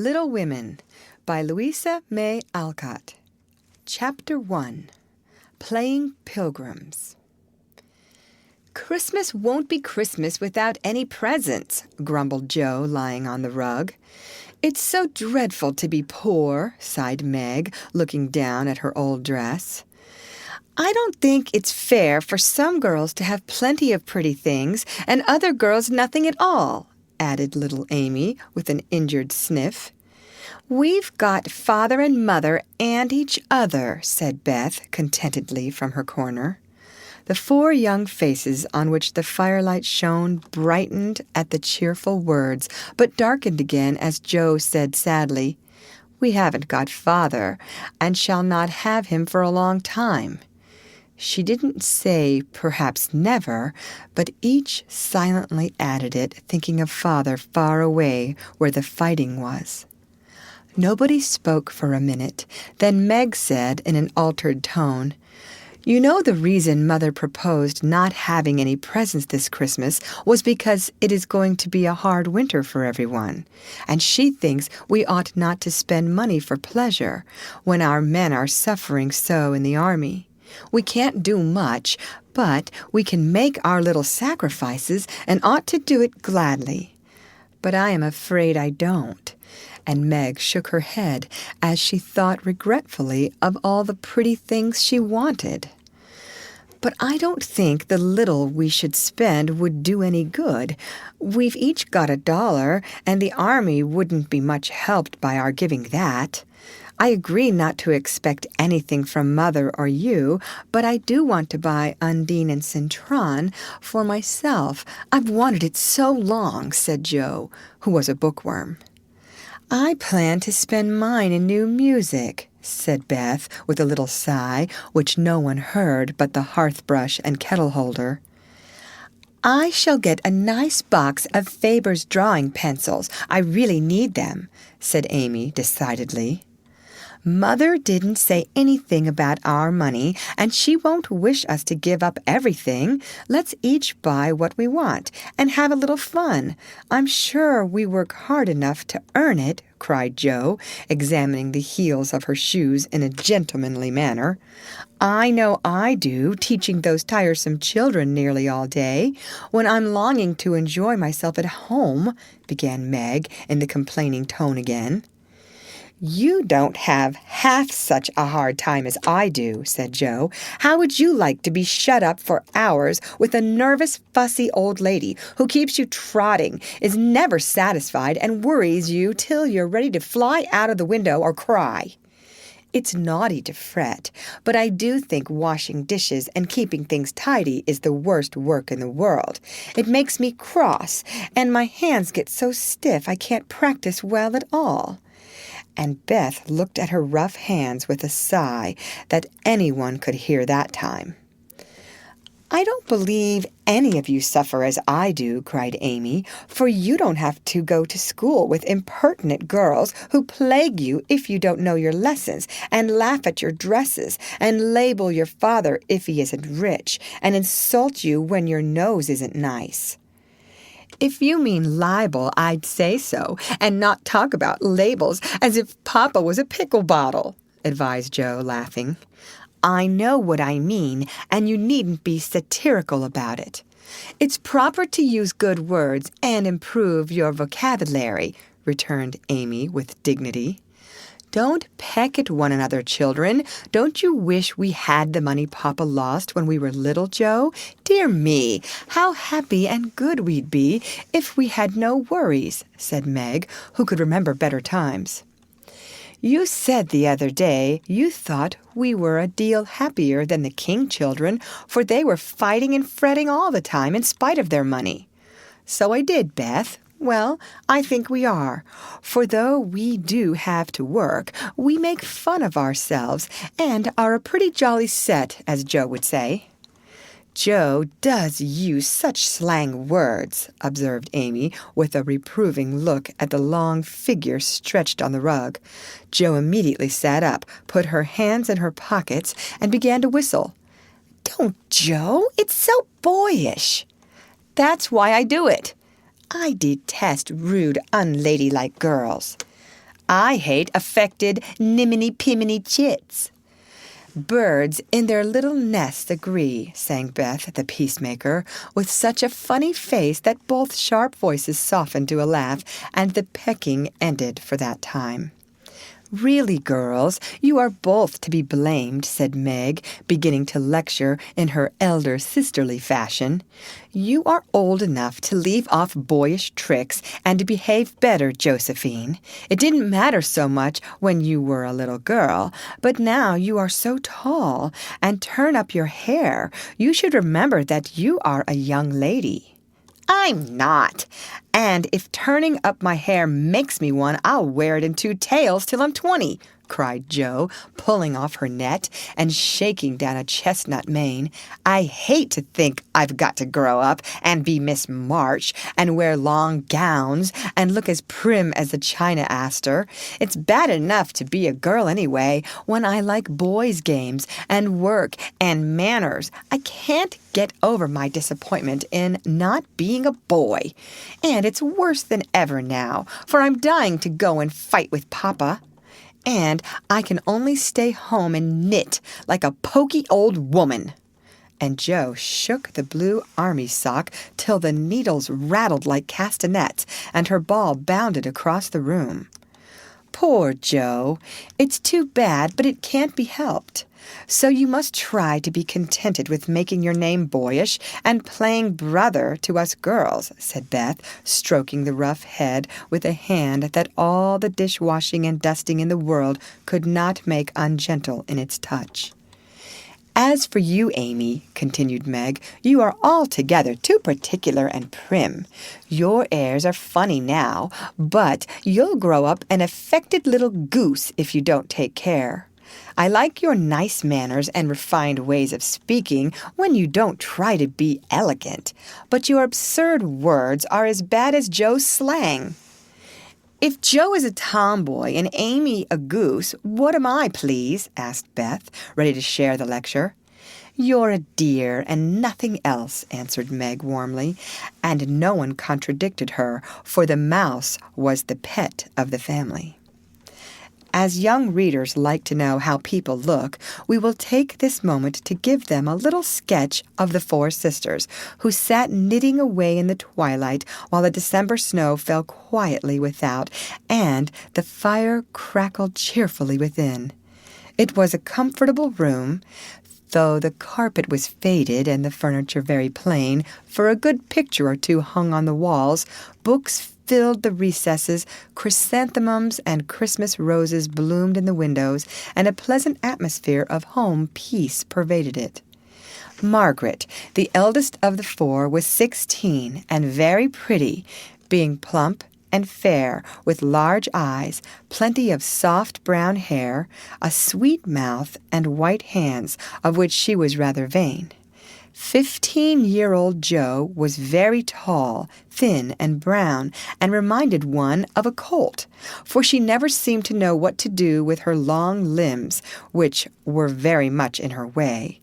Little Women by Louisa May Alcott. Chapter 1. Playing Pilgrims. "Christmas won't be Christmas without any presents," grumbled Jo, lying on the rug. "It's so dreadful to be poor," sighed Meg, looking down at her old dress. "I don't think it's fair for some girls to have plenty of pretty things and other girls nothing at all," added little Amy with an injured sniff. "We've got Father and Mother and each other," said Beth contentedly from her corner. The 4 young faces on which the firelight shone brightened at the cheerful words, but darkened again as Jo said sadly, "We haven't got Father, and shall not have him for a long time." She didn't say, perhaps never, but each silently added it, thinking of Father far away where the fighting was. Nobody spoke for a minute. Then Meg said in an altered tone, "You know the reason Mother proposed not having any presents this Christmas was because it is going to be a hard winter for everyone, and she thinks we ought not to spend money for pleasure when our men are suffering so in the army. We can't do much, but we can make our little sacrifices and ought to do it gladly. But I am afraid I don't." And Meg shook her head as she thought regretfully of all the pretty things she wanted. "But I don't think the little we should spend would do any good. We've each got $1, and the army wouldn't be much helped by our giving that. I agree not to expect anything from Mother or you, but I do want to buy Undine and Cintron for myself. I've wanted it so long," said Jo, who was a bookworm. "I plan to spend mine in new music," said Beth with a little sigh, which no one heard but the hearth-brush and kettle-holder. "I shall get a nice box of Faber's drawing pencils. I really need them," said Amy decidedly. "Mother didn't say anything about our money, and she won't wish us to give up everything. Let's each buy what we want and have a little fun. I'm sure we work hard enough to earn it," cried Jo, examining the heels of her shoes in a gentlemanly manner. "I know I do, teaching those tiresome children nearly all day, when I'm longing to enjoy myself at home," began Meg in the complaining tone again. "You don't have half such a hard time as I do," said Jo. "How would you like to be shut up for hours with a nervous, fussy old lady who keeps you trotting, is never satisfied, and worries you till you're ready to fly out of the window or cry? It's naughty to fret, but I do think washing dishes and keeping things tidy is the worst work in the world. It makes me cross, and my hands get so stiff I can't practice well at all." And Beth looked at her rough hands with a sigh that anyone could hear that time. "I don't believe any of you suffer as I do," cried Amy, "for you don't have to go to school with impertinent girls who plague you if you don't know your lessons, and laugh at your dresses, and label your father if he isn't rich, and insult you when your nose isn't nice." "If you mean libel, I'd say so, and not talk about labels as if Papa was a pickle bottle," advised Jo, laughing. "I know what I mean, and you needn't be satirical about it. It's proper to use good words and improve your vocabulary," returned Amy with dignity. "Don't peck at one another, children. Don't you wish we had the money Papa lost when we were little, Jo? Dear me, how happy and good we'd be if we had no worries," said Meg, who could remember better times. "You said the other day you thought we were a deal happier than the King children, for they were fighting and fretting all the time in spite of their money." "So I did, Beth. Well, I think we are, for though we do have to work, we make fun of ourselves and are a pretty jolly set, as Jo would say." "Jo does use such slang words," observed Amy, with a reproving look at the long figure stretched on the rug. Jo immediately sat up, put her hands in her pockets, and began to whistle. "Don't, Jo! It's so boyish." "That's why I do it. I detest rude, unladylike girls." I hate affected niminy-piminy chits." "Birds in their little nests agree," sang Beth, the peacemaker, with such a funny face that both sharp voices softened to a laugh, and the pecking ended for that time. "Really, girls, you are both to be blamed," said Meg, beginning to lecture in her elder sisterly fashion. "You are old enough to leave off boyish tricks and to behave better, Josyphine. It didn't matter so much when you were a little girl, but now you are so tall, and turn up your hair. You should remember that you are a young lady." "I'm not. And if turning up my hair makes me one, I'll wear it in 2 tails till I'm 20, cried Jo, pulling off her net and shaking down a chestnut mane. "I hate to think I've got to grow up and be Miss March and wear long gowns and look as prim as a china aster. It's bad enough to be a girl anyway when I like boys' games and work and manners. I can't get over my disappointment in not being a boy. And it's worse than ever now, for I'm dying to go and fight with Papa. And I can only stay home and knit like a poky old woman." And Jo shook the blue army sock till the needles rattled like castanets, and her ball bounded across the room. "Poor Jo! It's too bad, but it can't be helped. So you must try to be contented with making your name boyish and playing brother to us girls," said Beth, stroking the rough head with a hand that all the dishwashing and dusting in the world could not make ungentle in its touch. "As for you, Amy," continued Meg, "you are altogether too particular and prim. Your airs are funny now, but you'll grow up an affected little goose if you don't take care. I like your nice manners and refined ways of speaking when you don't try to be elegant, but your absurd words are as bad as Jo's slang." "If Jo is a tomboy and Amy a goose, what am I, please?" asked Beth, ready to share the lecture. "You're a dear and nothing else," answered Meg warmly, and no one contradicted her, for the mouse was the pet of the family. As young readers like to know how people look, we will take this moment to give them a little sketch of the 4 sisters, who sat knitting away in the twilight while the December snow fell quietly without, and the fire crackled cheerfully within. It was a comfortable room, though the carpet was faded and the furniture very plain, for a good picture or 2 hung on the walls, books filled the recesses, chrysanthemums and Christmas roses bloomed in the windows, and a pleasant atmosphere of home peace pervaded it. Margaret, the eldest of the 4, was 16 and very pretty, being plump and fair, with large eyes, plenty of soft brown hair, a sweet mouth, and white hands, of which she was rather vain. 15-year-old Jo was very tall, thin, and brown, and reminded one of a colt, for she never seemed to know what to do with her long limbs, which were very much in her way.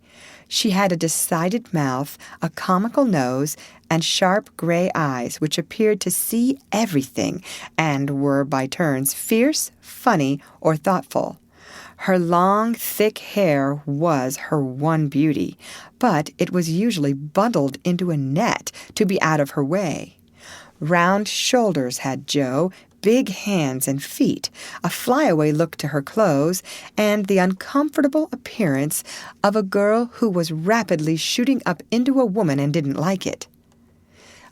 She had a decided mouth, a comical nose, and sharp gray eyes which appeared to see everything, and were by turns fierce, funny, or thoughtful. Her long, thick hair was her one beauty, but it was usually bundled into a net to be out of her way. Round shoulders had Jo, big hands and feet, a flyaway look to her clothes, and the uncomfortable appearance of a girl who was rapidly shooting up into a woman and didn't like it.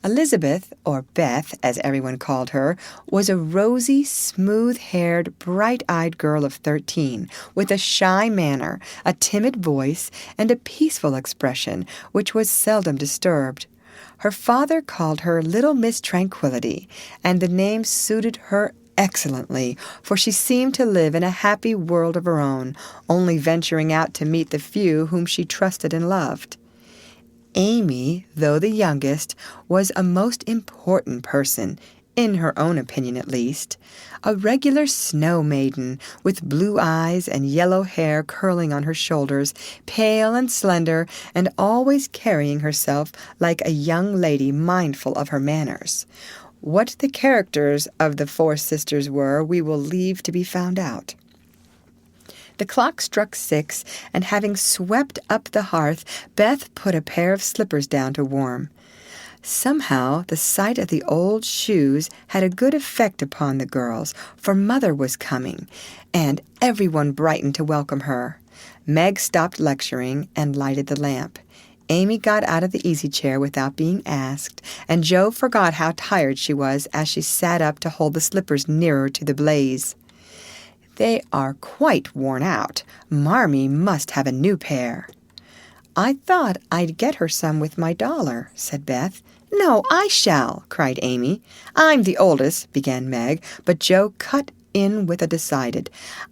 Elizabeth, or Beth, as everyone called her, was a rosy, smooth-haired, bright-eyed girl of 13, with a shy manner, a timid voice, and a peaceful expression, which was seldom disturbed. Her father called her Little Miss Tranquillity, and the name suited her excellently, for she seemed to live in a happy world of her own, only venturing out to meet the few whom she trusted and loved. Amy, though the youngest, was a most important person, in her own opinion at least, a regular snow maiden, with blue eyes and yellow hair curling on her shoulders, pale and slender, and always carrying herself like a young lady mindful of her manners. What the characters of the four sisters were, we will leave to be found out. The clock struck 6, and having swept up the hearth, Beth put a pair of slippers down to warm. Somehow the sight of the old shoes had a good effect upon the girls, for Mother was coming, and everyone brightened to welcome her. Meg stopped lecturing and lighted the lamp. Amy got out of the easy-chair without being asked, and Jo forgot how tired she was as she sat up to hold the slippers nearer to the blaze. "They are quite worn out. Marmee must have a new pair." "I thought I'd get her some with my dollar," said Beth. "No, I shall," cried Amy. "I'm the oldest," began Meg, but Jo cut in with a decided,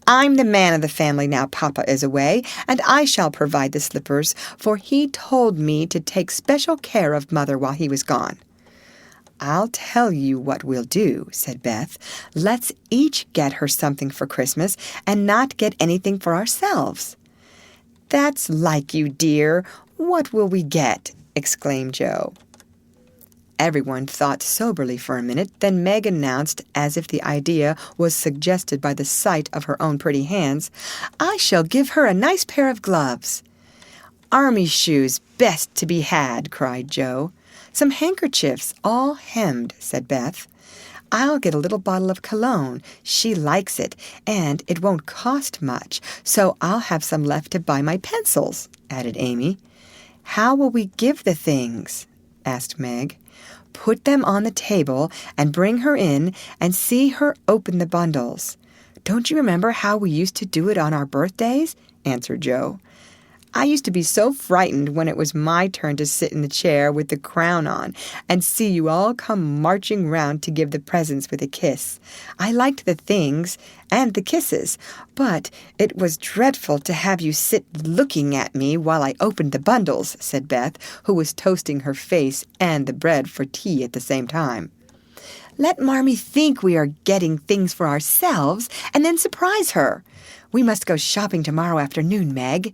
"I'm the man of the family now Papa is away, and I shall provide the slippers, for he told me to take special care of Mother while he was gone." "I'll tell you what we'll do," said Beth. "Let's each get her something for Christmas and not get anything for ourselves." "That's like you, dear. What will we get?" exclaimed Jo. Everyone thought soberly for a minute, then Meg announced, as if the idea was suggested by the sight of her own pretty hands, "I shall give her a nice pair of gloves." "Army shoes, best to be had," cried Jo. "Some handkerchiefs, all hemmed," said Beth. "I'll get a little bottle of cologne. She likes it, and it won't cost much, so I'll have some left to buy my pencils," added Amy. "How will we give the things?" asked Meg. "Put them on the table and bring her in and see her open the bundles. Don't you remember how we used to do it on our birthdays?" answered Jo. "I used to be so frightened when it was my turn to sit in the chair with the crown on and see you all come marching round to give the presents with a kiss. I liked the things and the kisses, but it was dreadful to have you sit looking at me while I opened the bundles," said Beth, who was toasting her face and the bread for tea at the same time. "Let Marmee think we are getting things for ourselves and then surprise her. We must go shopping tomorrow afternoon, Meg."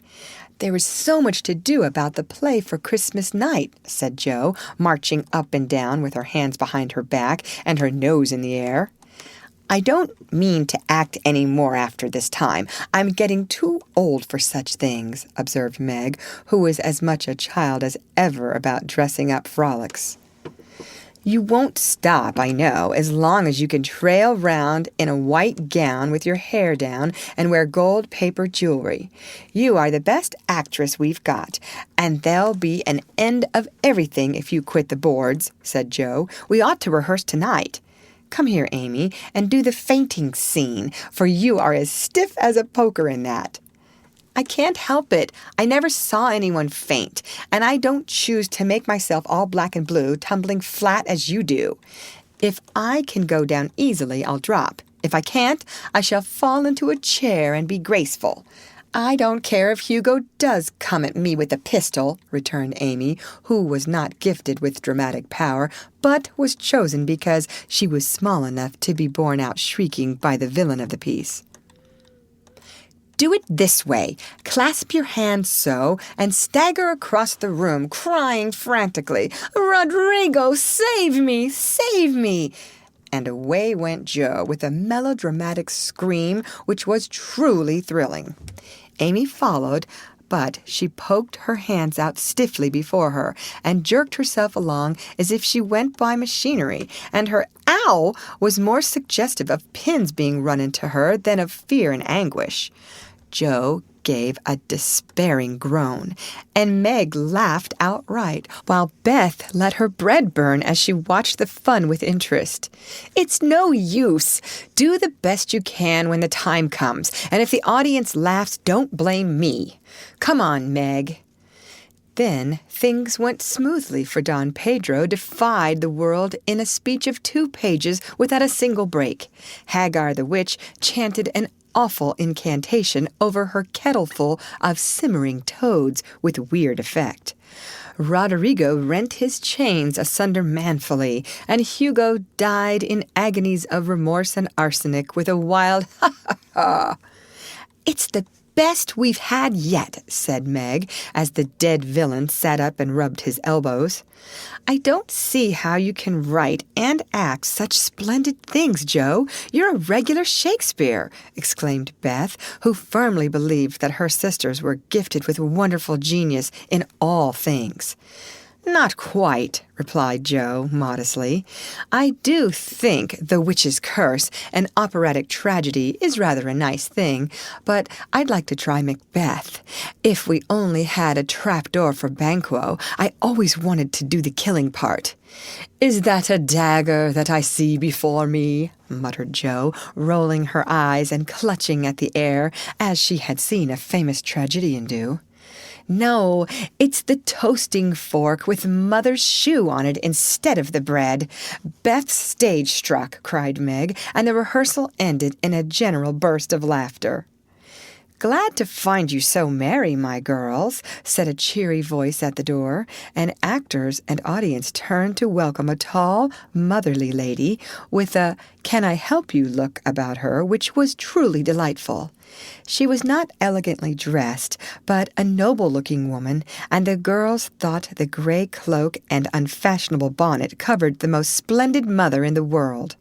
"There is so much to do about the play for Christmas night," said Jo, marching up and down with her hands behind her back and her nose in the air. "I don't mean to act any more after this time. I'm getting too old for such things," observed Meg, who was as much a child as ever about dressing up frolics. "You won't stop, I know, as long as you can trail round in a white gown with your hair down and wear gold paper jewelry. You are the best actress we've got, and there'll be an end of everything if you quit the boards," said Jo. "We ought to rehearse tonight. Come here, Amy, and do the fainting scene, for you are as stiff as a poker in that." "I can't help it. I never saw anyone faint, and I don't choose to make myself all black and blue, tumbling flat as you do. If I can go down easily, I'll drop. If I can't, I shall fall into a chair and be graceful." "I don't care if Hugo does come at me with a pistol," returned Amy, who was not gifted with dramatic power, but was chosen because she was small enough to be borne out shrieking by the villain of the piece. "Do it this way. Clasp your hands so, and stagger across the room, crying frantically, 'Rodrigo, save me, save me!'" And away went Jo with a melodramatic scream which was truly thrilling. Amy followed, but she poked her hands out stiffly before her and jerked herself along as if she went by machinery, and her "ow" was more suggestive of pins being run into her than of fear and anguish. Jo gave a despairing groan, and Meg laughed outright, while Beth let her bread burn as she watched the fun with interest. "It's no use. Do the best you can when the time comes, and if the audience laughs, don't blame me. Come on, Meg." Then things went smoothly, for Don Pedro defied the world in a speech of 2 pages without a single break. Hagar the witch chanted an awful incantation over her kettleful of simmering toads with weird effect. Roderigo rent his chains asunder manfully, and Hugo died in agonies of remorse and arsenic with a wild "ha ha ha." "It's the best we've had yet," said Meg, as the dead villain sat up and rubbed his elbows. "I don't see how you can write and act such splendid things, Joe. You're a regular Shakespeare," exclaimed Beth, who firmly believed that her sisters were gifted with wonderful genius in all things. "Not quite," replied Joe modestly. "I do think The Witch's Curse, an operatic tragedy, is rather a nice thing, but I'd like to try Macbeth. If we only had a trapdoor for Banquo, I always wanted to do the killing part." "Is that a dagger that I see before me?" muttered Joe, rolling her eyes and clutching at the air, as she had seen a famous tragedian do. "No, it's the toasting fork with Mother's shoe on it instead of the bread. Beth's stage struck," cried Meg, and the rehearsal ended in a general burst of laughter. "Glad to find you so merry, my girls," said a cheery voice at the door, and actors and audience turned to welcome a tall, motherly lady with a "can I help you" look about her, which was truly delightful. She was not elegantly dressed, but a noble-looking woman, and the girls thought the gray cloak and unfashionable bonnet covered the most splendid mother in the world.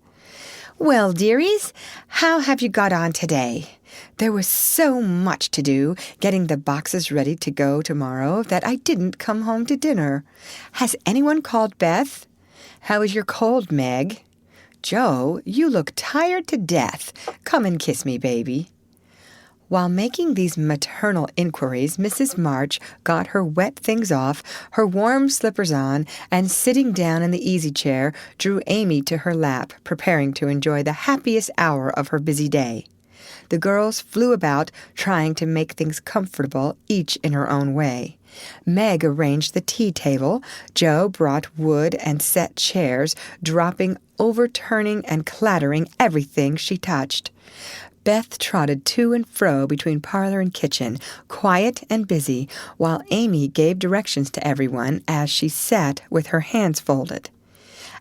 "Well, dearies, how have you got on today?" There was so much to do, getting the boxes ready to go tomorrow, that I didn't come home to dinner. Has anyone called Beth? How is your cold, Meg? Joe, you look tired to death. Come and kiss me, baby. While making these maternal inquiries, Mrs. March got her wet things off, her warm slippers on, and sitting down in the easy chair, drew Amy to her lap, preparing to enjoy the happiest hour of her busy day. The girls flew about, trying to make things comfortable, each in her own way. Meg arranged the tea table, Joe brought wood and set chairs, dropping, overturning, and clattering everything she touched. Beth trotted to and fro between parlor and kitchen, quiet and busy, while Amy gave directions to everyone as she sat with her hands folded.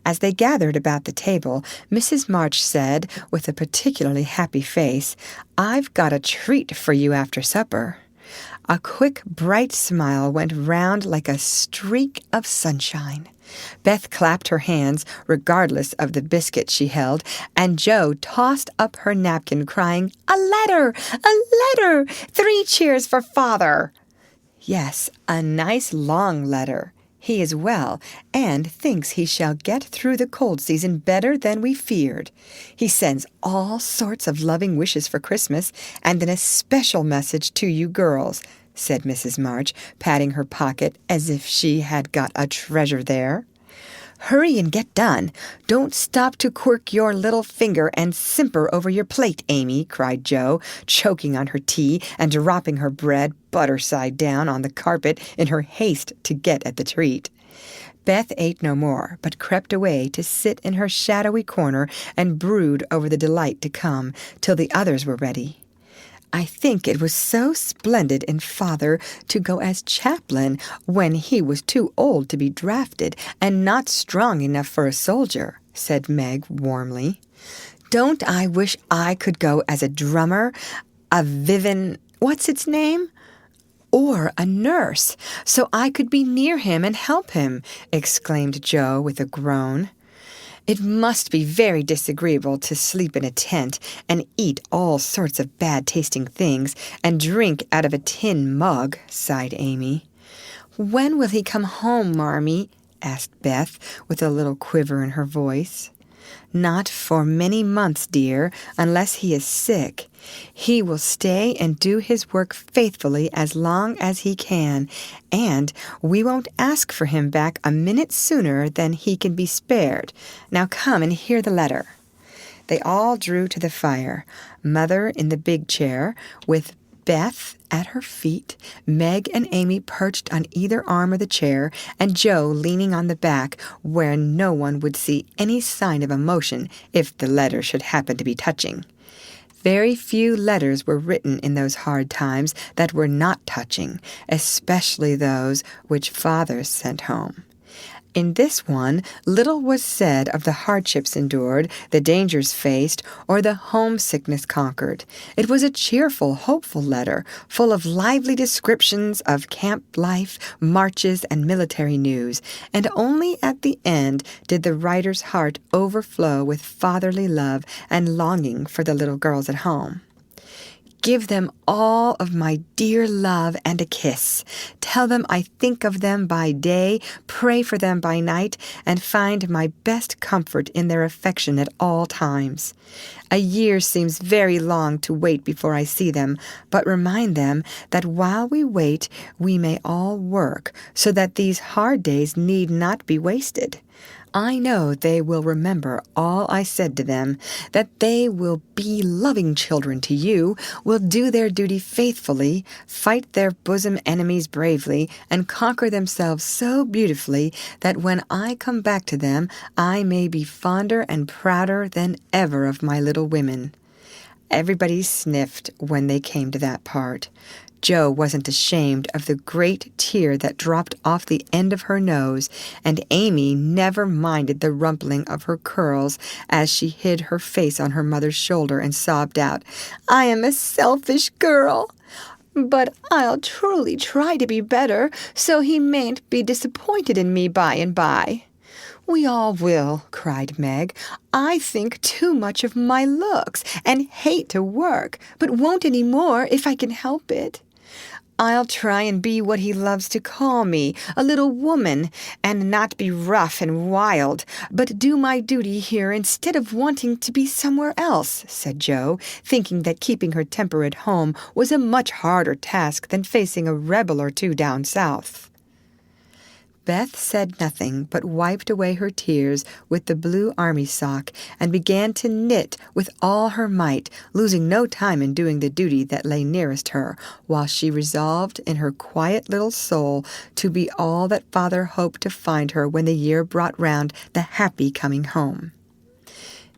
As they gathered about the table, Mrs. March said, with a particularly happy face, "I've got a treat for you after supper." A quick, bright smile went round like a streak of sunshine. Beth clapped her hands, regardless of the biscuit she held, and Joe tossed up her napkin, crying, "A letter! A letter! 3 cheers for Father!" Yes, a nice long letter. He is well, and thinks he shall get through the cold season better than we feared. He sends all sorts of loving wishes for Christmas, and an especial message to you girls, said Mrs. March, patting her pocket as if she had got a treasure there. "Hurry and get done. Don't stop to quirk your little finger and simper over your plate, Amy," cried Joe, choking on her tea and dropping her bread butter side down on the carpet in her haste to get at the treat. Beth ate no more, but crept away to sit in her shadowy corner and brood over the delight to come, till the others were ready. I think it was so splendid in Father to go as chaplain when he was too old to be drafted and not strong enough for a soldier, said Meg warmly. Don't I wish I could go as a drummer, a what's its name? Or a nurse, so I could be near him and help him, exclaimed Joe with a groan. It must be very disagreeable to sleep in a tent and eat all sorts of bad-tasting things and drink out of a tin mug, sighed Amy. When will he come home, Marmee? Asked Beth, with a little quiver in her voice. Not for many months, dear, unless he is sick. He will stay and do his work faithfully as long as he can, and we won't ask for him back a minute sooner than he can be spared. Now come and hear the letter. They all drew to the fire, Mother in the big chair, with Beth at her feet, Meg and Amy perched on either arm of the chair, and Joe leaning on the back where no one would see any sign of emotion if the letter should happen to be touching. Very few letters were written in those hard times that were not touching, especially those which fathers sent home. In this one, little was said of the hardships endured, the dangers faced, or the homesickness conquered. It was a cheerful, hopeful letter, full of lively descriptions of camp life, marches, and military news, and only at the end did the writer's heart overflow with fatherly love and longing for the little girls at home. Give them all of my dear love and a kiss. Tell them I think of them by day, pray for them by night, and find my best comfort in their affection at all times. A year seems very long to wait before I see them, but remind them that while we wait, we may all work, so that these hard days need not be wasted. I know they will remember all I said to them, that they will be loving children to you, will do their duty faithfully, fight their bosom enemies bravely, and conquer themselves so beautifully that when I come back to them, I may be fonder and prouder than ever of my little women. Everybody sniffed when they came to that part. Jo wasn't ashamed of the great tear that dropped off the end of her nose, and Amy never minded the rumpling of her curls as she hid her face on her mother's shoulder and sobbed out, "I am a selfish girl. But I'll truly try to be better, so he mayn't be disappointed in me by and by." "We all will," cried Meg. "I think too much of my looks and hate to work, but won't any more if I can help it. I'll try and be what he loves to call me, a little woman, and not be rough and wild, but do my duty here instead of wanting to be somewhere else," said Jo, thinking that keeping her temper at home was a much harder task than facing a rebel or two down south. Beth said nothing, but wiped away her tears with the blue army sock and began to knit with all her might, losing no time in doing the duty that lay nearest her, while she resolved in her quiet little soul to be all that Father hoped to find her when the year brought round the happy coming home.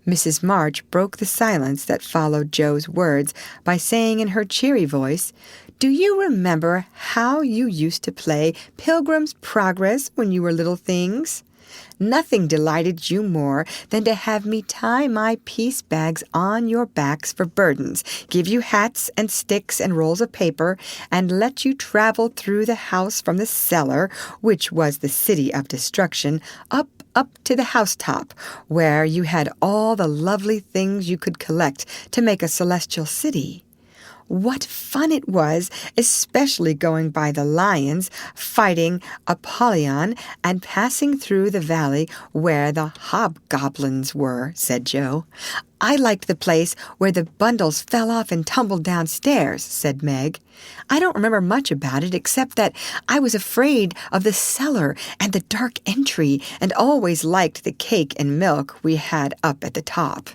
Mrs. March broke the silence that followed Jo's words by saying in her cheery voice, "Do you remember how you used to play Pilgrim's Progress when you were little things? Nothing delighted you more than to have me tie my piece bags on your backs for burdens, give you hats and sticks and rolls of paper, and let you travel through the house from the cellar, which was the city of destruction, up to the housetop, where you had all the lovely things you could collect to make a celestial city. What fun it was, especially going by the lions, fighting Apollyon, and passing through the valley where the hobgoblins were," said Jo. "I liked the place where the bundles fell off and tumbled downstairs," said Meg. "I don't remember much about it except that I was afraid of the cellar and the dark entry, and always liked the cake and milk we had up at the top.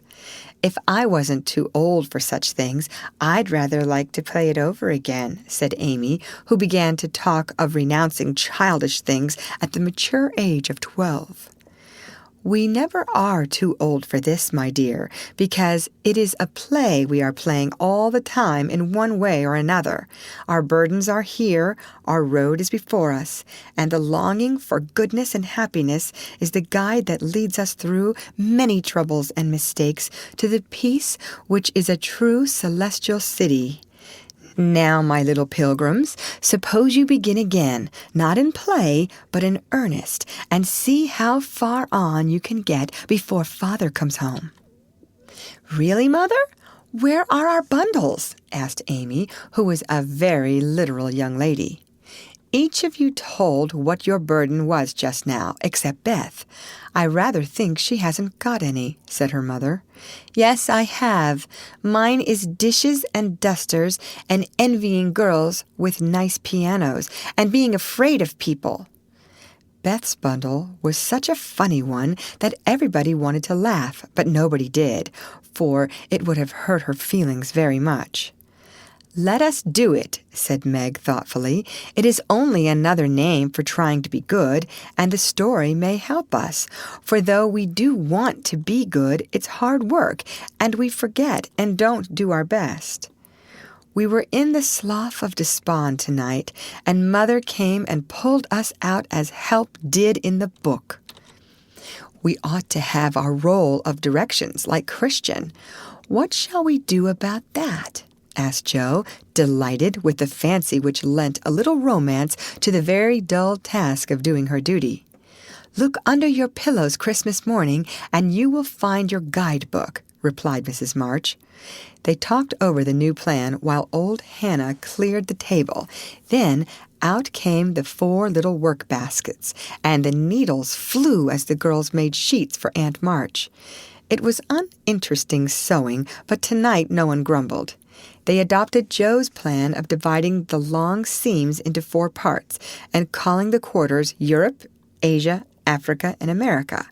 If I wasn't too old for such things, I'd rather like to play it over again," said Amy, who began to talk of renouncing childish things at the mature age of 12. "We never are too old for this, my dear, because it is a play we are playing all the time in one way or another. Our burdens are here, our road is before us, and the longing for goodness and happiness is the guide that leads us through many troubles and mistakes to the peace which is a true celestial city. Now, my little pilgrims, suppose you begin again, not in play, but in earnest, and see how far on you can get before Father comes home." "Really, Mother? Where are our bundles?" asked Amy, who was a very literal young lady. "Each of you told what your burden was just now, except Beth. I rather think she hasn't got any," said her mother. "Yes, I have. Mine is dishes and dusters and envying girls with nice pianos and being afraid of people." Beth's bundle was such a funny one that everybody wanted to laugh, but nobody did, for it would have hurt her feelings very much. "Let us do it," said Meg thoughtfully. "It is only another name for trying to be good, and the story may help us. For though we do want to be good, it's hard work, and we forget and don't do our best." We were in the Slough of Despond tonight, and Mother came and pulled us out as help did in the book. We ought to have our roll of directions like Christian. What shall we do about that? Asked Jo, delighted with the fancy which lent a little romance to the very dull task of doing her duty. Look under your pillows Christmas morning, and you will find your guidebook, replied Mrs. March. They talked over the new plan while old Hannah cleared the table. Then out came the 4 little work baskets, and the needles flew as the girls made sheets for Aunt March. It was uninteresting sewing, but tonight no one grumbled. They adopted Jo's plan of dividing the long seams into 4 parts and calling the quarters Europe, Asia, Africa, and America,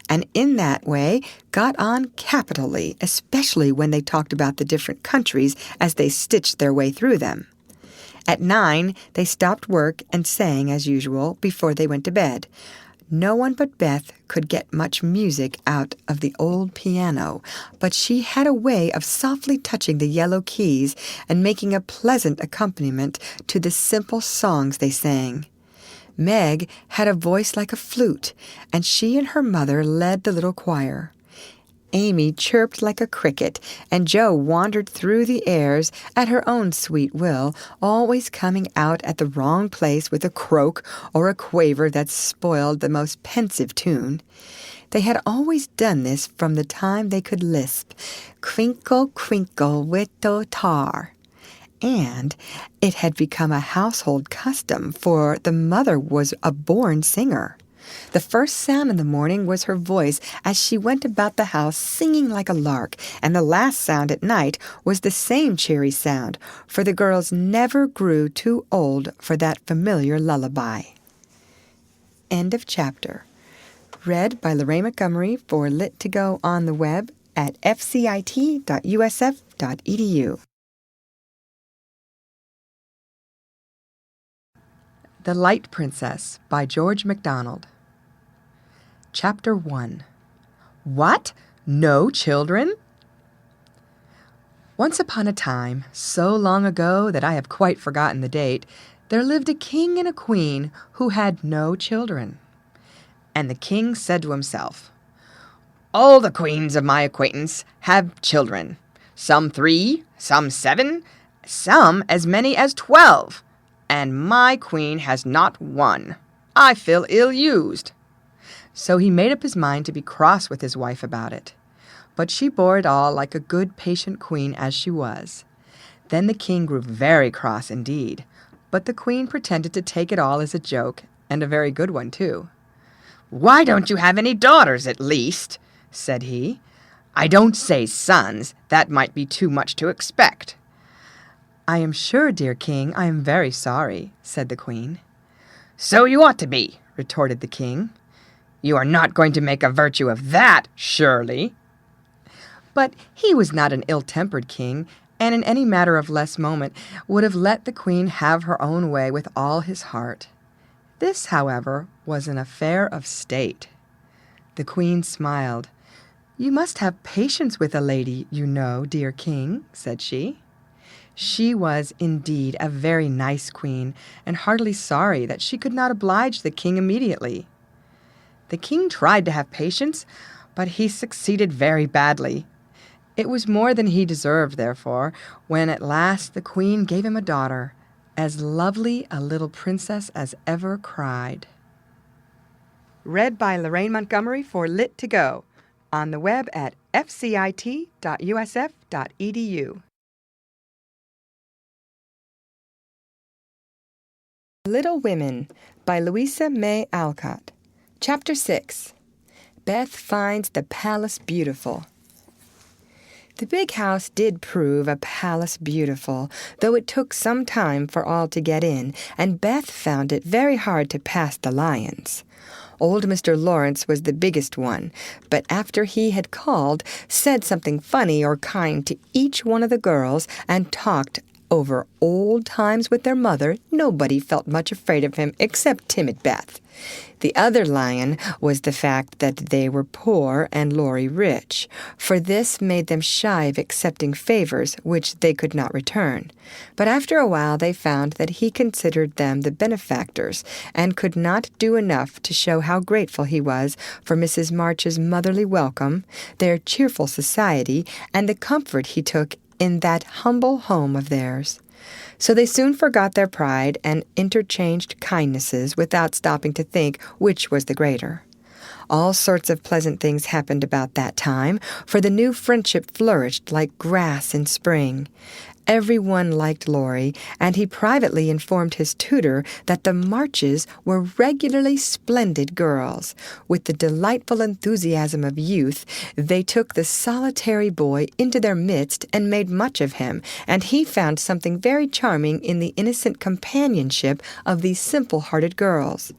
and in that way got on capitally, especially when they talked about the different countries as they stitched their way through them. At 9, they stopped work and sang as usual before they went to bed. No one but Beth could get much music out of the old piano, but she had a way of softly touching the yellow keys and making a pleasant accompaniment to the simple songs they sang. Meg had a voice like a flute, and she and her mother led the little choir. Amy chirped like a cricket, and Jo wandered through the airs at her own sweet will, always coming out at the wrong place with a croak or a quaver that spoiled the most pensive tune. They had always done this from the time they could lisp, "Crinkle, crinkle, little tar." And it had become a household custom, for the mother was a born singer. The first sound in the morning was her voice as she went about the house singing like a lark, and the last sound at night was the same cheery sound, for the girls never grew too old for that familiar lullaby. End of chapter. Read by Lorraine Montgomery for Lit2Go on the web at fcit.usf.edu. The Light Princess by George MacDonald. Chapter 1. What? No children? Once upon a time, so long ago that I have quite forgotten the date, there lived a king and a queen who had no children. And the king said to himself, "All the queens of my acquaintance have children, some 3, some 7, some as many as 12, and my queen has not one. I feel ill-used." So he made up his mind to be cross with his wife about it. But she bore it all like a good patient queen as she was. Then the king grew very cross indeed, but the queen pretended to take it all as a joke, and a very good one too. "Why don't you have any daughters at least?" said he. "I don't say sons, that might be too much to expect." "I am sure, dear king, I am very sorry," said the queen. "So you ought to be," retorted the king. "You are not going to make a virtue of that, surely." But he was not an ill-tempered king, and in any matter of less moment would have let the queen have her own way with all his heart. This, however, was an affair of state. The queen smiled. "You must have patience with a lady, you know, dear king," said she. She was indeed a very nice queen, and heartily sorry that she could not oblige the king immediately. The king tried to have patience, but he succeeded very badly. It was more than he deserved, therefore, when at last the queen gave him a daughter, as lovely a little princess as ever cried. Read by Lorraine Montgomery for Lit2Go, on the web at fcit.usf.edu. Little Women by Louisa May Alcott. Chapter 6. Beth Finds the Palace Beautiful. The big house did prove a palace beautiful, though it took some time for all to get in, and Beth found it very hard to pass the lions. Old Mr. Lawrence was the biggest one, but after he had called, said something funny or kind to each one of the girls, and talked over old times with their mother, nobody felt much afraid of him except timid Beth. The other lion was the fact that they were poor and Laurie rich, for this made them shy of accepting favors which they could not return. But after a while they found that he considered them the benefactors and could not do enough to show how grateful he was for Mrs. March's motherly welcome, their cheerful society, and the comfort he took in that humble home of theirs. So they soon forgot their pride and interchanged kindnesses without stopping to think which was the greater. All sorts of pleasant things happened about that time, for the new friendship flourished like grass in spring. Everyone liked Laurie, and he privately informed his tutor that the Marches were regularly splendid girls. With the delightful enthusiasm of youth, they took the solitary boy into their midst and made much of him, and he found something very charming in the innocent companionship of these simple-hearted girls.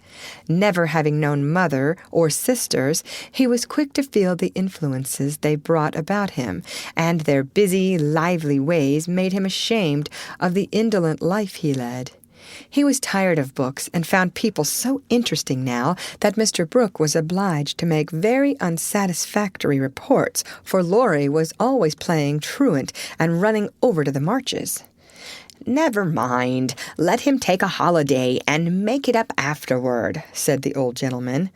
Never having known mother or sisters, he was quick to feel the influences they brought about him, and their busy, lively ways made him ashamed of the indolent life he led. He was tired of books and found people so interesting now that Mr. Brooke was obliged to make very unsatisfactory reports, for Laurie was always playing truant and running over to the Marches. "Never mind. Let him take a holiday and make it up afterward," said the old gentleman.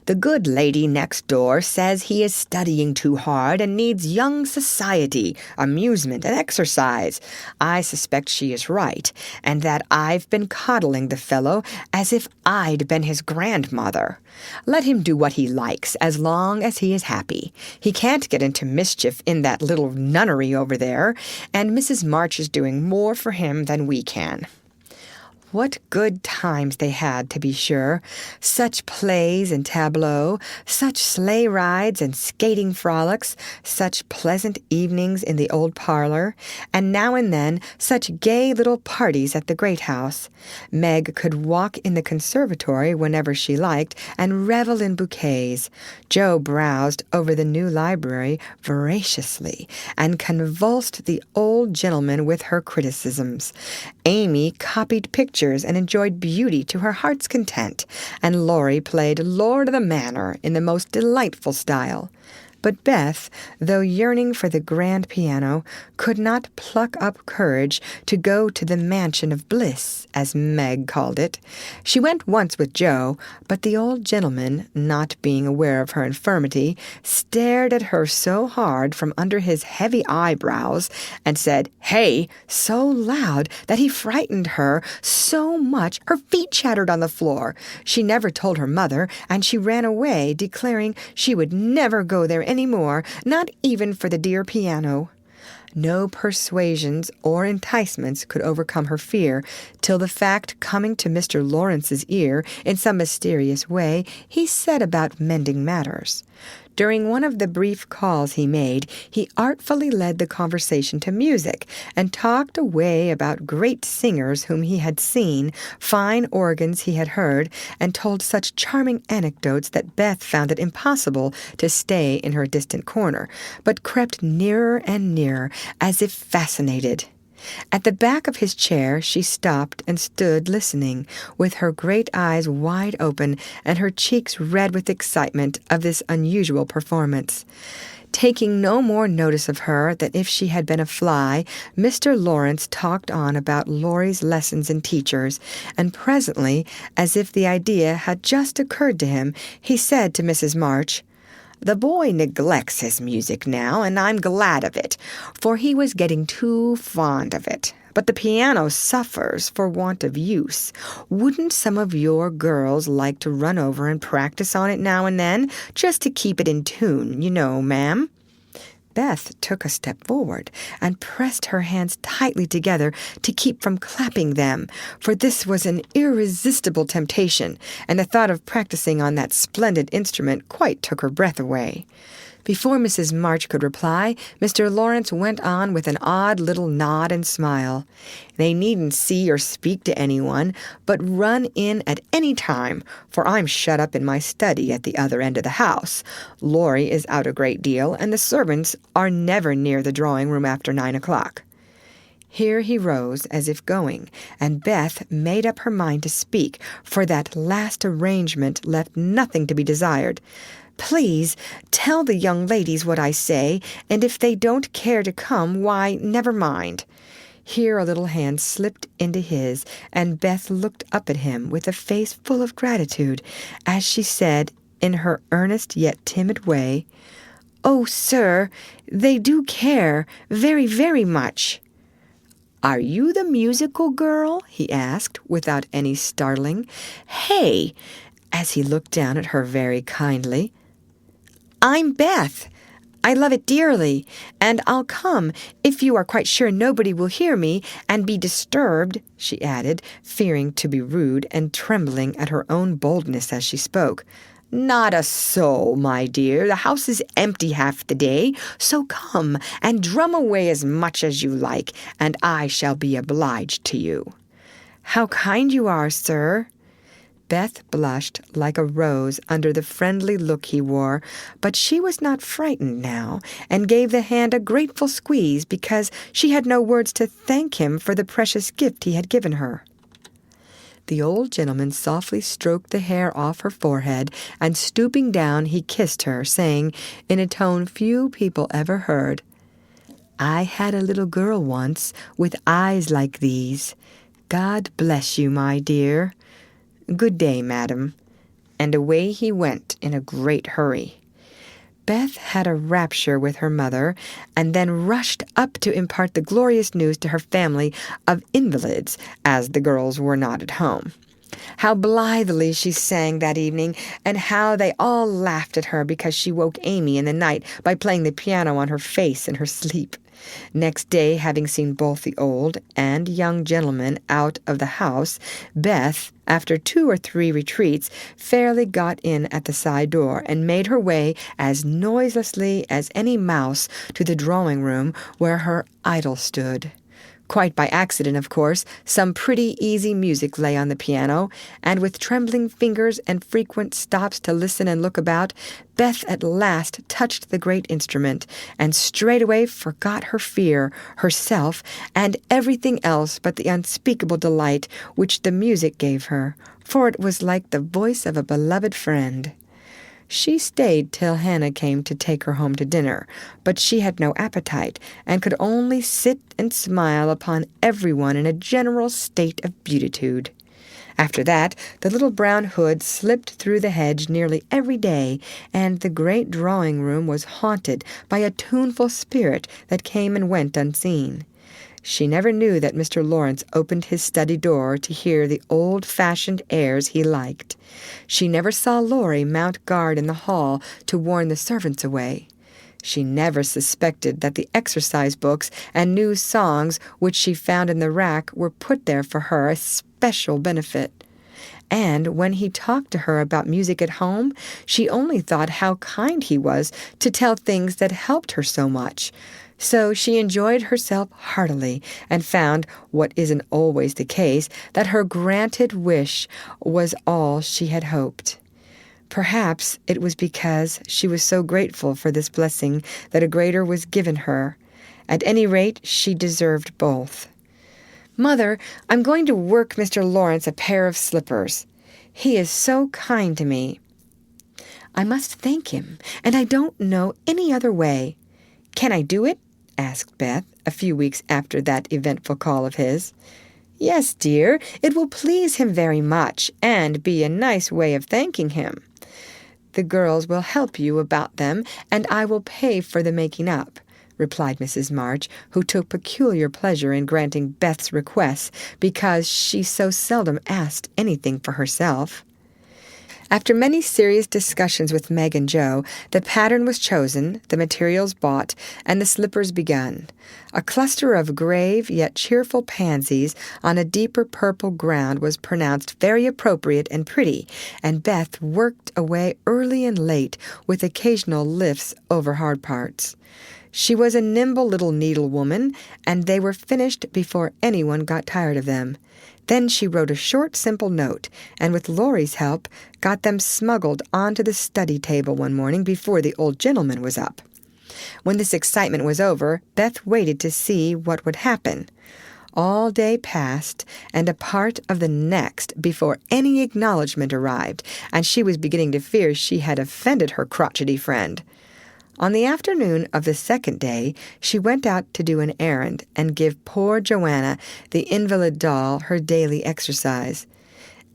"The good lady next door says he is studying too hard and needs young society, amusement, and exercise. I suspect she is right, and that I've been coddling the fellow as if I'd been his grandmother. Let him do what he likes as long as he is happy. He can't get into mischief in that little nunnery over there, and Mrs. March is doing more for him than we can." What good times they had, to be sure. Such plays and tableaux, such sleigh rides and skating frolics, such pleasant evenings in the old parlor, and now and then such gay little parties at the great house. Meg could walk in the conservatory whenever she liked and revel in bouquets. Jo browsed over the new library voraciously and convulsed the old gentleman with her criticisms. Amy copied pictures and enjoyed beauty to her heart's content, and Laurie played Lord of the Manor in the most delightful style. But Beth, though yearning for the grand piano, could not pluck up courage to go to the mansion of bliss, as Meg called it. She went once with Jo, but the old gentleman, not being aware of her infirmity, stared at her so hard from under his heavy eyebrows, and said, "Hey," so loud that he frightened her so much her feet chattered on the floor. She never told her mother, and she ran away, declaring she would never go there any more, not even for the dear piano. No persuasions or enticements could overcome her fear, till the fact coming to Mr. Lawrence's ear in some mysterious way, he set about mending matters. During one of the brief calls he made, he artfully led the conversation to music, and talked away about great singers whom he had seen, fine organs he had heard, and told such charming anecdotes that Beth found it impossible to stay in her distant corner, but crept nearer and nearer, as if fascinated. At the back of his chair she stopped and stood listening, with her great eyes wide open and her cheeks red with excitement of this unusual performance. Taking no more notice of her than if she had been a fly, Mr. Lawrence talked on about Laurie's lessons and teachers, and presently, as if the idea had just occurred to him, he said to Mrs. March, "The boy neglects his music now, and I'm glad of it, for he was getting too fond of it. But the piano suffers for want of use. Wouldn't some of your girls like to run over and practice on it now and then, just to keep it in tune, you know, ma'am?" Beth took a step forward and pressed her hands tightly together to keep from clapping them, for this was an irresistible temptation, and the thought of practicing on that splendid instrument quite took her breath away. Before Mrs. March could reply, Mr. Lawrence went on with an odd little nod and smile. "They needn't see or speak to anyone, but run in at any time, for I'm shut up in my study at the other end of the house. Laurie is out a great deal, and the servants are never near the drawing-room after 9 o'clock. Here he rose as if going, and Beth made up her mind to speak, for that last arrangement left nothing to be desired. "Please, tell the young ladies what I say, and if they don't care to come, why, never mind." Here a little hand slipped into his, and Beth looked up at him with a face full of gratitude, as she said, in her earnest yet timid way, "Oh, sir, they do care, very, very much." "Are you the musical girl?" he asked, without any startling. "Hey!" as he looked down at her very kindly. "I'm Beth. I love it dearly, and I'll come if you are quite sure nobody will hear me and be disturbed," she added, fearing to be rude and trembling at her own boldness as she spoke. "Not a soul, my dear. The house is empty half the day, so come and drum away as much as you like, and I shall be obliged to you." "How kind you are, sir." Beth blushed like a rose under the friendly look he wore, but she was not frightened now, and gave the hand a grateful squeeze because she had no words to thank him for the precious gift he had given her. The old gentleman softly stroked the hair off her forehead, and stooping down he kissed her, saying, in a tone few people ever heard, "I had a little girl once with eyes like these. God bless you, my dear. Good day, madam." And away he went in a great hurry. Beth had a rapture with her mother, and then rushed up to impart the glorious news to her family of invalids, as the girls were not at home. How blithely she sang that evening, and how they all laughed at her because she woke Amy in the night by playing the piano on her face in her sleep. Next day, having seen both the old and young gentlemen out of the house, Beth, after 2 or 3 retreats, fairly got in at the side door and made her way as noiselessly as any mouse to the drawing-room where her idol stood. Quite by accident, of course, some pretty easy music lay on the piano, and with trembling fingers and frequent stops to listen and look about, Beth at last touched the great instrument, and straightway forgot her fear, herself, and everything else but the unspeakable delight which the music gave her, for it was like the voice of a beloved friend. She stayed till Hannah came to take her home to dinner, but she had no appetite, and could only sit and smile upon everyone in a general state of beatitude. After that, the little brown hood slipped through the hedge nearly every day, and the great drawing-room was haunted by a tuneful spirit that came and went unseen. She never knew that Mr. Lawrence opened his study door to hear the old-fashioned airs he liked. She never saw Laurie mount guard in the hall to warn the servants away. She never suspected that the exercise books and new songs which she found in the rack were put there for her especial benefit. And when he talked to her about music at home, she only thought how kind he was to tell things that helped her so much. So she enjoyed herself heartily, and found, what isn't always the case, that her granted wish was all she had hoped. Perhaps it was because she was so grateful for this blessing that a greater was given her. At any rate, she deserved both. "Mother, I'm going to work Mr. Lawrence a pair of slippers. He is so kind to me." "I must thank him, and I don't know any other way. Can I do it?" asked Beth, a few weeks after that eventful call of his. "Yes, dear, it will please him very much, and be a nice way of thanking him. The girls will help you about them, and I will pay for the making up," replied Mrs. March, who took peculiar pleasure in granting Beth's requests because she so seldom asked anything for herself. After many serious discussions with Meg and Joe, the pattern was chosen, the materials bought, and the slippers begun. A cluster of grave yet cheerful pansies on a deeper purple ground was pronounced very appropriate and pretty, and Beth worked away early and late, with occasional lifts over hard parts. She was a nimble little needlewoman, and they were finished before anyone got tired of them. Then she wrote a short, simple note, and with Laurie's help got them smuggled onto the study table one morning before the old gentleman was up. When this excitement was over, Beth waited to see what would happen. All day passed, and a part of the next before any acknowledgment arrived, and she was beginning to fear she had offended her crotchety friend. On the afternoon of the second day, she went out to do an errand and give poor Joanna, the invalid doll, her daily exercise.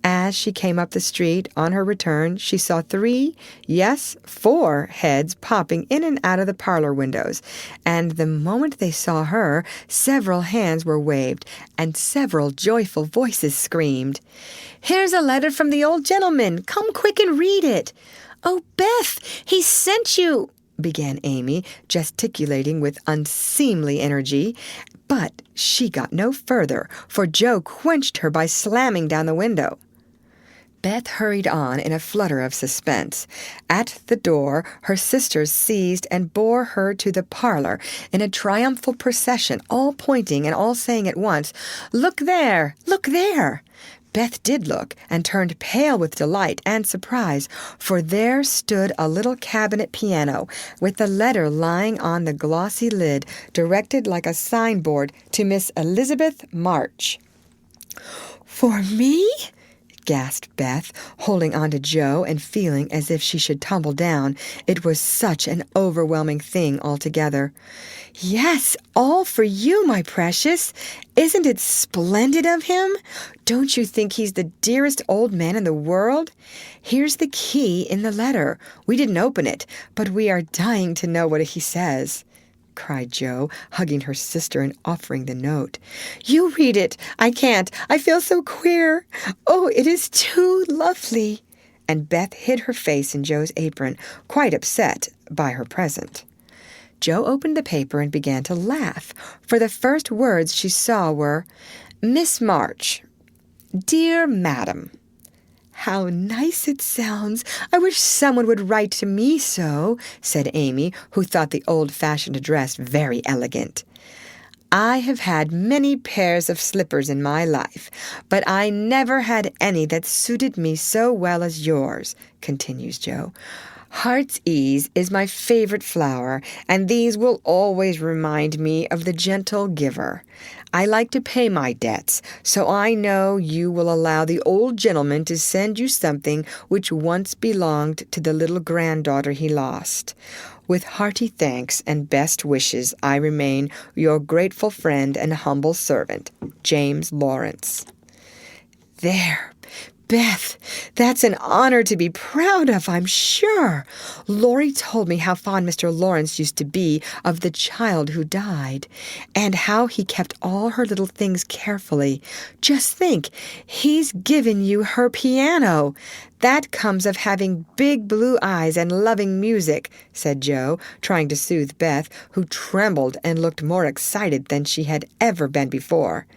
As she came up the street on her return, she saw 3, yes, 4 heads popping in and out of the parlor windows, and the moment they saw her, several hands were waved, and several joyful voices screamed, "Here's a letter from the old gentleman! Come quick and read it!" "Oh, Beth, he sent you!" began Amy, gesticulating with unseemly energy. But she got no further, for Joe quenched her by slamming down the window. Beth hurried on in a flutter of suspense. At the door, her sisters seized and bore her to the parlor in a triumphal procession, all pointing and all saying at once, "Look there! Look there!" Beth did look, and turned pale with delight and surprise, for there stood a little cabinet piano, with the letter lying on the glossy lid, directed like a signboard to Miss Elizabeth March. "For me?" gasped Beth, holding on to Joe and feeling as if she should tumble down. It was such an overwhelming thing altogether. "Yes, all for you, my precious. Isn't it splendid of him? Don't you think he's the dearest old man in the world? Here's the key in the letter. We didn't open it, but we are dying to know what he says," cried Joe, hugging her sister and offering the note. "You read it. I can't. I feel so queer. Oh, it is too lovely." And Beth hid her face in Joe's apron, quite upset by her present. Joe opened the paper and began to laugh, for the first words she saw were, "Miss March, dear Madam." "How nice it sounds! I wish someone would write to me so," said Amy, who thought the old-fashioned address very elegant. "I have had many pairs of slippers in my life, but I never had any that suited me so well as yours," continues Joe. "Heart's ease is my favorite flower, and these will always remind me of the gentle giver. I like to pay my debts, so I know you will allow the old gentleman to send you something which once belonged to the little granddaughter he lost. With hearty thanks and best wishes, I remain your grateful friend and humble servant, James Lawrence." There! Beth, that's an honor to be proud of, I'm sure. Laurie told me how fond Mr. Lawrence used to be of the child who died, and how he kept all her little things carefully. Just think, he's given you her piano. That comes of having big blue eyes and loving music, said Joe, trying to soothe Beth, who trembled and looked more excited than she had ever been before.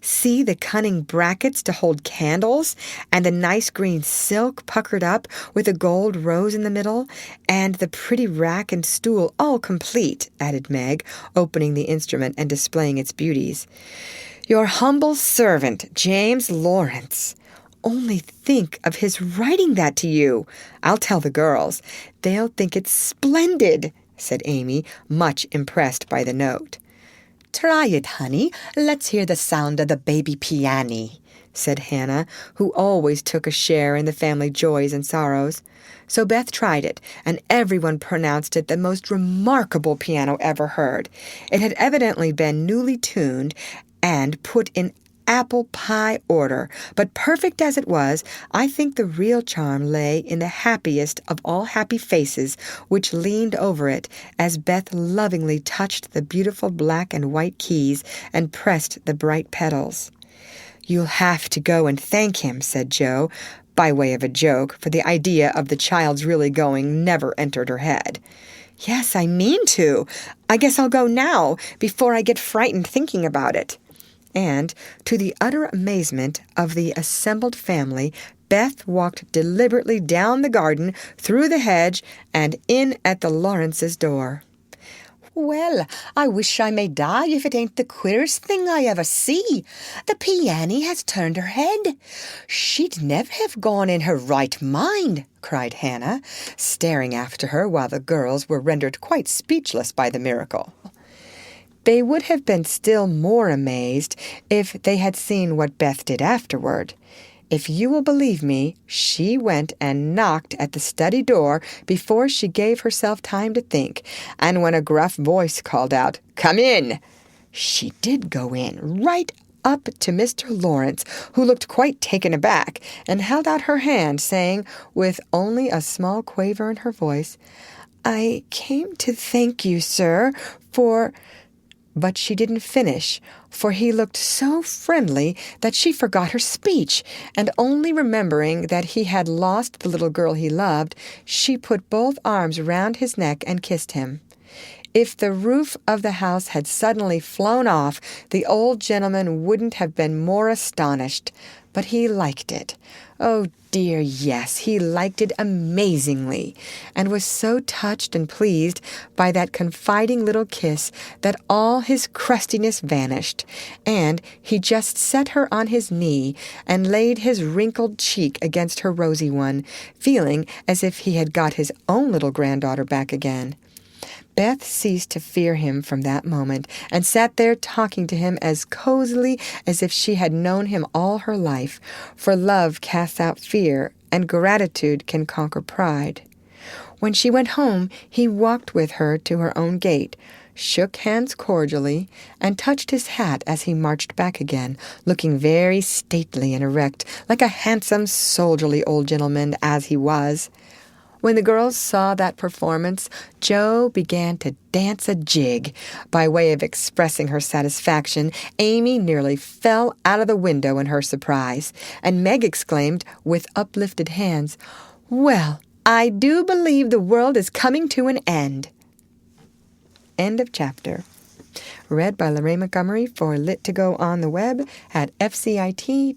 See the cunning brackets to hold candles, and the nice green silk puckered up with a gold rose in the middle, and the pretty rack and stool all complete, added Meg, opening the instrument and displaying its beauties. Your humble servant, James Lawrence. Only think of his writing that to you. I'll tell the girls. They'll think it's splendid, said Amy, much impressed by the note. Try it, honey. Let's hear the sound of the baby piano, said Hannah, who always took a share in the family joys and sorrows. So Beth tried it, and everyone pronounced it the most remarkable piano ever heard. It had evidently been newly tuned and put in apple pie order, but perfect as it was, I think the real charm lay in the happiest of all happy faces which leaned over it as Beth lovingly touched the beautiful black and white keys and pressed the bright pedals. You'll have to go and thank him, said Joe, by way of a joke, for the idea of the child's really going never entered her head. Yes, I mean to. I guess I'll go now, before I get frightened thinking about it. And, to the utter amazement of the assembled family, Beth walked deliberately down the garden, through the hedge, and in at the Lawrences' door. Well, I wish I may die if it ain't the queerest thing I ever see. The peony has turned her head. She'd never have gone in her right mind, cried Hannah, staring after her while the girls were rendered quite speechless by the miracle. They would have been still more amazed if they had seen what Beth did afterward. If you will believe me, she went and knocked at the study door before she gave herself time to think, and when a gruff voice called out, "Come in!" she did go in, right up to Mr. Lawrence, who looked quite taken aback, and held out her hand, saying, with only a small quaver in her voice, "I came to thank you, sir, for—" But she didn't finish, for he looked so friendly that she forgot her speech, and only remembering that he had lost the little girl he loved, she put both arms round his neck and kissed him. If the roof of the house had suddenly flown off, the old gentleman wouldn't have been more astonished, but he liked it. Oh dear, yes, he liked it amazingly, and was so touched and pleased by that confiding little kiss that all his crustiness vanished, and he just set her on his knee and laid his wrinkled cheek against her rosy one, feeling as if he had got his own little granddaughter back again. Beth ceased to fear him from that moment, and sat there talking to him as cozily as if she had known him all her life, for love casts out fear, and gratitude can conquer pride. When she went home, he walked with her to her own gate, shook hands cordially, and touched his hat as he marched back again, looking very stately and erect, like a handsome, soldierly old gentleman as he was. When the girls saw that performance, Jo began to dance a jig. By way of expressing her satisfaction, Amy nearly fell out of the window in her surprise, and Meg exclaimed, with uplifted hands, "Well, I do believe the world is coming to an end." End of chapter. Read by Lorraine Montgomery for Lit to Go on the web at fcit.usf.edu.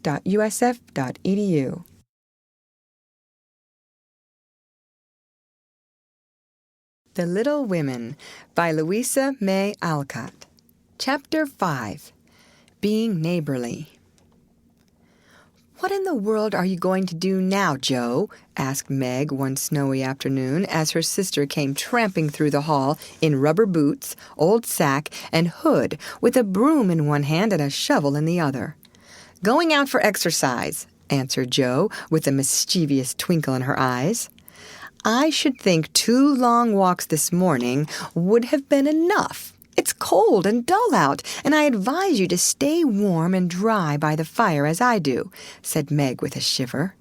The Little Women by Louisa May Alcott. Chapter 5. Being Neighborly. "What in the world are you going to do now, Jo?" asked Meg one snowy afternoon as her sister came tramping through the hall in rubber boots, old sack, and hood, with a broom in one hand and a shovel in the other. "Going out for exercise," answered Jo, with a mischievous twinkle in her eyes. "I should think 2 long walks this morning would have been enough. It's cold and dull out, and I advise you to stay warm and dry by the fire as I do," said Meg with a shiver.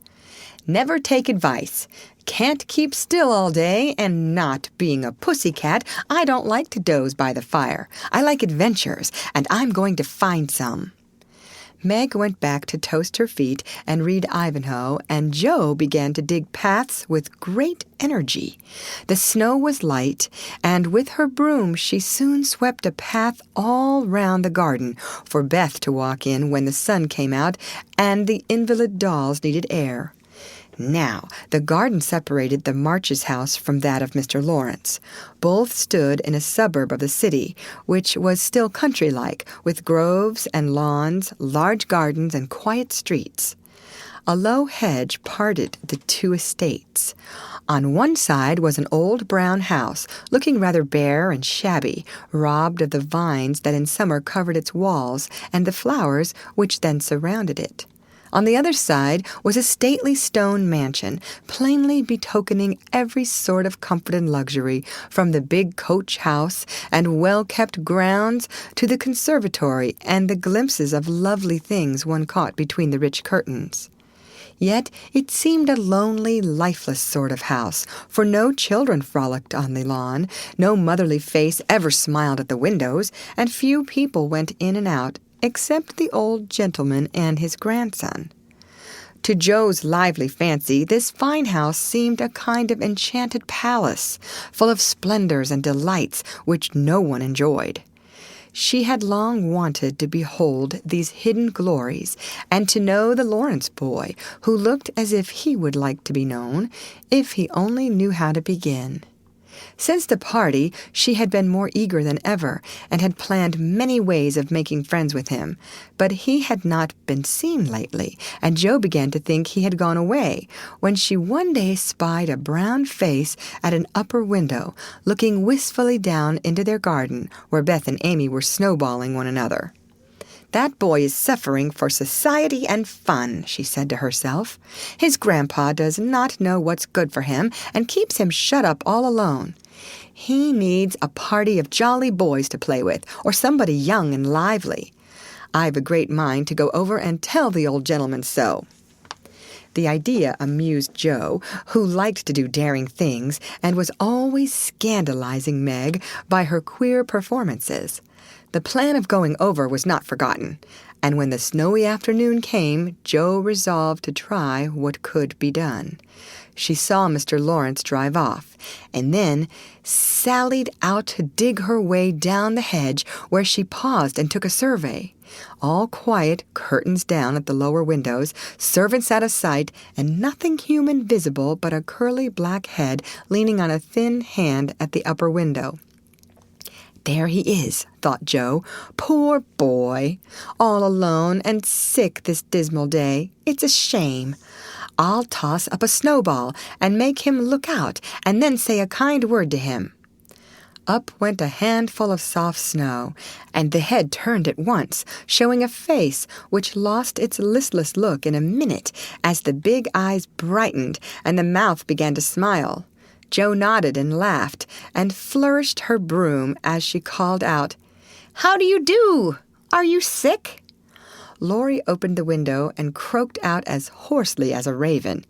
"Never take advice. Can't keep still all day, and not being a pussycat, I don't like to doze by the fire. I like adventures, and I'm going to find some." Meg went back to toast her feet and read Ivanhoe, and Jo began to dig paths with great energy. The snow was light, and with her broom she soon swept a path all round the garden for Beth to walk in when the sun came out and the invalid dolls needed air. Now, the garden separated the Marches' house from that of Mr. Lawrence. Both stood in a suburb of the city, which was still country-like, with groves and lawns, large gardens, and quiet streets. A low hedge parted the 2 estates. On one side was an old brown house, looking rather bare and shabby, robbed of the vines that in summer covered its walls and the flowers which then surrounded it. On the other side was a stately stone mansion, plainly betokening every sort of comfort and luxury, from the big coach house and well-kept grounds to the conservatory and the glimpses of lovely things one caught between the rich curtains. Yet it seemed a lonely, lifeless sort of house, for no children frolicked on the lawn, no motherly face ever smiled at the windows, and few people went in and out, except the old gentleman and his grandson. To Jo's lively fancy, this fine house seemed a kind of enchanted palace, full of splendors and delights which no one enjoyed. She had long wanted to behold these hidden glories, and to know the Lawrence boy, who looked as if he would like to be known, if he only knew how to begin. Since the party, she had been more eager than ever and had planned many ways of making friends with him. But he had not been seen lately, and Jo began to think he had gone away, when she one day spied a brown face at an upper window, looking wistfully down into their garden, where Beth and Amy were snowballing one another. "That boy is suffering for society and fun," she said to herself. "His grandpa does not know what's good for him and keeps him shut up all alone. He needs a party of jolly boys to play with, or somebody young and lively. I've a great mind to go over and tell the old gentleman so." The idea amused Jo, who liked to do daring things and was always scandalizing Meg by her queer performances. The plan of going over was not forgotten, and when the snowy afternoon came, Jo resolved to try what could be done. She saw Mr. Lawrence drive off, and then sallied out to dig her way down the hedge, where she paused and took a survey. All quiet, curtains down at the lower windows, servants out of sight, and nothing human visible but a curly black head leaning on a thin hand at the upper window. "There he is," thought Jo. "Poor boy, all alone and sick this dismal day. It's a shame. I'll toss up a snowball and make him look out, and then say a kind word to him." Up went a handful of soft snow, and the head turned at once, showing a face which lost its listless look in a minute as the big eyes brightened and the mouth began to smile. Jo nodded and laughed, and flourished her broom as she called out, "How do you do? Are you sick?" Laurie opened the window and croaked out as hoarsely as a raven,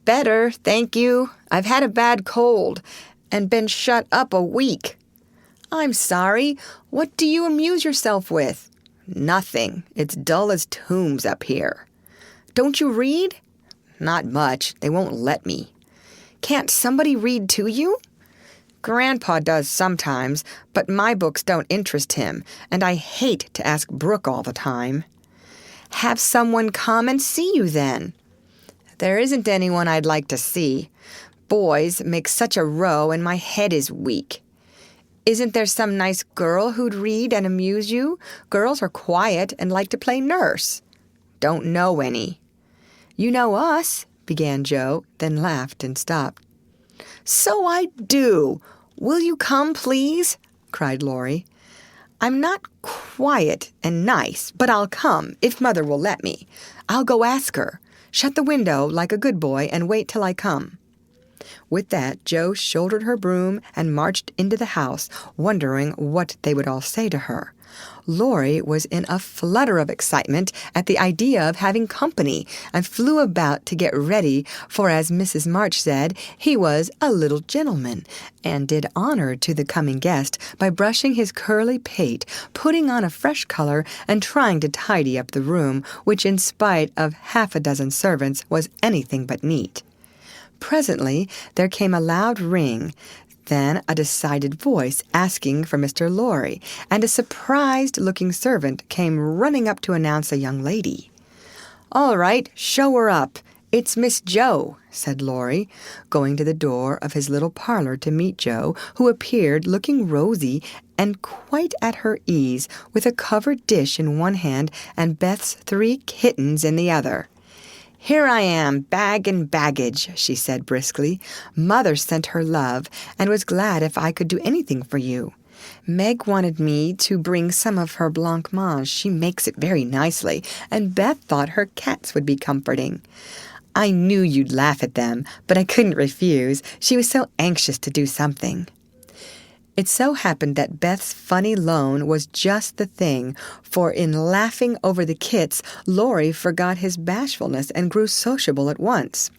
"Better, thank you. I've had a bad cold, and been shut up a week." "I'm sorry. What do you amuse yourself with?" "Nothing. It's dull as tombs up here." "Don't you read?" "Not much. They won't let me." "Can't somebody read to you?" "Grandpa does sometimes, but my books don't interest him, and I hate to ask Brooke all the time." "Have someone come and see you then." "There isn't anyone I'd like to see. Boys make such a row, and my head is weak." "Isn't there some nice girl who'd read and amuse you? Girls are quiet and like to play nurse." "Don't know any." "You know us," began Jo, then laughed and stopped. "So I do. Will you come, please?" cried Laurie. "I'm not quiet and nice, but I'll come, if Mother will let me. I'll go ask her. Shut the window like a good boy and wait till I come." With that, Jo shouldered her broom and marched into the house, wondering what they would all say to her. Laurie was in a flutter of excitement at the idea of having company, and flew about to get ready, for, as Mrs. March said, he was a little gentleman, and did honor to the coming guest by brushing his curly pate, putting on a fresh color, and trying to tidy up the room, which, in spite of half a dozen servants, was anything but neat. Presently there came a loud ring, then a decided voice asking for Mr. Laurie, and a surprised-looking servant came running up to announce a young lady. "All right, show her up. It's Miss Jo," said Laurie, going to the door of his little parlor to meet Jo, who appeared looking rosy and quite at her ease, with a covered dish in one hand and Beth's 3 kittens in the other. "Here I am, bag and baggage," she said briskly. "Mother sent her love, and was glad if I could do anything for you. Meg wanted me to bring some of her blancmange. She makes it very nicely, and Beth thought her cats would be comforting. I knew you'd laugh at them, but I couldn't refuse. She was so anxious to do something." It so happened that Beth's funny loan was just the thing, for in laughing over the kits, Laurie forgot his bashfulness and grew sociable at once.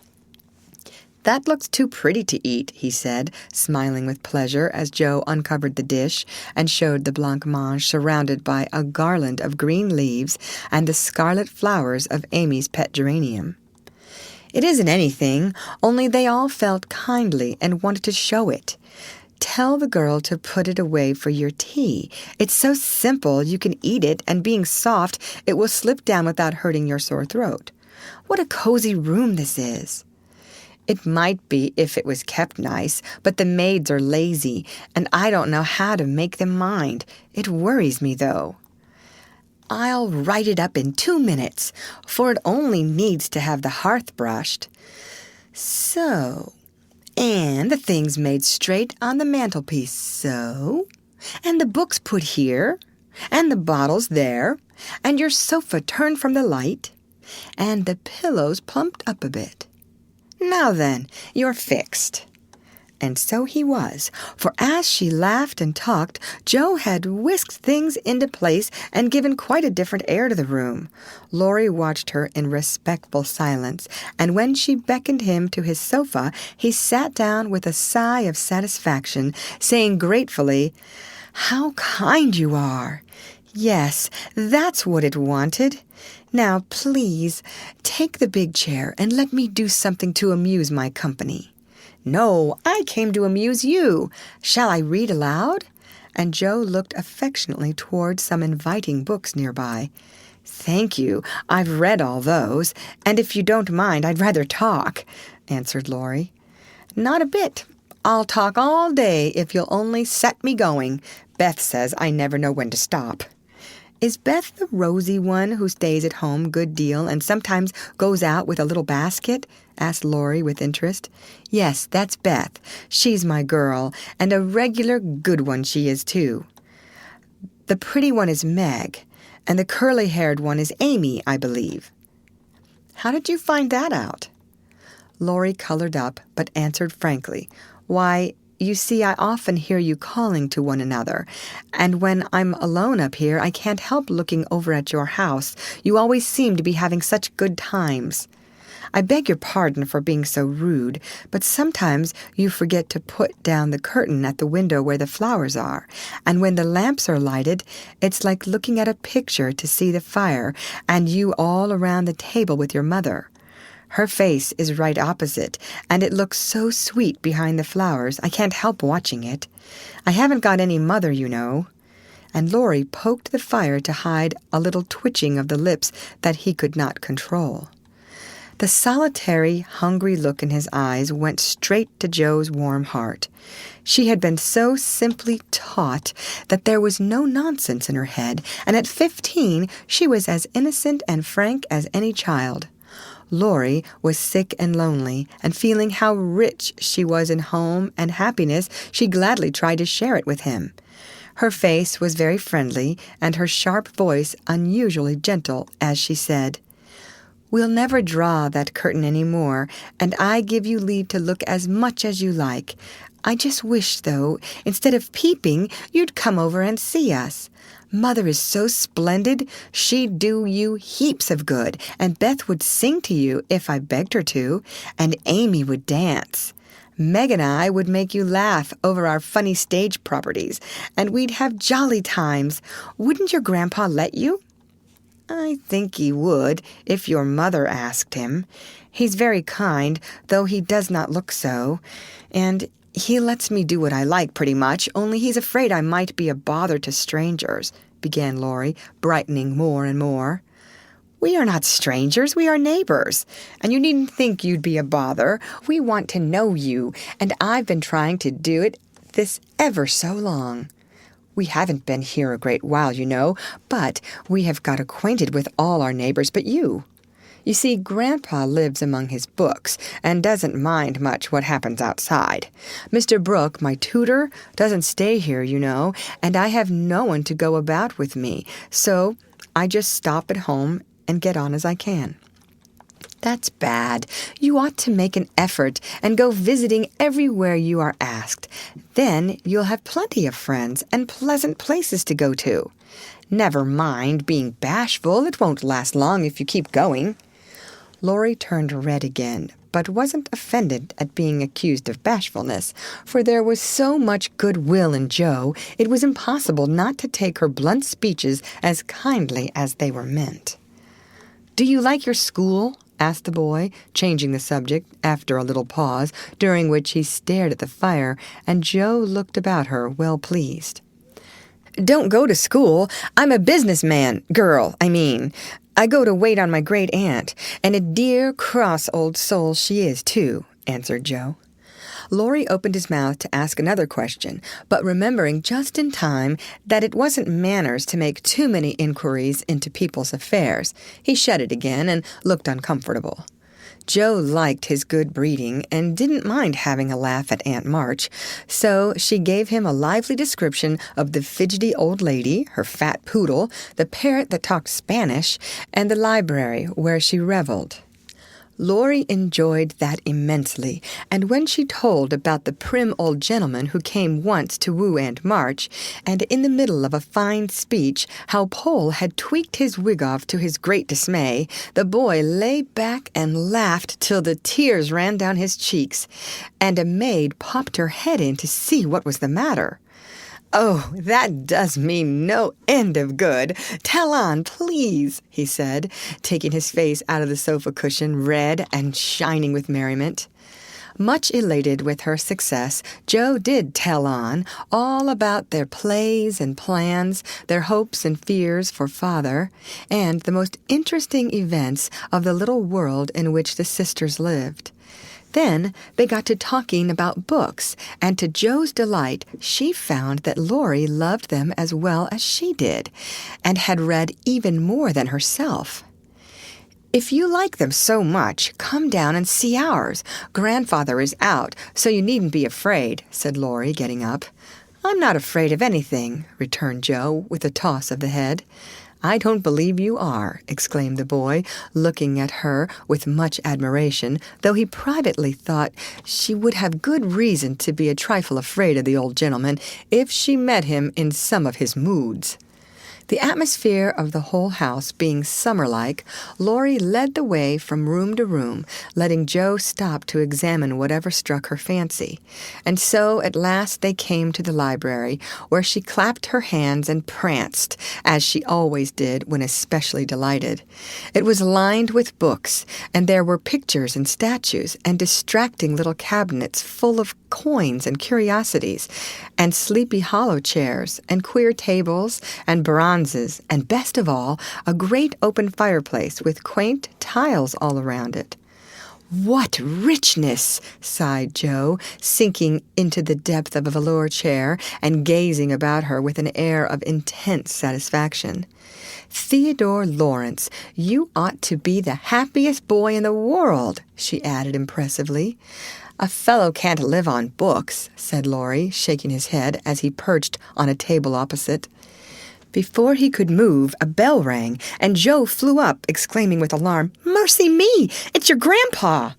"That looks too pretty to eat," he said, smiling with pleasure as Jo uncovered the dish and showed the blancmange surrounded by a garland of green leaves and the scarlet flowers of Amy's pet geranium. "It isn't anything, only they all felt kindly and wanted to show it. Tell the girl to put it away for your tea. It's so simple you can eat it, and being soft, it will slip down without hurting your sore throat. What a cozy room this is." It might be if it was kept nice, but the maids are lazy, and I don't know how to make them mind. It worries me, though. I'll write it up in 2 minutes, for it only needs to have the hearth brushed. So, and the things made straight on the mantelpiece, so, and the books put here, and the bottles there, and your sofa turned from the light, and the pillows plumped up a bit. Now then, you're fixed. And so he was, for as she laughed and talked, Jo had whisked things into place and given quite a different air to the room. Laurie watched her in respectful silence, and when she beckoned him to his sofa, he sat down with a sigh of satisfaction, saying gratefully, "How kind you are! Yes, that's what it wanted. Now, please, take the big chair and let me do something to amuse my company." "No, I came to amuse you. Shall I read aloud?" And Jo looked affectionately toward some inviting books nearby. "Thank you. I've read all those, and if you don't mind, I'd rather talk," answered Laurie. "Not a bit. I'll talk all day if you'll only set me going. Beth says I never know when to stop." "Is Beth the rosy one who stays at home a good deal and sometimes goes out with a little basket?" asked Laurie with interest. "Yes, that's Beth. She's my girl, and a regular good one she is, too. The pretty one is Meg, and the curly-haired one is Amy, I believe." "How did you find that out?" Laurie colored up, but answered frankly, "Why, you see, I often hear you calling to one another, and when I'm alone up here, I can't help looking over at your house. You always seem to be having such good times. I beg your pardon for being so rude, but sometimes you forget to put down the curtain at the window where the flowers are, and when the lamps are lighted, it's like looking at a picture to see the fire, and you all around the table with your mother. Her face is right opposite, and it looks so sweet behind the flowers, I can't help watching it. I haven't got any mother, you know." And Laurie poked the fire to hide a little twitching of the lips that he could not control. The solitary, hungry look in his eyes went straight to Jo's warm heart. She had been so simply taught that there was no nonsense in her head, and at 15 she was as innocent and frank as any child. Laurie was sick and lonely, and feeling how rich she was in home and happiness, she gladly tried to share it with him. Her face was very friendly, and her sharp voice unusually gentle as she said, "We'll never draw that curtain any more, and I give you leave to look as much as you like. I just wish, though, instead of peeping, you'd come over and see us. Mother is so splendid, she'd do you heaps of good, and Beth would sing to you if I begged her to, and Amy would dance. Meg and I would make you laugh over our funny stage properties, and we'd have jolly times. Wouldn't your grandpa let you?" "I think he would, if your mother asked him. He's very kind, though he does not look so, and he lets me do what I like pretty much, only he's afraid I might be a bother to strangers," began Laurie, brightening more and more. "We are not strangers, we are neighbors, and you needn't think you'd be a bother. We want to know you, and I've been trying to do it this ever so long. We haven't been here a great while, you know, but we have got acquainted with all our neighbors but you. You see, Grandpa lives among his books and doesn't mind much what happens outside. Mr. Brooke, my tutor, doesn't stay here, you know, and I have no one to go about with me, so I just stop at home and get on as I can." "That's bad. You ought to make an effort and go visiting everywhere you are asked. Then you'll have plenty of friends and pleasant places to go to. Never mind being bashful. It won't last long if you keep going." Laurie turned red again, but wasn't offended at being accused of bashfulness, for there was so much goodwill in Jo, it was impossible not to take her blunt speeches as kindly as they were meant. "Do you like your school?" asked the boy, changing the subject after a little pause, during which he stared at the fire, and Jo looked about her well pleased. "Don't go to school. I'm a businessman, girl, I mean. I go to wait on my great-aunt, and a dear, cross old soul she is, too," answered Joe. Laurie opened his mouth to ask another question, but remembering just in time that it wasn't manners to make too many inquiries into people's affairs, he shut it again and looked uncomfortable. Joe liked his good breeding and didn't mind having a laugh at Aunt March, so she gave him a lively description of the fidgety old lady, her fat poodle, the parrot that talked Spanish, and the library where she reveled. Laurie enjoyed that immensely, and when she told about the prim old gentleman who came once to woo Aunt March, and in the middle of a fine speech how Pole had tweaked his wig off to his great dismay, the boy lay back and laughed till the tears ran down his cheeks, and a maid popped her head in to see what was the matter. "Oh, that does me no end of good. Tell on, please," he said, taking his face out of the sofa cushion, red and shining with merriment. Much elated with her success, Joe did tell on, all about their plays and plans, their hopes and fears for father, and the most interesting events of the little world in which the sisters lived. Then they got to talking about books, and to Joe's delight, she found that Laurie loved them as well as she did, and had read even more than herself. "If you like them so much, come down and see ours. Grandfather is out, so you needn't be afraid," said Laurie, getting up. "I'm not afraid of anything," returned Joe, with a toss of the head. "I don't believe you are," exclaimed the boy, looking at her with much admiration, though he privately thought she would have good reason to be a trifle afraid of the old gentleman if she met him in some of his moods. The atmosphere of the whole house being summer-like, Laurie led the way from room to room, letting Joe stop to examine whatever struck her fancy. And so at last they came to the library, where she clapped her hands and pranced, as she always did when especially delighted. It was lined with books, and there were pictures and statues, and distracting little cabinets full of coins and curiosities, and Sleepy Hollow chairs, and queer tables, and bronzes, and best of all, a great open fireplace with quaint tiles all around it. "What richness!" sighed Joe, sinking into the depth of a velour chair and gazing about her with an air of intense satisfaction. "Theodore Lawrence, you ought to be the happiest boy in the world," she added impressively. "A fellow can't live on books," said Laurie, shaking his head as he perched on a table opposite. Before he could move, a bell rang, and Joe flew up, exclaiming with alarm, "Mercy me! It's your grandpa!"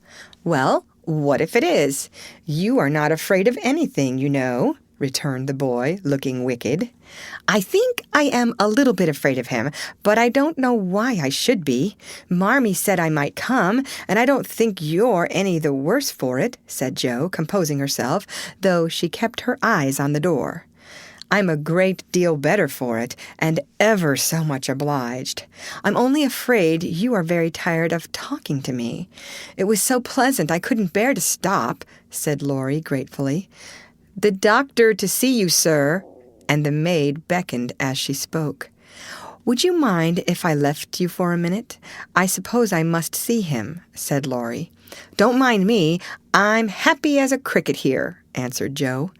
"Well, what if it is? You are not afraid of anything, you know," returned the boy, looking wicked. "I think I am a little bit afraid of him, but I don't know why I should be. Marmee said I might come, and I don't think you're any the worse for it," said Joe, composing herself, though she kept her eyes on the door. "I'm a great deal better for it, and ever so much obliged. I'm only afraid you are very tired of talking to me. It was so pleasant I couldn't bear to stop," said Laurie gratefully. "The doctor to see you, sir," and the maid beckoned as she spoke. "Would you mind if I left you for a minute? I suppose I must see him," said Laurie. "Don't mind me. I'm happy as a cricket here," answered Joe.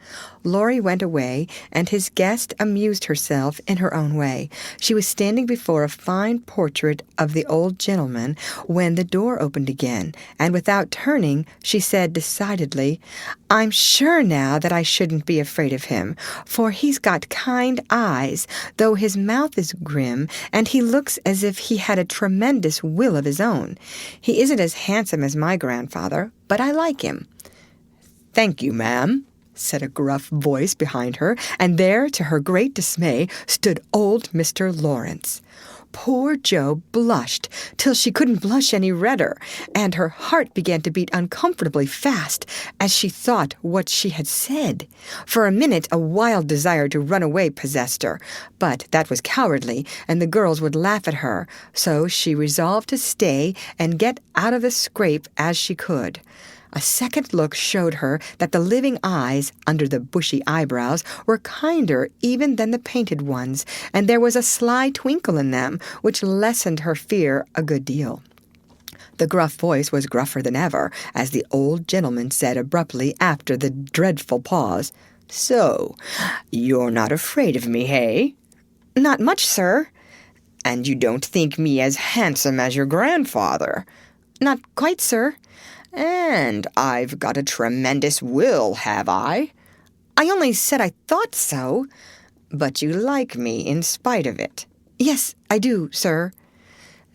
Laurie went away, and his guest amused herself in her own way. She was standing before a fine portrait of the old gentleman when the door opened again, and without turning, she said decidedly, "I'm sure now that I shouldn't be afraid of him, for he's got kind eyes, though his mouth is grim, and he looks as if he had a tremendous will of his own. He isn't as handsome as my grandfather, but I like him." "Thank you, ma'am," said a gruff voice behind her, and there, to her great dismay, stood old Mr. Lawrence. Poor Joe blushed till she couldn't blush any redder, and her heart began to beat uncomfortably fast as she thought what she had said. For a minute a wild desire to run away possessed her, but that was cowardly, and the girls would laugh at her, so she resolved to stay and get out of the scrape as she could. A second look showed her that the living eyes, under the bushy eyebrows, were kinder even than the painted ones, and there was a sly twinkle in them, which lessened her fear a good deal. The gruff voice was gruffer than ever, as the old gentleman said abruptly after the dreadful pause, "So, you're not afraid of me, hey?" "Not much, sir." "And you don't think me as handsome as your grandfather?" "Not quite, sir." "And I've got a tremendous will, have I?" "I only said I thought so." "But you like me in spite of it?" "Yes, I do, sir."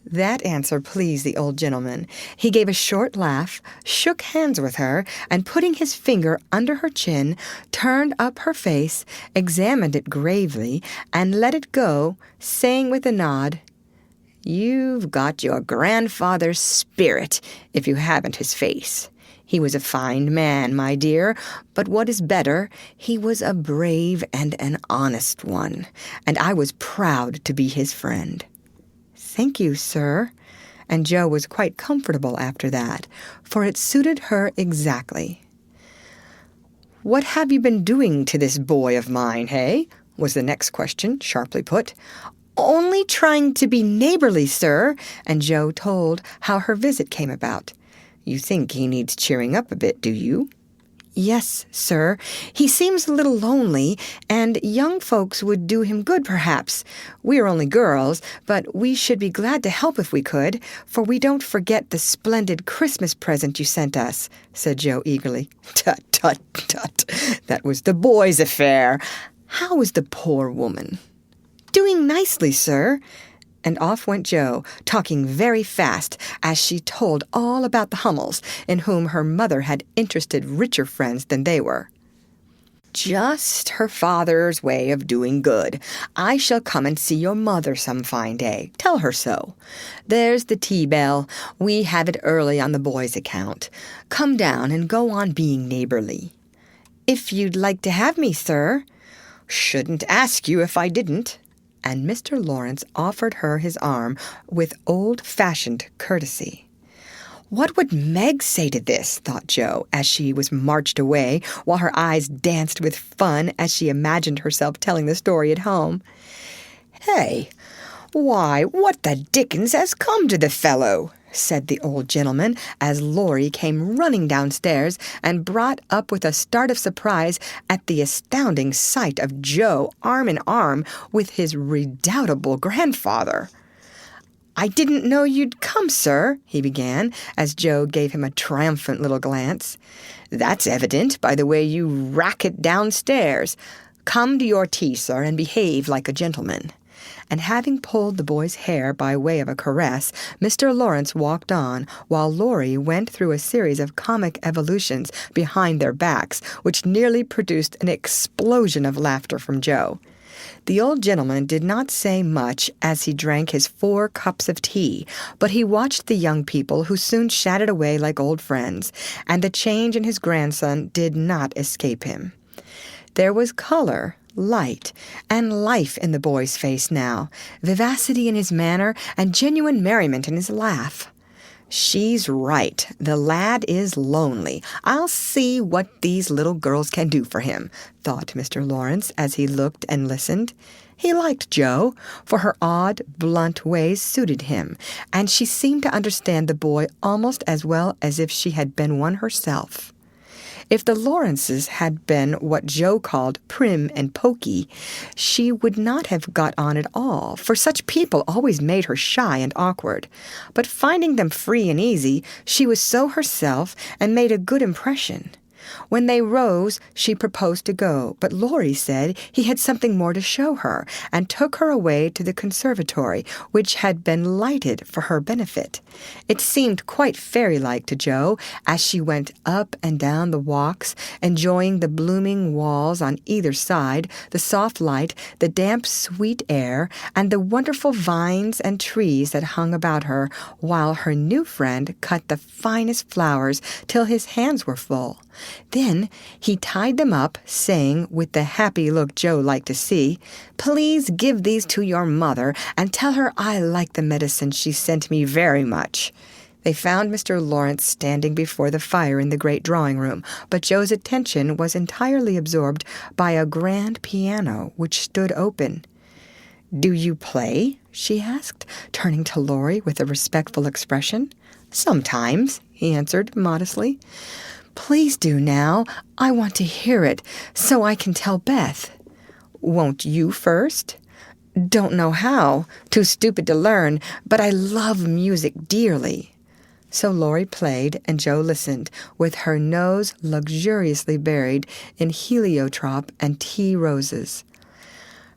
That answer pleased the old gentleman. He gave a short laugh, shook hands with her, and putting his finger under her chin, turned up her face, examined it gravely, and let it go, saying with a nod, "You've got your grandfather's spirit, if you haven't his face. He was a fine man, my dear, but what is better, he was a brave and an honest one, and I was proud to be his friend." "Thank you, sir." And Jo was quite comfortable after that, for it suited her exactly. "What have you been doing to this boy of mine, hey?" was the next question, sharply put. "Only trying to be neighborly, sir." And Jo told how her visit came about. "You think he needs cheering up a bit, do you?" "Yes, sir. He seems a little lonely, and young folks would do him good, perhaps. We are only girls, but we should be glad to help if we could, for we don't forget the splendid Christmas present you sent us," said Jo eagerly. "Tut, tut, tut. That was the boy's affair. How is the poor woman?" "Doing nicely, sir." And off went Jo, talking very fast, as she told all about the Hummels, in whom her mother had interested richer friends than they were. "Just her father's way of doing good. I shall come and see your mother some fine day. Tell her so. There's the tea bell. We have it early on the boy's account. Come down and go on being neighborly." "If you'd like to have me, sir." "Shouldn't ask you if I didn't." And Mr. Lawrence offered her his arm with old-fashioned courtesy. What would Meg say to this, thought Jo, as she was marched away, while her eyes danced with fun as she imagined herself telling the story at home. "Hey, why, what the dickens has come to the fellow?" said the old gentleman, as Laurie came running downstairs and brought up with a start of surprise at the astounding sight of Jo arm in arm with his redoubtable grandfather. "I didn't know you'd come, sir," he began, as Jo gave him a triumphant little glance. "That's evident by the way you racket downstairs. Come to your tea, sir, and behave like a gentleman." And having pulled the boy's hair by way of a caress, Mr. Lawrence walked on, while Laurie went through a series of comic evolutions behind their backs, which nearly produced an explosion of laughter from Jo. The old gentleman did not say much as he drank his 4 cups of tea, but he watched the young people, who soon chatted away like old friends, and the change in his grandson did not escape him. There was color, light, and life in the boy's face now, vivacity in his manner, and genuine merriment in his laugh. "She's right. The lad is lonely. I'll see what these little girls can do for him," thought Mr. Lawrence as he looked and listened. He liked Jo, for her odd, blunt ways suited him, and she seemed to understand the boy almost as well as if she had been one herself. If the Lawrences had been what Jo called prim and poky, she would not have got on at all, for such people always made her shy and awkward. But finding them free and easy, she was so herself and made a good impression. When they rose, she proposed to go, but Laurie said he had something more to show her, and took her away to the conservatory, which had been lighted for her benefit. It seemed quite fairy-like to Jo, as she went up and down the walks, enjoying the blooming walls on either side, the soft light, the damp, sweet air, and the wonderful vines and trees that hung about her, while her new friend cut the finest flowers till his hands were full. Then he tied them up, saying, with the happy look Jo liked to see, "Please give these to your mother, and tell her I like the medicine she sent me very much." They found Mr. Lawrence standing before the fire in the great drawing-room, but Jo's attention was entirely absorbed by a grand piano which stood open. "Do you play?" she asked, turning to Laurie with a respectful expression. "Sometimes," he answered modestly. "Please do now. I want to hear it, so I can tell Beth." "Won't you first?" "Don't know how. Too stupid to learn, but I love music dearly." So Laurie played, and Jo listened, with her nose luxuriously buried in heliotrope and tea roses.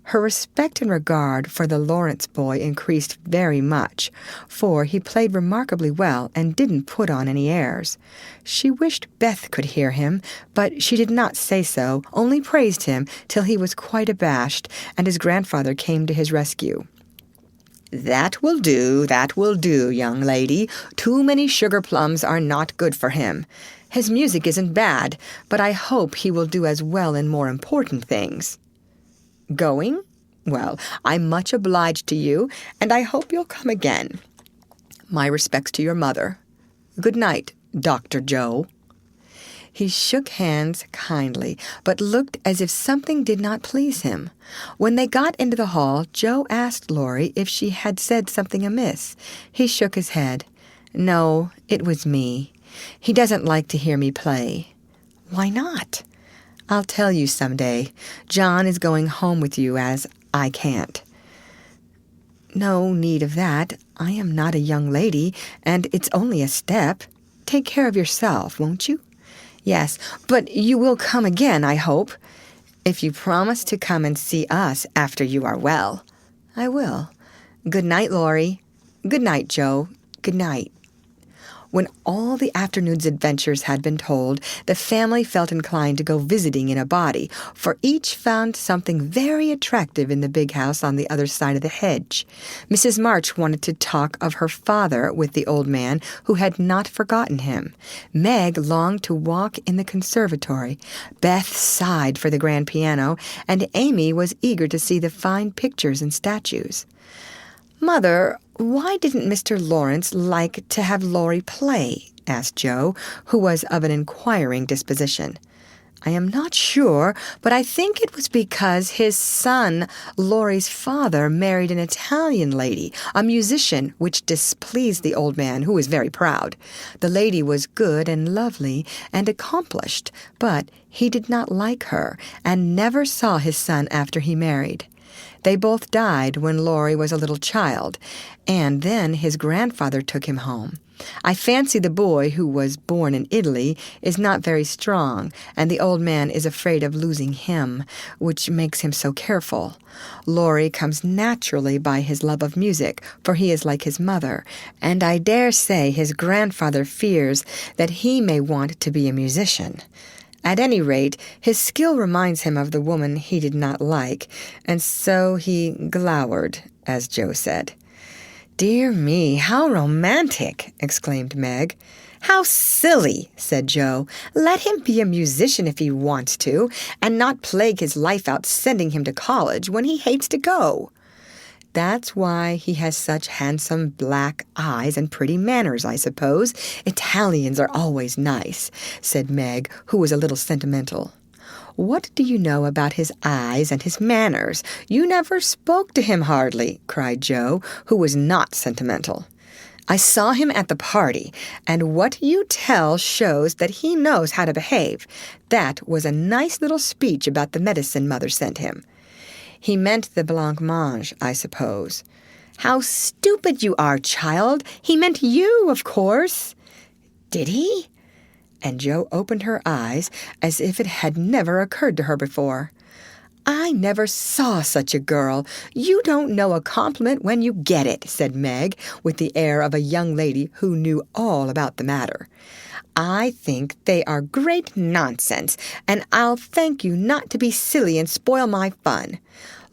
Her respect and regard for the Lawrence boy increased very much, for he played remarkably well and didn't put on any airs. She wished Beth could hear him, but she did not say so, only praised him till he was quite abashed, and his grandfather came to his rescue. That will do, young lady. Too many sugar plums are not good for him. His music isn't bad, but I hope he will do as well in more important things." "Going? Well, I'm much obliged to you, and I hope you'll come again. My respects to your mother. Good night, Dr. Joe." He shook hands kindly, but looked as if something did not please him. When they got into the hall, Jo asked Laurie if she had said something amiss. He shook his head. "No, it was me. He doesn't like to hear me play." "Why not?" "I'll tell you some day. John is going home with you, as I can't." "No need of that. I am not a young lady, and it's only a step. Take care of yourself, won't you?" "Yes, but you will come again, I hope." "If you promise to come and see us after you are well." "I will. Good night, Laurie." "Good night, Jo. Good night." When all the afternoon's adventures had been told, the family felt inclined to go visiting in a body, for each found something very attractive in the big house on the other side of the hedge. Mrs. March wanted to talk of her father with the old man who had not forgotten him. Meg longed to walk in the conservatory. Beth sighed for the grand piano, and Amy was eager to see the fine pictures and statues. "Mother, why didn't Mr. Lawrence like to have Laurie play?" asked Jo, who was of an inquiring disposition. "I am not sure, but I think it was because his son, Laurie's father, married an Italian lady, a musician, which displeased the old man, who was very proud. The lady was good and lovely and accomplished, but he did not like her, and never saw his son after he married. They both died when Laurie was a little child, and then his grandfather took him home. I fancy the boy, who was born in Italy, is not very strong, and the old man is afraid of losing him, which makes him so careful. Laurie comes naturally by his love of music, for he is like his mother, and I dare say his grandfather fears that he may want to be a musician. At any rate, his skill reminds him of the woman he did not like, and so he glowered, as Jo said." "Dear me, how romantic!" exclaimed Meg. "How silly!" said Jo. "Let him be a musician if he wants to, and not plague his life out sending him to college when he hates to go." "That's why he has such handsome black eyes and pretty manners, I suppose. Italians are always nice," said Meg, who was a little sentimental. "What do you know about his eyes and his manners? You never spoke to him hardly," cried Jo, who was not sentimental. "I saw him at the party, and what you tell shows that he knows how to behave. That was a nice little speech about the medicine Mother sent him." "He meant the blancmange, I suppose." "How stupid you are, child! He meant you, of course." "Did he?" And Jo opened her eyes as if it had never occurred to her before. "I never saw such a girl. You don't know a compliment when you get it," said Meg, with the air of a young lady who knew all about the matter. "I think they are great nonsense, and I'll thank you not to be silly and spoil my fun.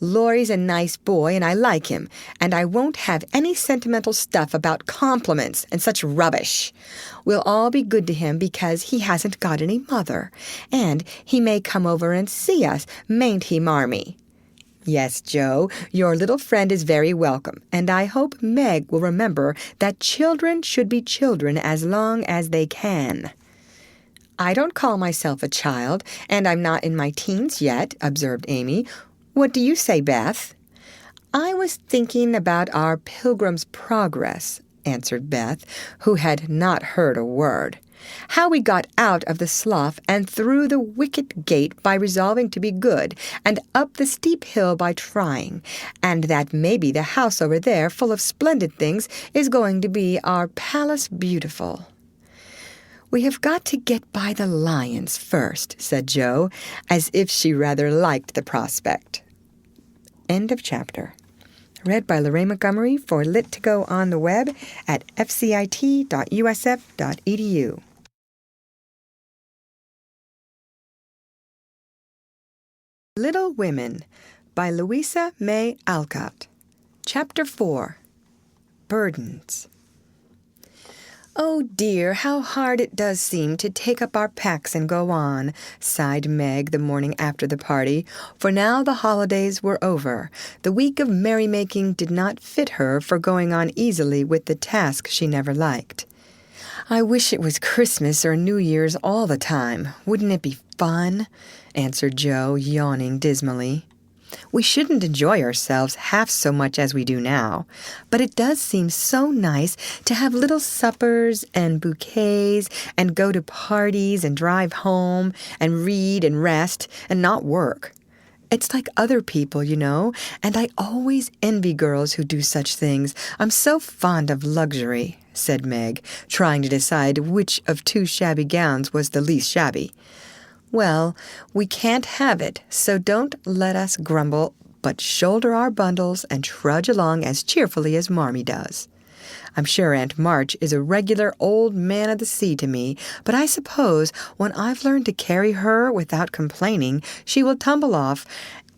Laurie's a nice boy, and I like him, and I won't have any sentimental stuff about compliments and such rubbish. We'll all be good to him because he hasn't got any mother, and he may come over and see us, mayn't he, Marmee?" "Yes, Jo, your little friend is very welcome, and I hope Meg will remember that children should be children as long as they can." "I don't call myself a child, and I'm not in my teens yet," observed Amy. "What do you say, Beth?" I was thinking about our Pilgrim's Progress, answered Beth, who had not heard a word. How we got out of the slough and through the wicket gate by resolving to be good, and up the steep hill by trying, and that maybe the house over there, full of splendid things, is going to be our Palace Beautiful. We have got to get by the lions first, said Jo, as if she rather liked the prospect. End of chapter. Read by Lorraine Montgomery for Lit to Go on the web at fcit.usf.edu. Little Women by Louisa May Alcott. Chapter 4. Burdens. "Oh dear, how hard it does seem to take up our packs and go on," sighed Meg the morning after the party, for now the holidays were over. The week of merrymaking did not fit her for going on easily with the task she never liked. "I wish it was Christmas or New Year's all the time. Wouldn't it be fun?" answered Jo, yawning dismally. "We shouldn't enjoy ourselves half so much as we do now, but it does seem so nice to have little suppers and bouquets and go to parties and drive home and read and rest and not work. It's like other people, you know, and I always envy girls who do such things. I'm so fond of luxury," said Meg, trying to decide which of two shabby gowns was the least shabby. "Well, we can't have it, so don't let us grumble, but shoulder our bundles and trudge along as cheerfully as Marmee does. I'm sure Aunt March is a regular old man of the sea to me, but I suppose when I've learned to carry her without complaining, she will tumble off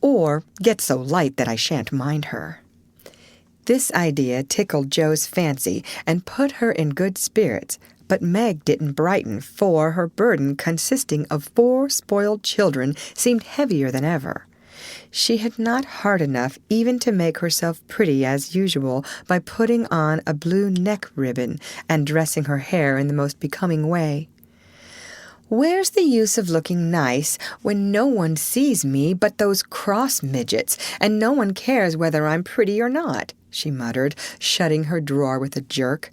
or get so light that I shan't mind her." This idea tickled Jo's fancy and put her in good spirits, but Meg didn't brighten, for her burden, consisting of 4 spoiled children, seemed heavier than ever. She had not heart enough even to make herself pretty as usual by putting on a blue neck ribbon and dressing her hair in the most becoming way. "Where's the use of looking nice when no one sees me but those cross midgets, and no one cares whether I'm pretty or not?" she muttered, shutting her drawer with a jerk.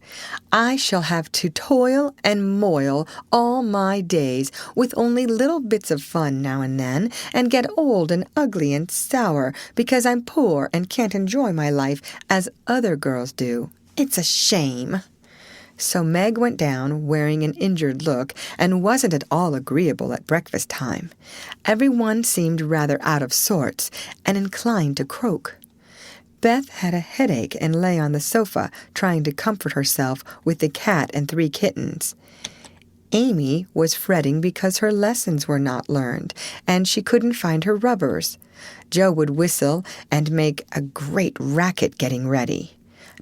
"I shall have to toil and moil all my days, with only little bits of fun now and then, and get old and ugly and sour because I'm poor and can't enjoy my life as other girls do. It's a shame." So Meg went down, wearing an injured look, and wasn't at all agreeable at breakfast time. Everyone seemed rather out of sorts and inclined to croak. Beth had a headache and lay on the sofa, trying to comfort herself with the cat and 3 kittens. Amy was fretting because her lessons were not learned, and she couldn't find her rubbers. Jo would whistle and make a great racket getting ready.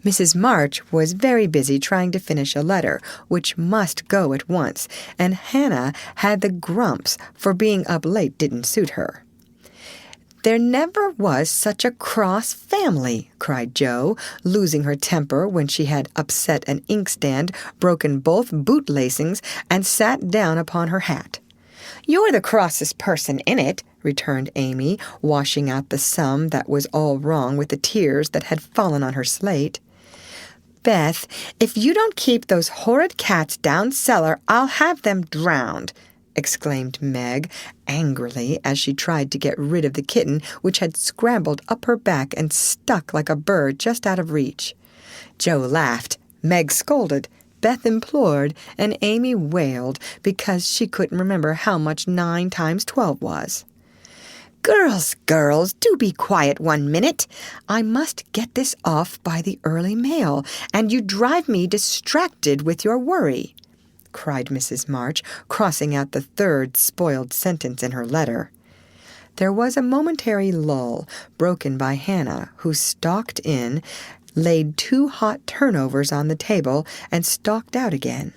Mrs. March was very busy trying to finish a letter, which must go at once, and Hannah had the grumps, for being up late didn't suit her. "There never was such a cross family," cried Jo, losing her temper when she had upset an inkstand, broken both boot-lacings, and sat down upon her hat. "You're the crossest person in it," returned Amy, washing out the sum that was all wrong with the tears that had fallen on her slate. "Beth, if you don't keep those horrid cats down cellar, I'll have them drowned," exclaimed Meg angrily as she tried to get rid of the kitten, which had scrambled up her back and stuck like a bird just out of reach. Jo laughed, Meg scolded, Beth implored, and Amy wailed because she couldn't remember how much 9 times 12 was. Girls, do be quiet 1 minute. I must get this off by the early mail, and you drive me distracted with your worry," cried Mrs. March, crossing out the 3rd spoiled sentence in her letter. There was a momentary lull, broken by Hannah, who stalked in, laid 2 hot turnovers on the table, and stalked out again.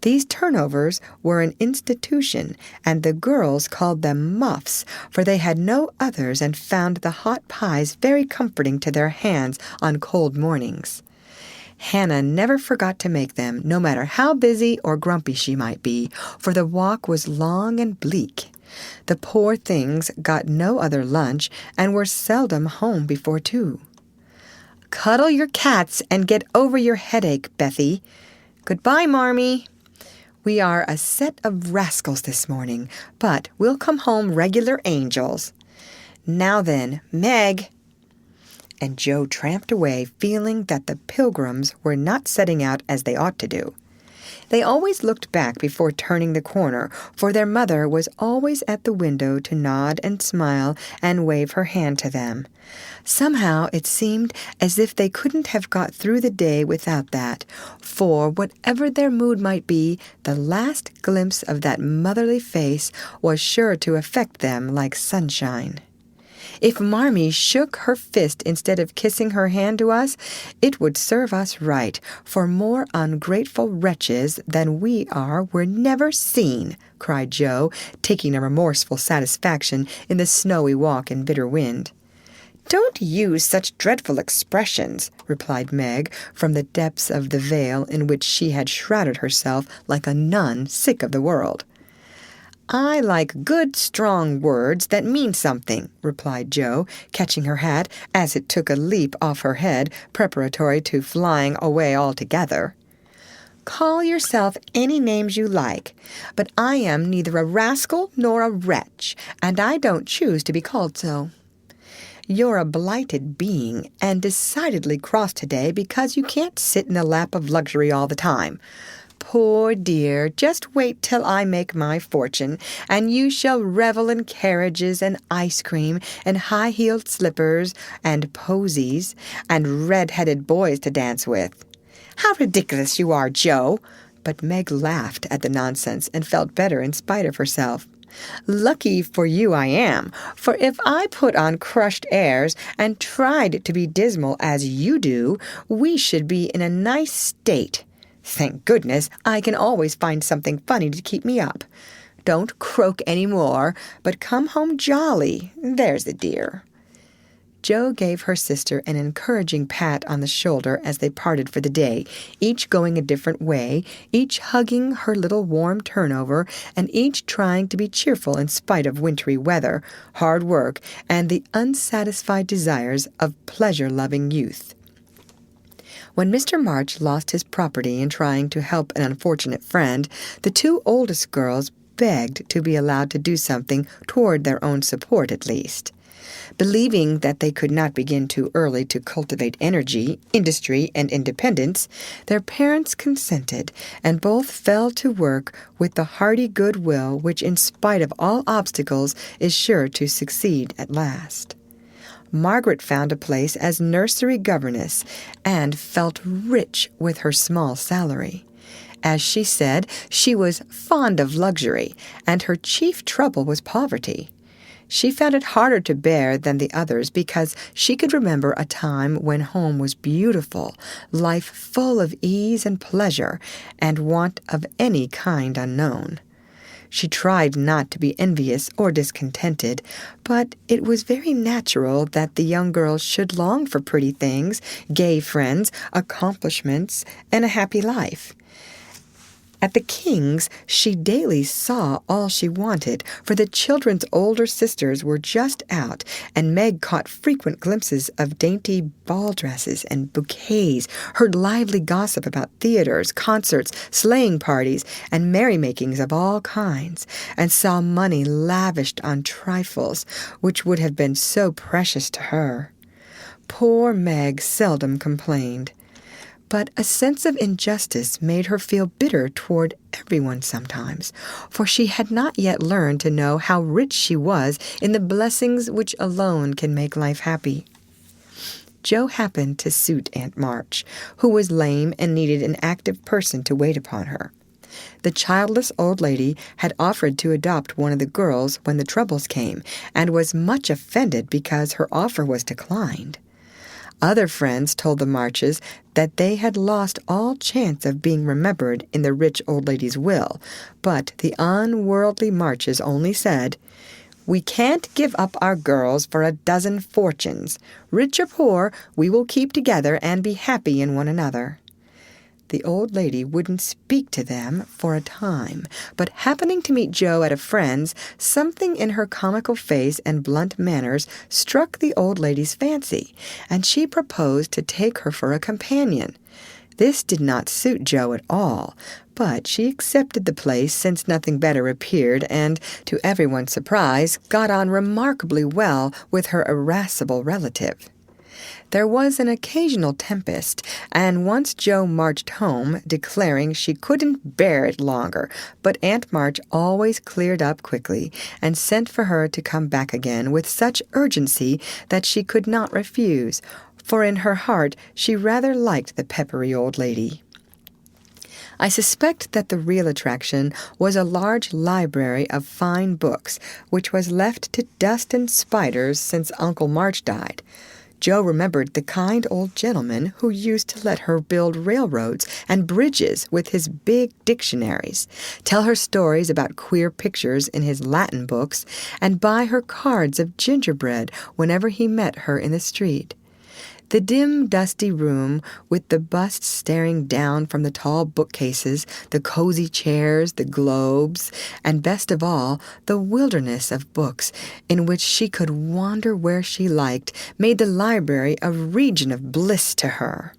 These turnovers were an institution, and the girls called them muffs, for they had no others and found the hot pies very comforting to their hands on cold mornings. Hannah never forgot to make them, no matter how busy or grumpy she might be, for the walk was long and bleak. The poor things got no other lunch and were seldom home before 2. Cuddle your cats and get over your headache, Bethy. Goodbye, Marmee. We are a set of rascals this morning, but we'll come home regular angels. Now then, Meg." And Joe tramped away, feeling that the Pilgrims were not setting out as they ought to do. They always looked back before turning the corner, for their mother was always at the window to nod and smile and wave her hand to them. Somehow it seemed as if they couldn't have got through the day without that, for whatever their mood might be, the last glimpse of that motherly face was sure to affect them like sunshine. If Marmee shook her fist instead of kissing her hand to us, it would serve us right, for more ungrateful wretches than we are were never seen, cried Joe, taking a remorseful satisfaction in the snowy walk and bitter wind. "Don't use such dreadful expressions," replied Meg, from the depths of the veil in which she had shrouded herself like a nun sick of the world. "I like good, strong words that mean something," replied Joe, catching her hat as it took a leap off her head, preparatory to flying away altogether. "Call yourself any names you like, but I am neither a rascal nor a wretch, and I don't choose to be called so. You're a blighted being, and decidedly cross today because you can't sit in the lap of luxury all the time. Poor dear, just wait till I make my fortune, and you shall revel in carriages and ice cream and high-heeled slippers and posies and red-headed boys to dance with." "How ridiculous you are, Joe!" But Meg laughed at the nonsense and felt better in spite of herself. "Lucky for you I am, for if I put on crushed airs and tried to be dismal as you do, we should be in a nice state. Thank goodness, I can always find something funny to keep me up. Don't croak any more, but come home jolly, there's a dear." Joe gave her sister an encouraging pat on the shoulder as they parted for the day, each going a different way, each hugging her little warm turnover, and each trying to be cheerful in spite of wintry weather, hard work, and the unsatisfied desires of pleasure-loving youth. When Mr. March lost his property in trying to help an unfortunate friend, the two oldest girls begged to be allowed to do something toward their own support at least. Believing that they could not begin too early to cultivate energy, industry, and independence, their parents consented, and both fell to work with the hearty goodwill which, in spite of all obstacles, is sure to succeed at last. Margaret found a place as nursery governess and felt rich with her small salary. As she said, she was fond of luxury, and her chief trouble was poverty. She found it harder to bear than the others because she could remember a time when home was beautiful, life full of ease and pleasure, and want of any kind unknown. She tried not to be envious or discontented, but it was very natural that the young girls should long for pretty things, gay friends, accomplishments, and a happy life. At the King's, she daily saw all she wanted, for the children's older sisters were just out, and Meg caught frequent glimpses of dainty ball dresses and bouquets, heard lively gossip about theaters, concerts, sleighing parties, and merrymakings of all kinds, and saw money lavished on trifles, which would have been so precious to her. Poor Meg seldom complained. But a sense of injustice made her feel bitter toward everyone sometimes, for she had not yet learned to know how rich she was in the blessings which alone can make life happy. Joe happened to suit Aunt March, who was lame and needed an active person to wait upon her. The childless old lady had offered to adopt one of the girls when the troubles came, and was much offended because her offer was declined. Other friends told the Marches that they had lost all chance of being remembered in the rich old lady's will, but the unworldly Marches only said, "We can't give up our girls for a dozen fortunes. Rich or poor, we will keep together and be happy in one another." the old lady wouldn't speak to them for a time, but happening to meet Jo at a friend's, something in her comical face and blunt manners struck the old lady's fancy, and she proposed to take her for a companion. This did not suit Jo at all, but she accepted the place since nothing better appeared, and, to everyone's surprise, got on remarkably well with her irascible relative. There was an occasional tempest, and once Jo marched home, declaring she couldn't bear it longer, but Aunt March always cleared up quickly, and sent for her to come back again with such urgency that she could not refuse, for in her heart she rather liked the peppery old lady. I suspect that the real attraction was a large library of fine books, which was left to dust and spiders since Uncle March died. Jo remembered the kind old gentleman who used to let her build railroads and bridges with his big dictionaries, tell her stories about queer pictures in his Latin books, and buy her cards of gingerbread whenever he met her in the street. The dim, dusty room, with the busts staring down from the tall bookcases, the cozy chairs, the globes, and best of all, the wilderness of books in which she could wander where she liked, made the library a region of bliss to her.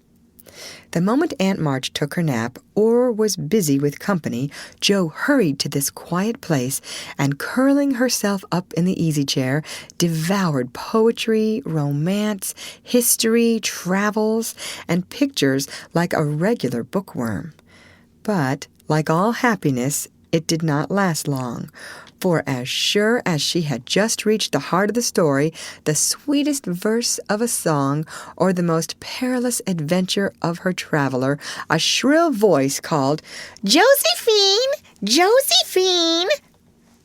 The moment Aunt March took her nap or was busy with company, Jo hurried to this quiet place and, curling herself up in the easy-chair, devoured poetry, romance, history, travels, and pictures like a regular bookworm. But, like all happiness, it did not last long, for as sure as she had just reached the heart of the story, the sweetest verse of a song, or the most perilous adventure of her traveler, a shrill voice called, "Josyphine! Josyphine!"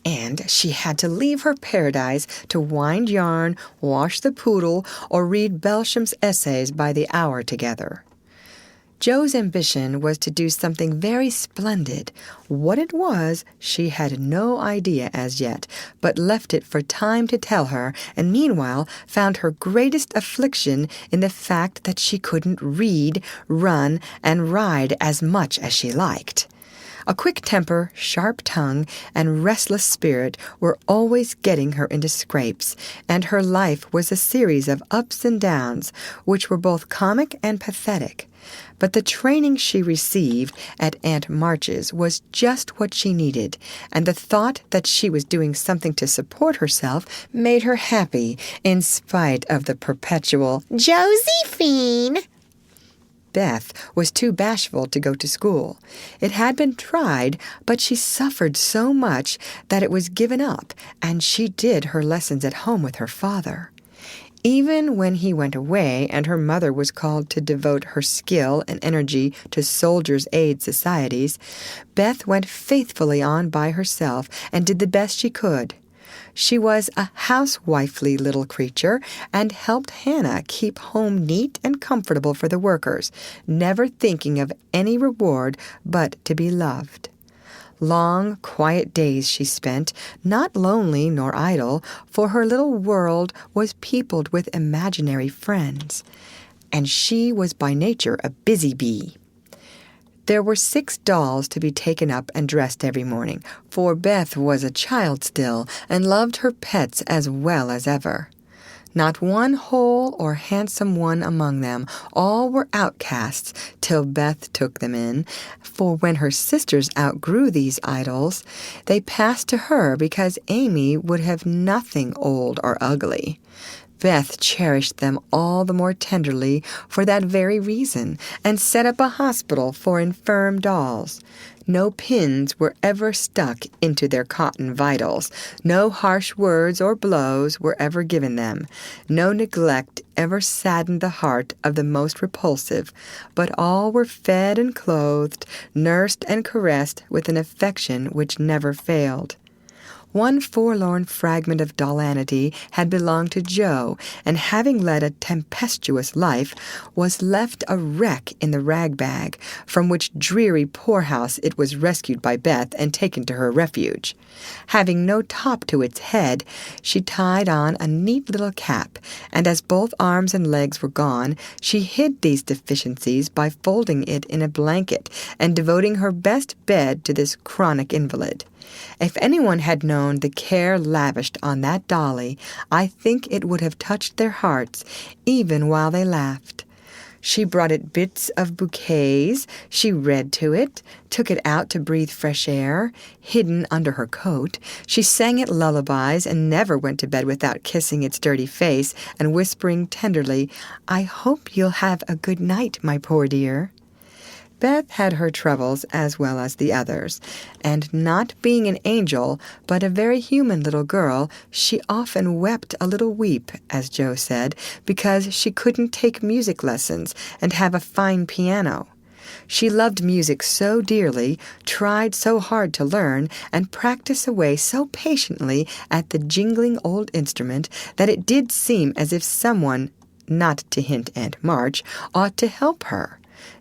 And she had to leave her paradise to wind yarn, wash the poodle, or read Belsham's essays by the hour together. Jo's ambition was to do something very splendid. What it was, she had no idea as yet, but left it for time to tell her, and meanwhile found her greatest affliction in the fact that she couldn't read, run, and ride as much as she liked. A quick temper, sharp tongue, and restless spirit were always getting her into scrapes, and her life was a series of ups and downs, which were both comic and pathetic. But the training she received at Aunt March's was just what she needed, and the thought that she was doing something to support herself made her happy in spite of the perpetual "Josyphine." Beth was too bashful to go to school. It had been tried, but she suffered so much that it was given up, and she did her lessons at home with her father. Even when he went away and her mother was called to devote her skill and energy to soldiers' aid societies, Beth went faithfully on by herself and did the best she could. She was a housewifely little creature and helped Hannah keep home neat and comfortable for the workers, never thinking of any reward but to be loved. Long, quiet days she spent, not lonely nor idle, for her little world was peopled with imaginary friends, and she was by nature a busy bee. There were 6 dolls to be taken up and dressed every morning, for Beth was a child still and loved her pets as well as ever. Not one whole or handsome one among them. All were outcasts till Beth took them in, for when her sisters outgrew these idols, they passed to her because Amy would have nothing old or ugly. Beth cherished them all the more tenderly for that very reason, and set up a hospital for infirm dolls. No pins were ever stuck into their cotton vitals. No harsh words or blows were ever given them. No neglect ever saddened the heart of the most repulsive, but all were fed and clothed, nursed and caressed with an affection which never failed. One forlorn fragment of dollanity had belonged to Jo, and having led a tempestuous life, was left a wreck in the rag-bag, from which dreary poorhouse it was rescued by Beth and taken to her refuge. Having no top to its head, she tied on a neat little cap, and as both arms and legs were gone, she hid these deficiencies by folding it in a blanket and devoting her best bed to this chronic invalid. If anyone had known the care lavished on that dolly, I think it would have touched their hearts, even while they laughed. She brought it bits of bouquets, she read to it, took it out to breathe fresh air, hidden under her coat. She sang it lullabies and never went to bed without kissing its dirty face and whispering tenderly, "I hope you'll have a good night, my poor dear." Beth had her troubles as well as the others, and not being an angel, but a very human little girl, she often wept a little weep, as Jo said, because she couldn't take music lessons and have a fine piano. She loved music so dearly, tried so hard to learn, and practiced away so patiently at the jingling old instrument that it did seem as if someone, not to hint Aunt March, ought to help her.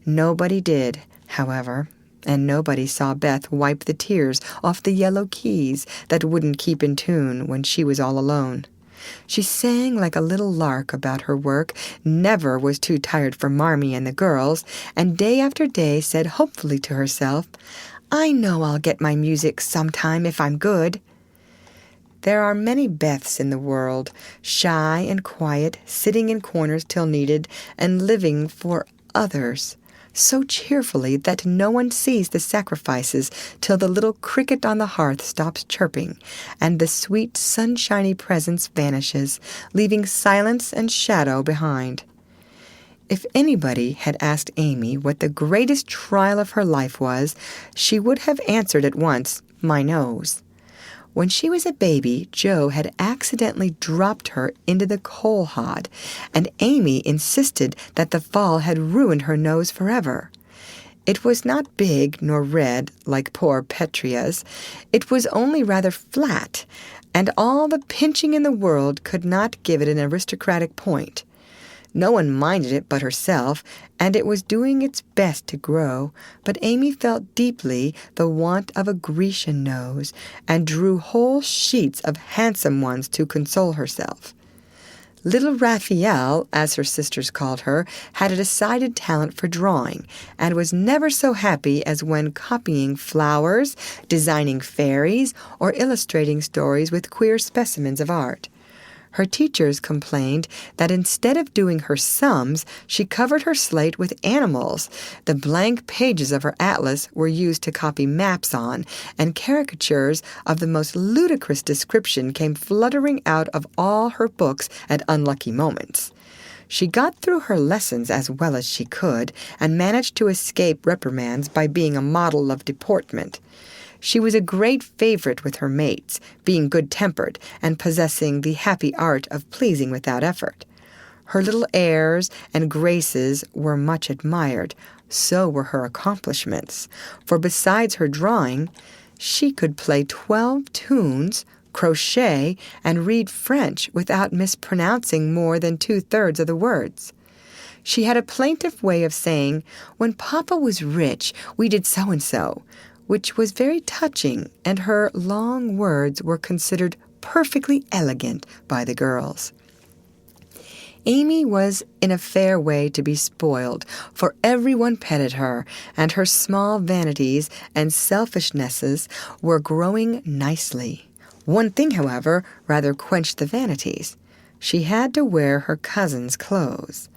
Nobody did, however, and nobody saw Beth wipe the tears off the yellow keys that wouldn't keep in tune when she was all alone. She sang like a little lark about her work, never was too tired for Marmee and the girls, and day after day said hopefully to herself, "I know I'll get my music sometime if I'm good." There are many Beths in the world, shy and quiet, sitting in corners till needed, and living for others, so cheerfully that no one sees the sacrifices till the little cricket on the hearth stops chirping, and the sweet sunshiny presence vanishes, leaving silence and shadow behind. If anybody had asked Amy what the greatest trial of her life was, she would have answered at once, "My nose." When she was a baby, Jo had accidentally dropped her into the coal hod, and Amy insisted that the fall had ruined her nose forever. It was not big nor red like poor Petria's. It was only rather flat, and all the pinching in the world could not give it an aristocratic point. No one minded it but herself, and it was doing its best to grow, but Amy felt deeply the want of a Grecian nose, and drew whole sheets of handsome ones to console herself. Little Raphael, as her sisters called her, had a decided talent for drawing, and was never so happy as when copying flowers, designing fairies, or illustrating stories with queer specimens of art. Her teachers complained that instead of doing her sums, she covered her slate with animals. The blank pages of her atlas were used to copy maps on, and caricatures of the most ludicrous description came fluttering out of all her books at unlucky moments. She got through her lessons as well as she could, and managed to escape reprimands by being a model of deportment. She was a great favorite with her mates, being good-tempered and possessing the happy art of pleasing without effort. Her little airs and graces were much admired, so were her accomplishments, for besides her drawing, she could play 12 tunes, crochet, and read French without mispronouncing more than 2/3 of the words. She had a plaintive way of saying, "When Papa was rich, we did so-and-so," which was very touching, and her long words were considered perfectly elegant by the girls. Amy was in a fair way to be spoiled, for everyone petted her, and her small vanities and selfishnesses were growing nicely. One thing, however, rather quenched the vanities. She had to wear her cousin's clothes.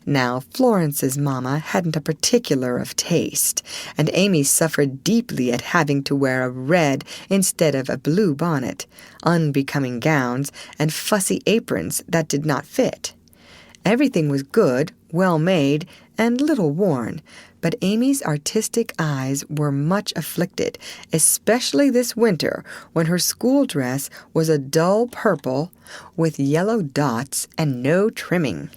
Now, Florence's mamma hadn't a particular of taste, and Amy suffered deeply at having to wear a red instead of a blue bonnet, unbecoming gowns, and fussy aprons that did not fit. Everything was good, well made, and little worn, but Amy's artistic eyes were much afflicted, especially this winter, when her school dress was a dull purple with yellow dots and no trimming.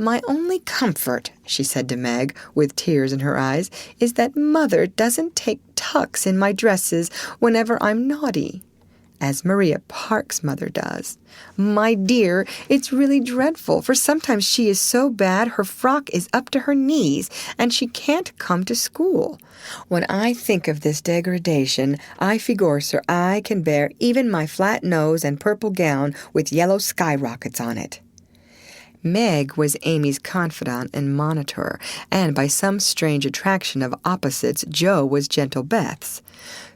"My only comfort," she said to Meg, with tears in her eyes, "is that Mother doesn't take tucks in my dresses whenever I'm naughty." as Maria Park's mother does. My dear, it's really dreadful, for sometimes she is so bad her frock is up to her knees, and she can't come to school. When I think of this degradation, I figure, sir, I can bear even my flat nose and purple gown with yellow skyrockets on it. Meg was Amy's confidant and monitor, and by some strange attraction of opposites, Jo was gentle Beth's.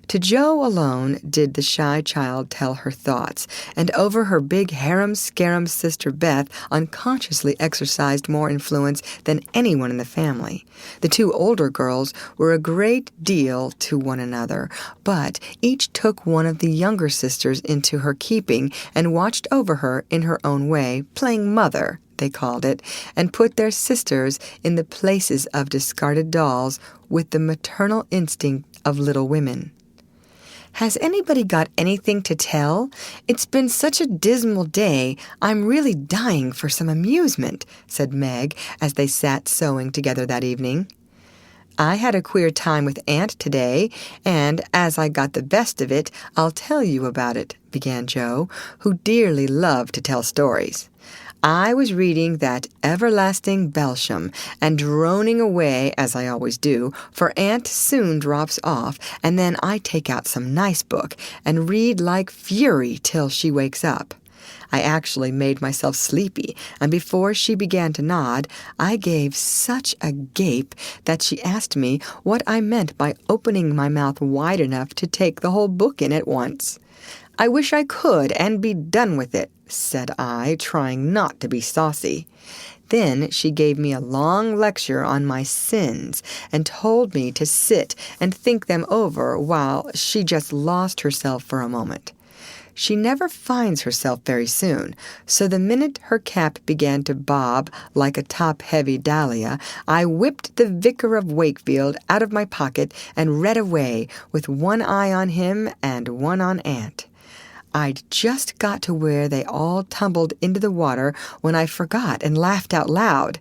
To Jo alone did the shy child tell her thoughts, and over her big harum-scarum sister Beth unconsciously exercised more influence than anyone in the family. The two older girls were a great deal to one another, but each took one of the younger sisters into her keeping and watched over her in her own way, playing mother, they called it, and put their sisters in the places of discarded dolls with the maternal instinct of Little Women. Has anybody got anything to tell? It's been such a dismal day, I'm really dying for some amusement, said Meg as they sat sewing together that evening. I had a queer time with Aunt today, and as I got the best of it, I'll tell you about it, began Jo, who dearly loved to tell stories. I was reading that everlasting Belsham and droning away, as I always do, for Aunt soon drops off, and then I take out some nice book and read like fury till she wakes up. I actually made myself sleepy, and before she began to nod, I gave such a gape that she asked me what I meant by opening my mouth wide enough to take the whole book in at once. I wish I could and be done with it, said I, trying not to be saucy. Then she gave me a long lecture on my sins and told me to sit and think them over while she just lost herself for a moment. She never finds herself very soon, so the minute her cap began to bob like a top-heavy dahlia, I whipped the Vicar of Wakefield out of my pocket and read away, with one eye on him and one on Aunt. I'd just got to where they all tumbled into the water when I forgot and laughed out loud.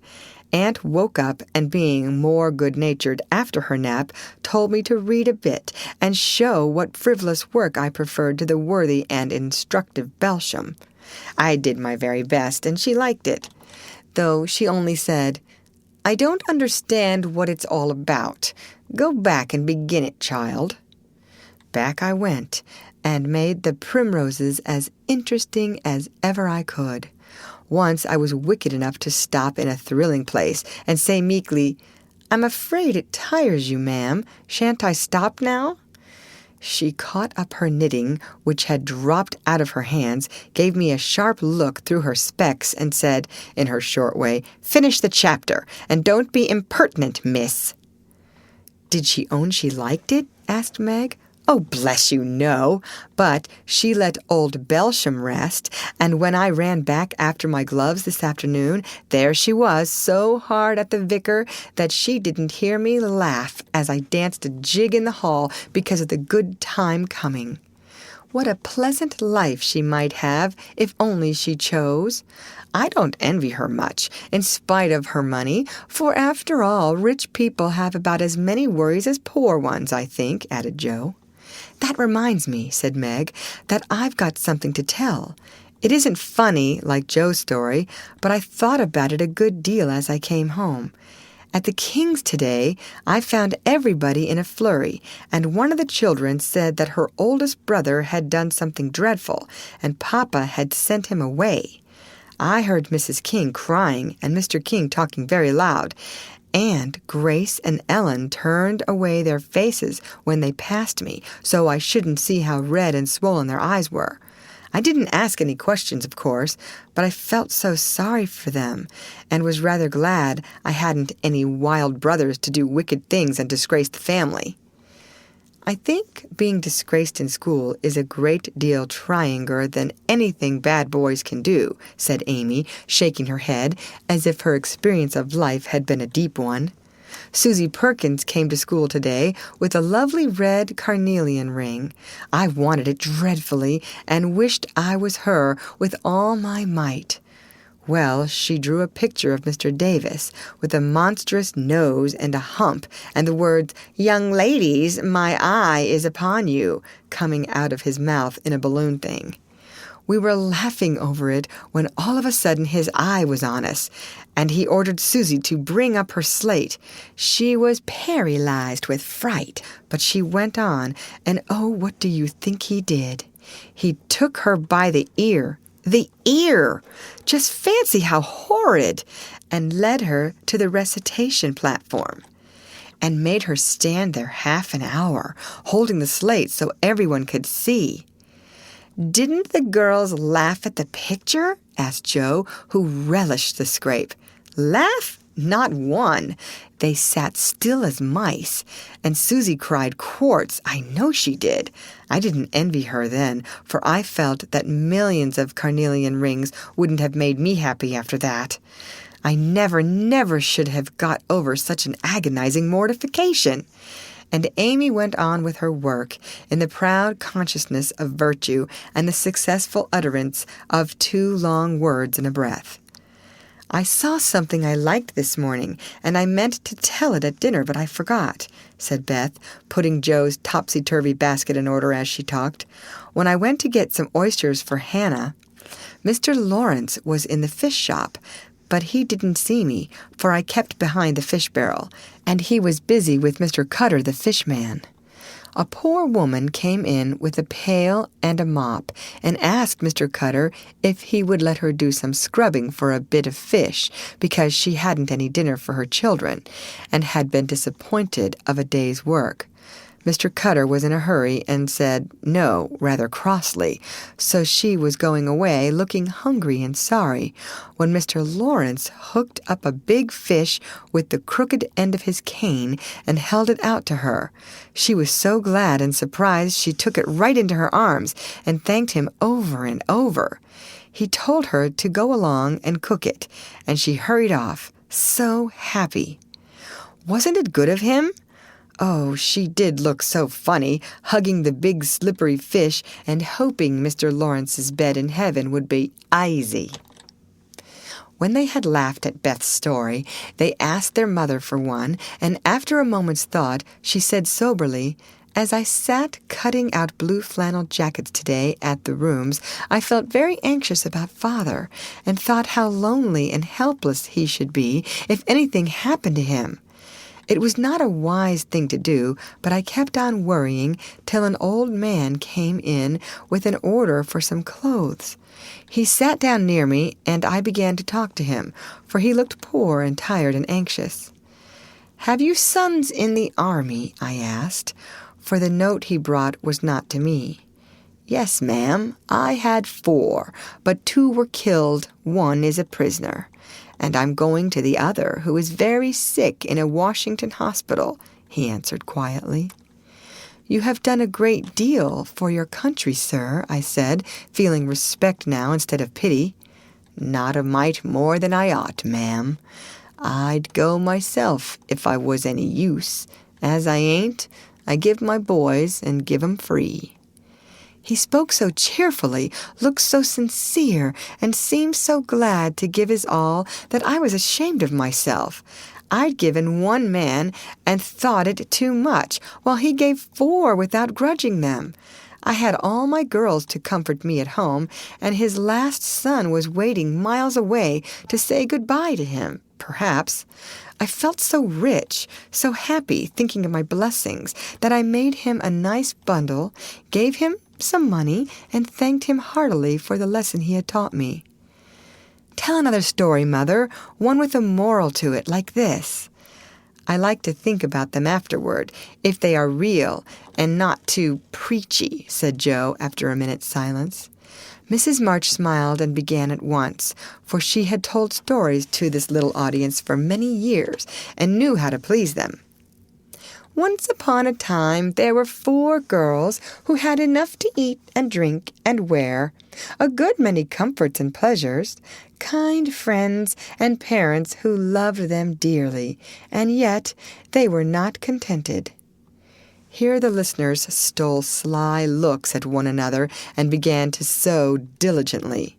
Aunt woke up and, being more good-natured after her nap, told me to read a bit and show what frivolous work I preferred to the worthy and instructive Belsham. I did my very best, and she liked it, though she only said, "I don't understand what it's all about. Go back and begin it, child." Back I went, and made the primroses as interesting as ever I could. Once I was wicked enough to stop in a thrilling place and say meekly, "I'm afraid it tires you, ma'am. Shan't I stop now?" She caught up her knitting, which had dropped out of her hands, gave me a sharp look through her specs, and said, in her short way, "Finish the chapter, and don't be impertinent, miss." "Did she own she liked it?" asked Meg. "Oh, bless you, no. But she let old Belsham rest, and when I ran back after my gloves this afternoon, there she was, so hard at the vicar that she didn't hear me laugh as I danced a jig in the hall because of the good time coming. What a pleasant life she might have if only she chose. I don't envy her much, in spite of her money, for after all, rich people have about as many worries as poor ones, I think," added Jo. "That reminds me," said Meg, "that I've got something to tell. It isn't funny, like Jo's story, but I thought about it a good deal as I came home. At the King's today, I found everybody in a flurry, and one of the children said that her oldest brother had done something dreadful, and Papa had sent him away. I heard Mrs. King crying and Mr. King talking very loud, and Grace and Ellen turned away their faces when they passed me, so I shouldn't see how red and swollen their eyes were. I didn't ask any questions, of course, but I felt so sorry for them, and was rather glad I hadn't any wild brothers to do wicked things and disgrace the family." "I think being disgraced in school is a great deal tryinger than anything bad boys can do," said Amy, shaking her head as if her experience of life had been a deep one. "Susie Perkins came to school today with a lovely red carnelian ring. I wanted it dreadfully and wished I was her with all my might. Well, she drew a picture of Mr. Davis with a monstrous nose and a hump, and the words, "Young ladies, my eye is upon you," coming out of his mouth in a balloon thing. We were laughing over it when all of a sudden his eye was on us, and he ordered Susie to bring up her slate. She was paralyzed with fright, but she went on, and oh, what do you think he did? He took her by the ear. The ear! Just fancy how horrid! And led her to the recitation platform and made her stand there half an hour, holding the slate so everyone could see. "Didn't the girls laugh at the picture?" asked Jo, who relished the scrape. "Laugh? Not one. They sat still as mice, and Susie cried quarts. I know she did. I didn't envy her then, for I felt that millions of carnelian rings wouldn't have made me happy after that. I never should have got over such an agonizing mortification." And Amy went on with her work in the proud consciousness of virtue and the successful utterance of 2 long words in a breath. "I saw something I liked this morning, and I meant to tell it at dinner, but I forgot," said Beth, putting Jo's topsy-turvy basket in order as she talked. "When I went to get some oysters for Hannah, Mr. Lawrence was in the fish shop, but he didn't see me, for I kept behind the fish barrel, and he was busy with Mr. Cutter, the fish man. A poor woman came in with a pail and a mop and asked Mr. Cutter if he would let her do some scrubbing for a bit of fish because she hadn't any dinner for her children and had been disappointed of a day's work. Mr. Cutter was in a hurry and said no, rather crossly, so she was going away looking hungry and sorry, when Mr. Lawrence hooked up a big fish with the crooked end of his cane and held it out to her. She was so glad and surprised she took it right into her arms and thanked him over and over. He told her to go along and cook it, and she hurried off, so happy. Wasn't it good of him? Oh, she did look so funny, hugging the big slippery fish and hoping Mr. Lawrence's bed in heaven would be easy." When they had laughed at Beth's story, they asked their mother for one, and after a moment's thought, she said soberly, "As I sat cutting out blue flannel jackets today at the Rooms, I felt very anxious about Father, and thought how lonely and helpless he should be if anything happened to him. It was not a wise thing to do, but I kept on worrying till an old man came in with an order for some clothes. He sat down near me, and I began to talk to him, for he looked poor and tired and anxious. 'Have you sons in the army?' I asked, for the note he brought was not to me. 'Yes, ma'am, I had 4, but 2 were killed, 1 is a prisoner. And I'm going to the other, who is very sick in a Washington hospital,' he answered quietly. 'You have done a great deal for your country, sir,' I said, feeling respect now instead of pity. 'Not a mite more than I ought, ma'am. I'd go myself if I was any use. As I ain't, I give my boys and give 'em free.' He spoke so cheerfully, looked so sincere, and seemed so glad to give his all that I was ashamed of myself. I'd given 1 man and thought it too much, while he gave 4 without grudging them. I had all my girls to comfort me at home, and his last son was waiting miles away to say good-bye to him, perhaps. I felt so rich, so happy thinking of my blessings, that I made him a nice bundle, gave him some money, and thanked him heartily for the lesson he had taught me. 'Tell another story, Mother, one with a moral to it, like this.' I like to think about them afterward, if they are real and not too preachy," said Jo after a minute's silence. Mrs. March smiled and began at once, for she had told stories to this little audience for many years and knew how to please them. "Once upon a time there were 4 girls who had enough to eat and drink and wear, a good many comforts and pleasures, kind friends and parents who loved them dearly, and yet they were not contented." Here the listeners stole sly looks at one another and began to sew diligently.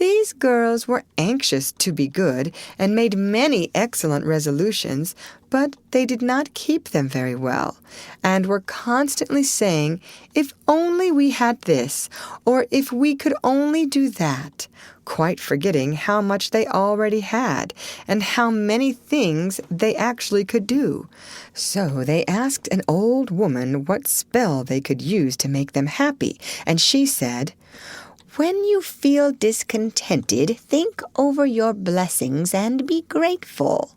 These girls were anxious to be good and made many excellent resolutions, but they did not keep them very well, and were constantly saying, "If only we had this," or "if we could only do that," quite forgetting how much they already had and how many things they actually could do. So they asked an old woman what spell they could use to make them happy, and she said, "When you feel discontented, think over your blessings and be grateful."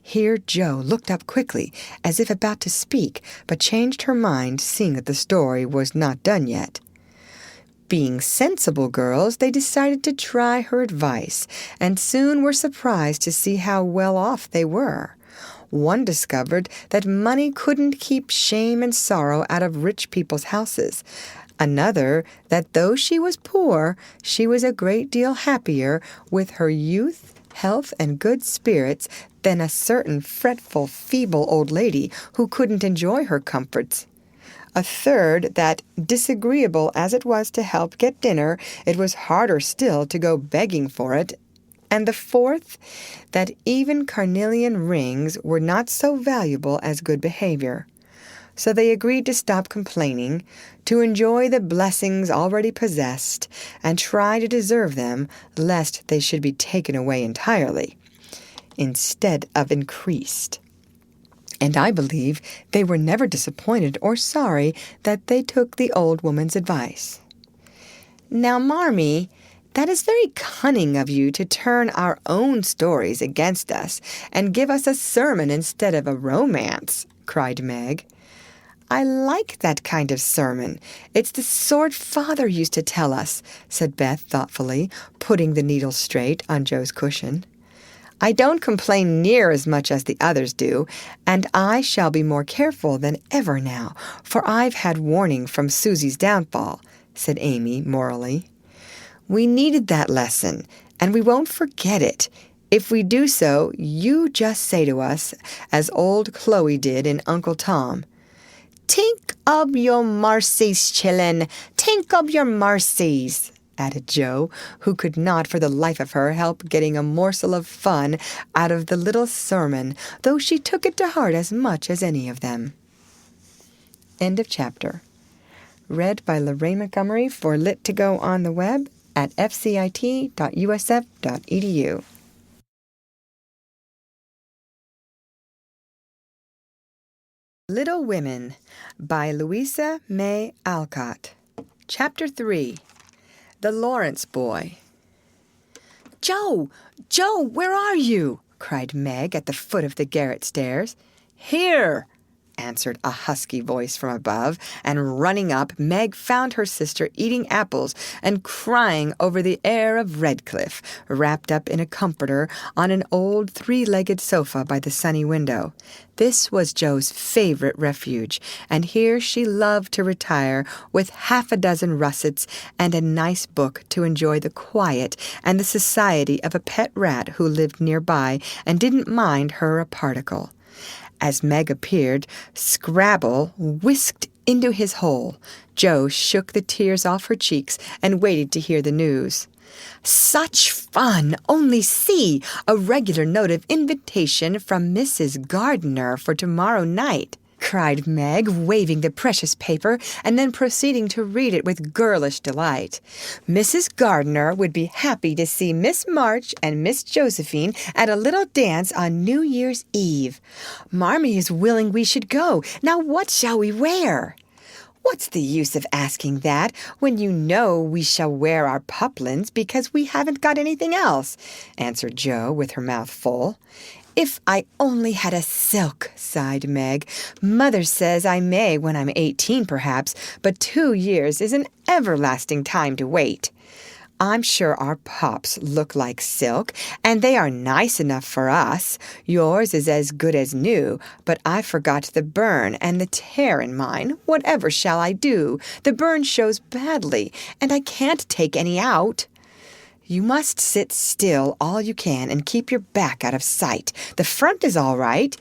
Here Jo looked up quickly, as if about to speak, but changed her mind, seeing that the story was not done yet. Being sensible girls, they decided to try her advice, and soon were surprised to see how well off they were. One discovered that money couldn't keep shame and sorrow out of rich people's houses. Another, that though she was poor, she was a great deal happier with her youth, health, and good spirits than a certain fretful, feeble old lady who couldn't enjoy her comforts. A third, that disagreeable as it was to help get dinner, it was harder still to go begging for it. And the fourth, that even carnelian rings were not so valuable as good behavior. So they agreed to stop complaining, to enjoy the blessings already possessed, and try to deserve them, lest they should be taken away entirely, instead of increased. And I believe they were never disappointed or sorry that they took the old woman's advice. "Now, Marmee, that is very cunning of you to turn our own stories against us and give us a sermon instead of a romance," cried Meg. "I like that kind of sermon. It's the sort Father used to tell us," said Beth thoughtfully, putting the needle straight on Jo's cushion. "I don't complain near as much as the others do, and I shall be more careful than ever now, for I've had warning from Susie's downfall," said Amy morally. "We needed that lesson, and we won't forget it. If we do so, you just say to us, as old Chloe did in Uncle Tom, 'Tink ob your marcies, chillin, tink ob your marcies,'" added Jo, who could not for the life of her help getting a morsel of fun out of the little sermon, though she took it to heart as much as any of them. End of chapter. Read by Lorraine Montgomery for Lit2Go on the web at fcit.usf.edu. Little Women by Louisa May Alcott. Chapter 3. The Lawrence Boy. "Jo! Jo, where are you?" cried Meg at the foot of the garret stairs. "Here," answered a husky voice from above, and running up, Meg found her sister eating apples and crying over the heir of Redcliffe, wrapped up in a comforter on an old three-legged sofa by the sunny window. This was Jo's favorite refuge, and here she loved to retire with half a dozen russets and a nice book to enjoy the quiet and the society of a pet rat who lived nearby and didn't mind her a particle. As Meg appeared, Scrabble whisked into his hole. Jo shook the tears off her cheeks and waited to hear the news. "Such fun! Only see! A regular note of invitation from Mrs. Gardiner for tomorrow night," cried Meg, waving the precious paper and then proceeding to read it with girlish delight. "Mrs. Gardiner would be happy to see Miss March and Miss Josyphine at a little dance on New Year's Eve. Marmee is willing we should go. Now what shall we wear?" "What's the use of asking that when you know we shall wear our poplins because we haven't got anything else?" answered Jo with her mouth full. "If I only had a silk," sighed Meg. "Mother says I may when I'm 18 perhaps, but 2 years is an everlasting time to wait. I'm sure our pops look like silk, and they are nice enough for us. Yours is as good as new, but I forgot the burn and the tear in mine. Whatever shall I do? The burn shows badly, and I can't take any out." "You must sit still all you can and keep your back out of sight. The front is all right.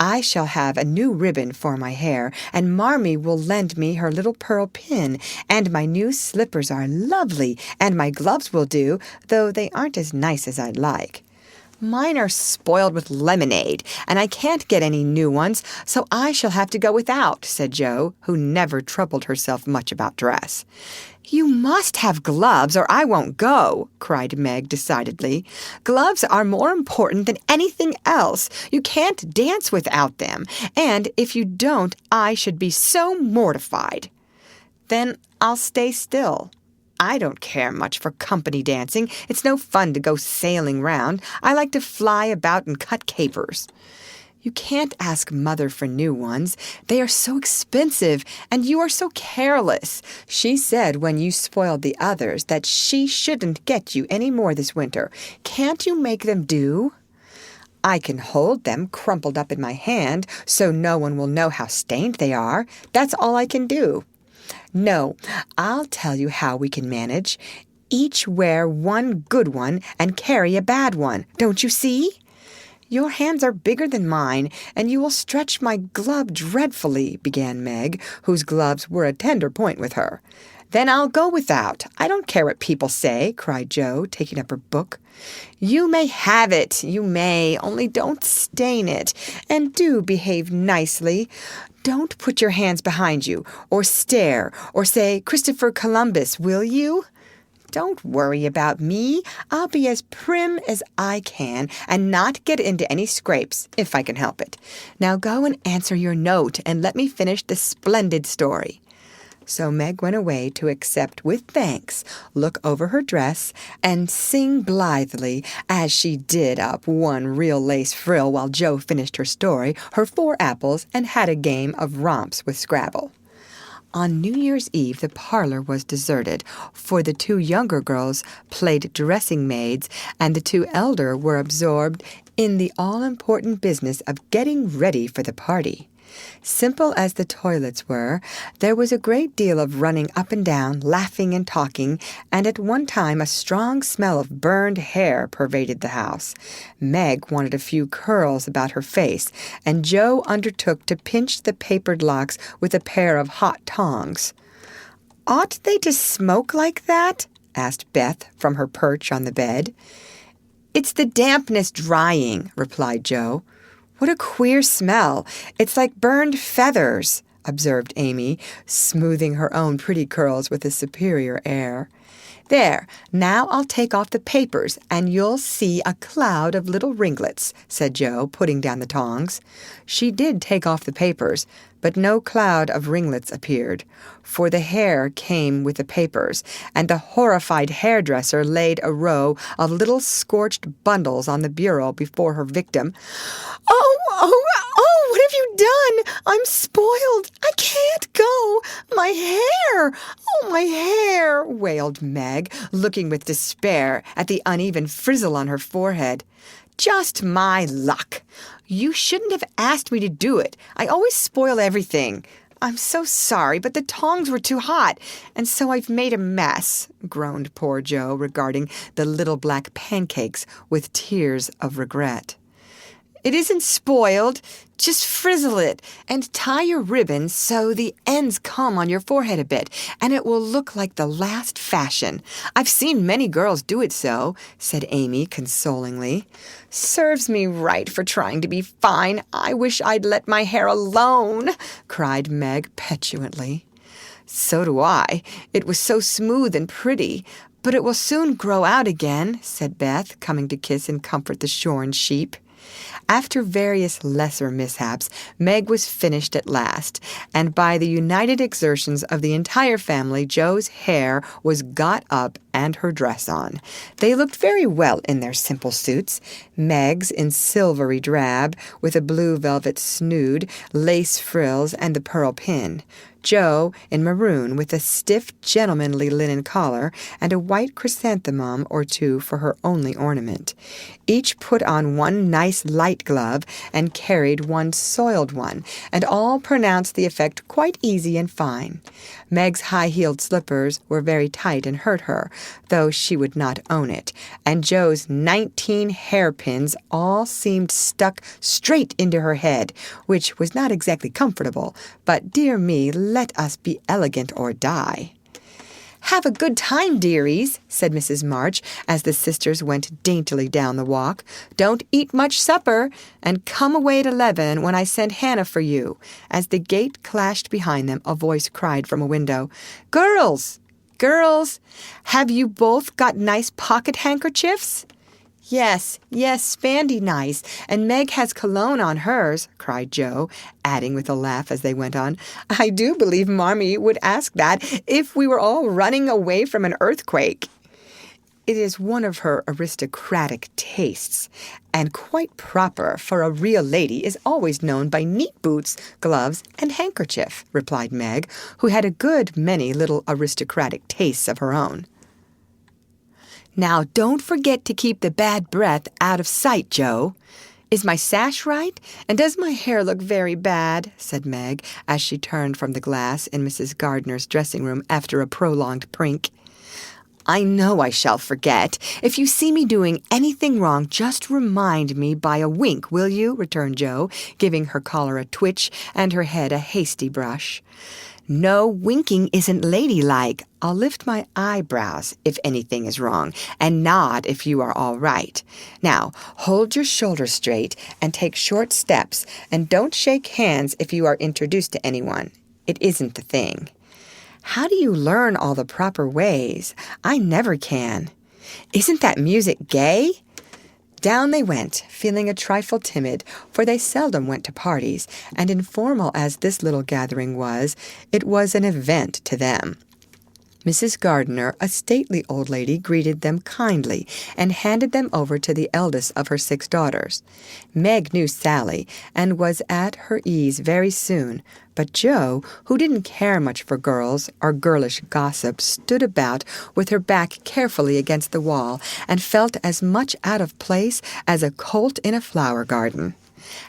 I shall have a new ribbon for my hair, and Marmee will lend me her little pearl pin, and my new slippers are lovely, and my gloves will do, though they aren't as nice as I'd like. Mine are spoiled with lemonade, and I can't get any new ones, so I shall have to go without, said Jo, who never troubled herself much about dress. You must have gloves, or I won't go, cried Meg decidedly. Gloves are more important than anything else. You can't dance without them, and if you don't, I should be so mortified. Then I'll stay still. I don't care much for company dancing. It's no fun to go sailing round. I like to fly about and cut capers. You can't ask Mother for new ones. They are so expensive, and you are so careless. She said when you spoiled the others that she shouldn't get you any more this winter. Can't you make them do? I can hold them crumpled up in my hand so no one will know how stained they are. That's all I can do. No, I'll tell you how we can manage. Each wear one good one and carry a bad one. Don't you see? Your hands are bigger than mine, and you will stretch my glove dreadfully, began Meg, whose gloves were a tender point with her. Then I'll go without. I don't care what people say, cried Jo, taking up her book. You may have it, you may, only don't stain it, and do behave nicely. Don't put your hands behind you, or stare, or say, Christopher Columbus, will you? Don't worry about me. I'll be as prim as I can, and not get into any scrapes, if I can help it. Now go and answer your note, and let me finish the splendid story. So Meg went away to accept with thanks, look over her dress, and sing blithely, as she did up one real lace frill while Jo finished her story, her 4 apples, and had a game of romps with Scrabble. On New Year's Eve the parlor was deserted, for the 2 younger girls played dressing maids, and the 2 elder were absorbed in the all-important business of getting ready for the party. Simple as the toilets were, there was a great deal of running up and down, laughing and talking, and at one time a strong smell of burned hair pervaded the house. Meg wanted a few curls about her face, and Jo undertook to pinch the papered locks with a pair of hot tongs. "Ought they to smoke like that?" asked Beth from her perch on the bed. "It's the dampness drying," replied Jo. "What a queer smell. It's like burned feathers," observed Amy, smoothing her own pretty curls with a superior air. "There, now I'll take off the papers, and you'll see a cloud of little ringlets," said Jo, putting down the tongs. She did take off the papers, but no cloud of ringlets appeared, for the hair came with the papers, and the horrified hairdresser laid a row of little scorched bundles on the bureau before her victim. Oh, what have you done? I'm spoiled. I can't go. My hair! Oh, my hair!" wailed Meg, looking with despair at the uneven frizzle on her forehead. "Just my luck. You shouldn't have asked me to do it. I always spoil everything. I'm so sorry, but the tongs were too hot, and so I've made a mess," groaned poor Jo, regarding the little black pancakes with tears of regret. "It isn't spoiled. Just frizzle it, and tie your ribbon so the ends come on your forehead a bit, and it will look like the last fashion. I've seen many girls do it so," said Amy consolingly. "Serves me right for trying to be fine. I wish I'd let my hair alone," cried Meg petulantly. "So do I. It was so smooth and pretty. But it will soon grow out again," said Beth, coming to kiss and comfort the shorn sheep. After various lesser mishaps, Meg was finished at last, and by the united exertions of the entire family, Jo's hair was got up and her dress on. They looked very well in their simple suits, Meg's in silvery drab, with a blue velvet snood, lace frills, and the pearl pin. Joe in maroon with a stiff gentlemanly linen collar and a white chrysanthemum or two for her only ornament. Each put on one nice light glove and carried one soiled one, and all pronounced the effect quite easy and fine. Meg's high-heeled slippers were very tight and hurt her, though she would not own it, and Joe's 19 hairpins all seemed stuck straight into her head, which was not exactly comfortable, but dear me, let us be elegant or die. "Have a good time, dearies," said Mrs. March, as the sisters went daintily down the walk. "Don't eat much supper, and come away at 11 when I send Hannah for you." As the gate clashed behind them, a voice cried from a window, "Girls! Girls! Have you both got nice pocket handkerchiefs?" Yes, spandy nice, and Meg has cologne on hers," cried Joe, adding with a laugh as they went on, "I do believe Marmee would ask that if we were all running away from an earthquake." It is one of her aristocratic tastes, and quite proper, for a real lady is always known by neat boots, gloves, and handkerchief, replied Meg, who had a good many little aristocratic tastes of her own. "Now, don't forget to keep the bad breath out of sight, Joe. Is my sash right? And does my hair look very bad?" said Meg, as she turned from the glass in Mrs. Gardner's dressing room after a prolonged prink. "I know I shall forget. If you see me doing anything wrong, just remind me by a wink, will you?" returned Joe, giving her collar a twitch and her head a hasty brush. "No, winking isn't ladylike. I'll lift my eyebrows if anything is wrong, and nod if you are all right. Now, hold your shoulders straight and take short steps, and don't shake hands if you are introduced to anyone. It isn't the thing." "How do you learn all the proper ways? I never can." "Isn't that music gay?" Down they went, feeling a trifle timid, for they seldom went to parties, and informal as this little gathering was, it was an event to them. Mrs. Gardner, a stately old lady, greeted them kindly and handed them over to the eldest of her 6 daughters. Meg knew Sally and was at her ease very soon, but Joe, who didn't care much for girls or girlish gossip, stood about with her back carefully against the wall and felt as much out of place as a colt in a flower garden.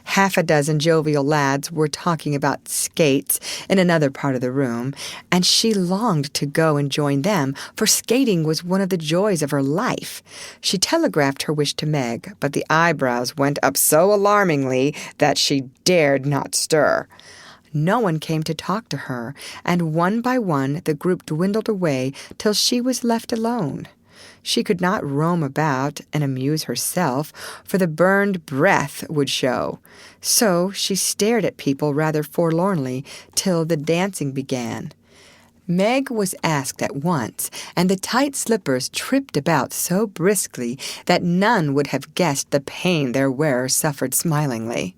Half a dozen jovial lads were talking about skates in another part of the room, and she longed to go and join them, for skating was one of the joys of her life. She telegraphed her wish to Meg, but the eyebrows went up so alarmingly that she dared not stir. No one came to talk to her, and one by one the group dwindled away till she was left alone. She could not roam about and amuse herself, for the burned breath would show. So she stared at people rather forlornly till the dancing began. Meg was asked at once, and the tight slippers tripped about so briskly that none would have guessed the pain their wearer suffered smilingly.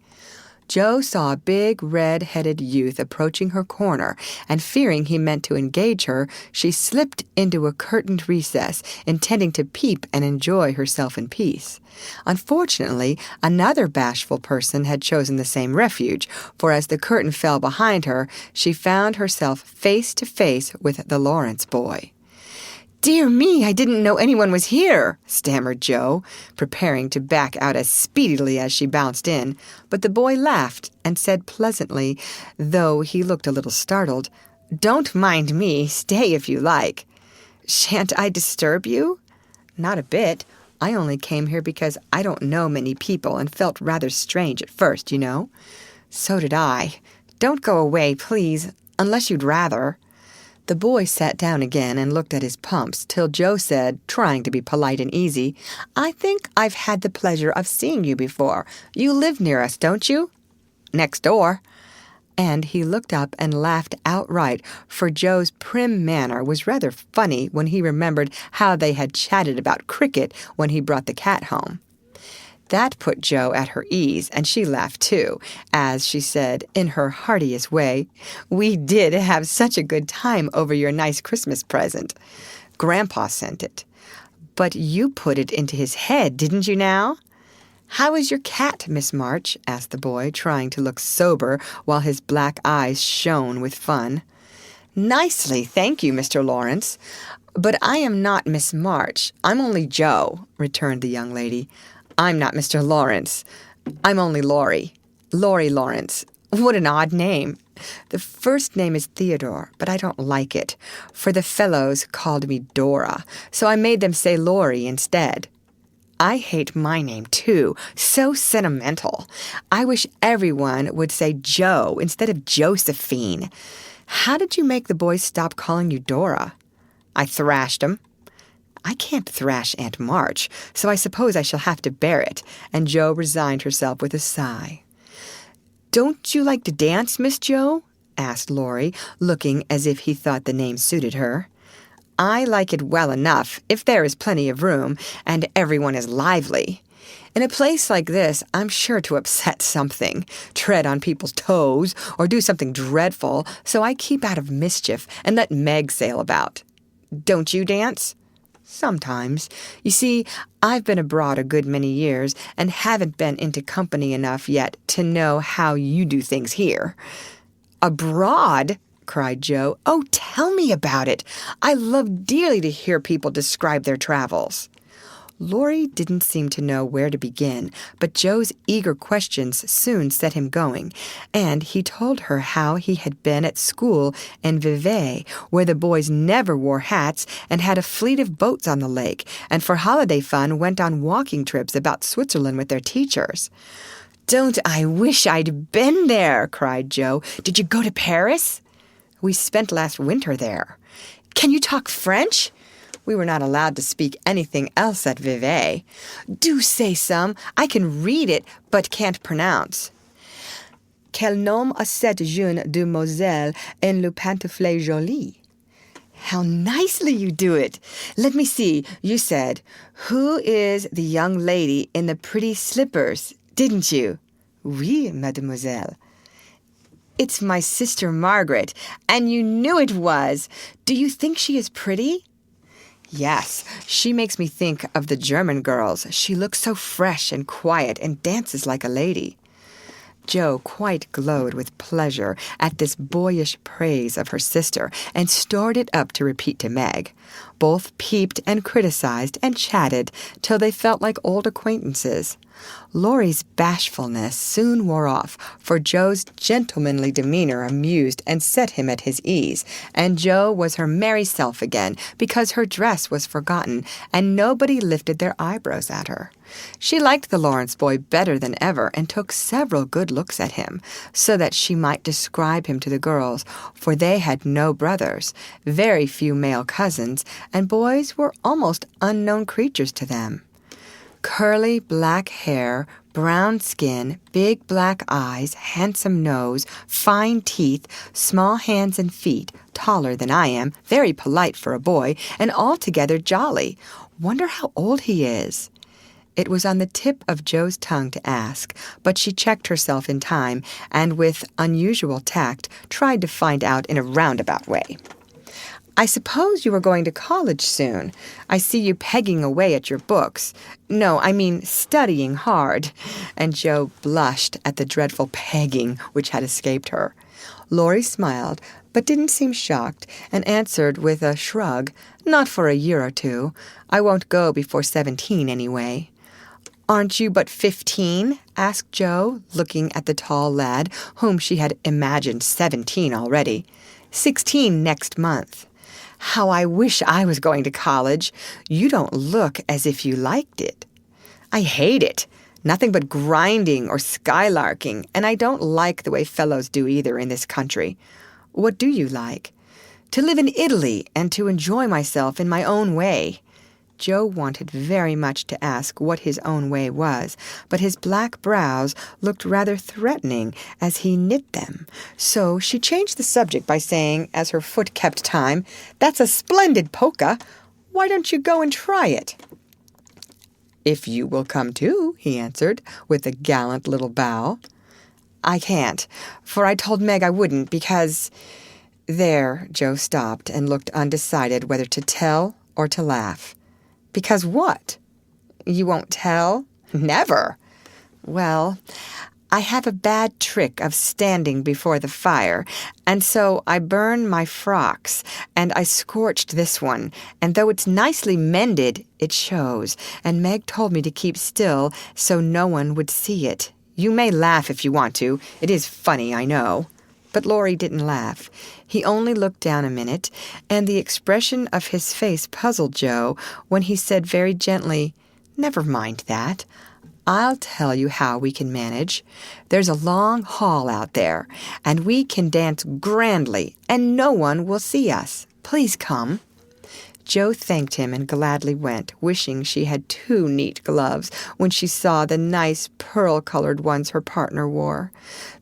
Joe saw a big, red-headed youth approaching her corner, and fearing he meant to engage her, she slipped into a curtained recess, intending to peep and enjoy herself in peace. Unfortunately, another bashful person had chosen the same refuge, for as the curtain fell behind her, she found herself face to face with the Lawrence boy. "Dear me, I didn't know anyone was here," stammered Joe, preparing to back out as speedily as she bounced in. But the boy laughed and said pleasantly, though he looked a little startled, "Don't mind me. Stay if you like." "Shan't I disturb you?" "Not a bit. I only came here because I don't know many people and felt rather strange at first, you know." "So did I. Don't go away, please, unless you'd rather." The boy sat down again and looked at his pumps till Joe said, trying to be polite and easy, "I think I've had the pleasure of seeing you before. You live near us, don't you?" "Next door." And he looked up and laughed outright, for Joe's prim manner was rather funny when he remembered how they had chatted about cricket when he brought the cat home. That put Joe at her ease, and she laughed too, as she said, in her heartiest way, "We did have such a good time over your nice Christmas present. Grandpa sent it. But you put it into his head, didn't you now?" "How is your cat, Miss March?" asked the boy, trying to look sober while his black eyes shone with fun. Nicely, thank you, Mr. Lawrence. But I am not Miss March. I'm only Jo, returned the young lady. I'm not Mr. Lawrence. I'm only Laurie. Laurie Lawrence. What an odd name. The first name is Theodore, but I don't like it, for the fellows called me Dora, so I made them say Laurie instead. I hate my name, too. So sentimental. I wish everyone would say Jo instead of Josyphine. How did you make the boys stop calling you Dora? I thrashed 'em. I can't thrash Aunt March, so I suppose I shall have to bear it, and Jo resigned herself with a sigh. Don't you like to dance, Miss Jo? Asked Laurie, looking as if he thought the name suited her. I like it well enough, if there is plenty of room, and everyone is lively. In a place like this, I'm sure to upset something, tread on people's toes, or do something dreadful, so I keep out of mischief and let Meg sail about. Don't you dance? Sometimes. You see, I've been abroad a good many years, and haven't been into company enough yet to know how you do things here. Abroad? Cried Jo. Oh, tell me about it. I love dearly to hear people describe their travels. Laurie didn't seem to know where to begin, but Jo's eager questions soon set him going, and he told her how he had been at school in Vevey, where the boys never wore hats and had a fleet of boats on the lake, and for holiday fun went on walking trips about Switzerland with their teachers. Don't I wish I'd been there, cried Jo. Did you go to Paris? We spent last winter there. Can you talk French? We were not allowed to speak anything else at Vevey. Do say some. I can read it, but can't pronounce. Quel nom a cette jeune demoiselle en le pantoufle joli? How nicely you do it. Let me see. You said, who is the young lady in the pretty slippers, didn't you? Oui, mademoiselle. It's my sister Margaret, and you knew it was. Do you think she is pretty? Yes, she makes me think of the German girls. She looks so fresh and quiet and dances like a lady. Jo quite glowed with pleasure at this boyish praise of her sister and stored it up to repeat to Meg. Both peeped and criticized and chatted till they felt like old acquaintances. Laurie's bashfulness soon wore off, for Jo's gentlemanly demeanor amused and set him at his ease, and Jo was her merry self again because her dress was forgotten and nobody lifted their eyebrows at her. She liked the Lawrence boy better than ever and took several good looks at him, so that she might describe him to the girls, for they had no brothers, very few male cousins, and boys were almost unknown creatures to them. Curly black hair, brown skin, big black eyes, handsome nose, fine teeth, small hands and feet, taller than I am, very polite for a boy, and altogether jolly. Wonder how old he is. It was on the tip of Jo's tongue to ask, but she checked herself in time, and with unusual tact tried to find out in a roundabout way. I suppose you are going to college soon. I see you pegging away at your books. No, I mean studying hard. And Jo blushed at the dreadful pegging which had escaped her. Laurie smiled, but didn't seem shocked, and answered with a shrug, Not for a year or two. I won't go before 17 anyway. Aren't you but 15? Asked Jo, looking at the tall lad, whom she had imagined 17 already. 16 next month. How I wish I was going to college. You don't look as if you liked it. I hate it. Nothing but grinding or skylarking, and I don't like the way fellows do either in this country. What do you like? To live in Italy and to enjoy myself in my own way. Jo wanted very much to ask what his own way was, but his black brows looked rather threatening as he knit them. So she changed the subject by saying, as her foot kept time, That's a splendid polka. Why don't you go and try it? If you will come too, he answered, with a gallant little bow. I can't, for I told Meg I wouldn't, because... There, Jo stopped and looked undecided whether to tell or to laugh. Because what? You won't tell? Never. Well, I have a bad trick of standing before the fire, and so I burn my frocks, and I scorched this one, and though it's nicely mended, it shows, and Meg told me to keep still so no one would see it. You may laugh if you want to. It is funny, I know." But Laurie didn't laugh. He only looked down a minute, and the expression of his face puzzled Joe when he said very gently, "Never mind that. I'll tell you how we can manage. There's a long hall out there, and we can dance grandly, and no one will see us. Please come." Joe thanked him and gladly went, wishing she had 2 neat gloves when she saw the nice pearl-colored ones her partner wore.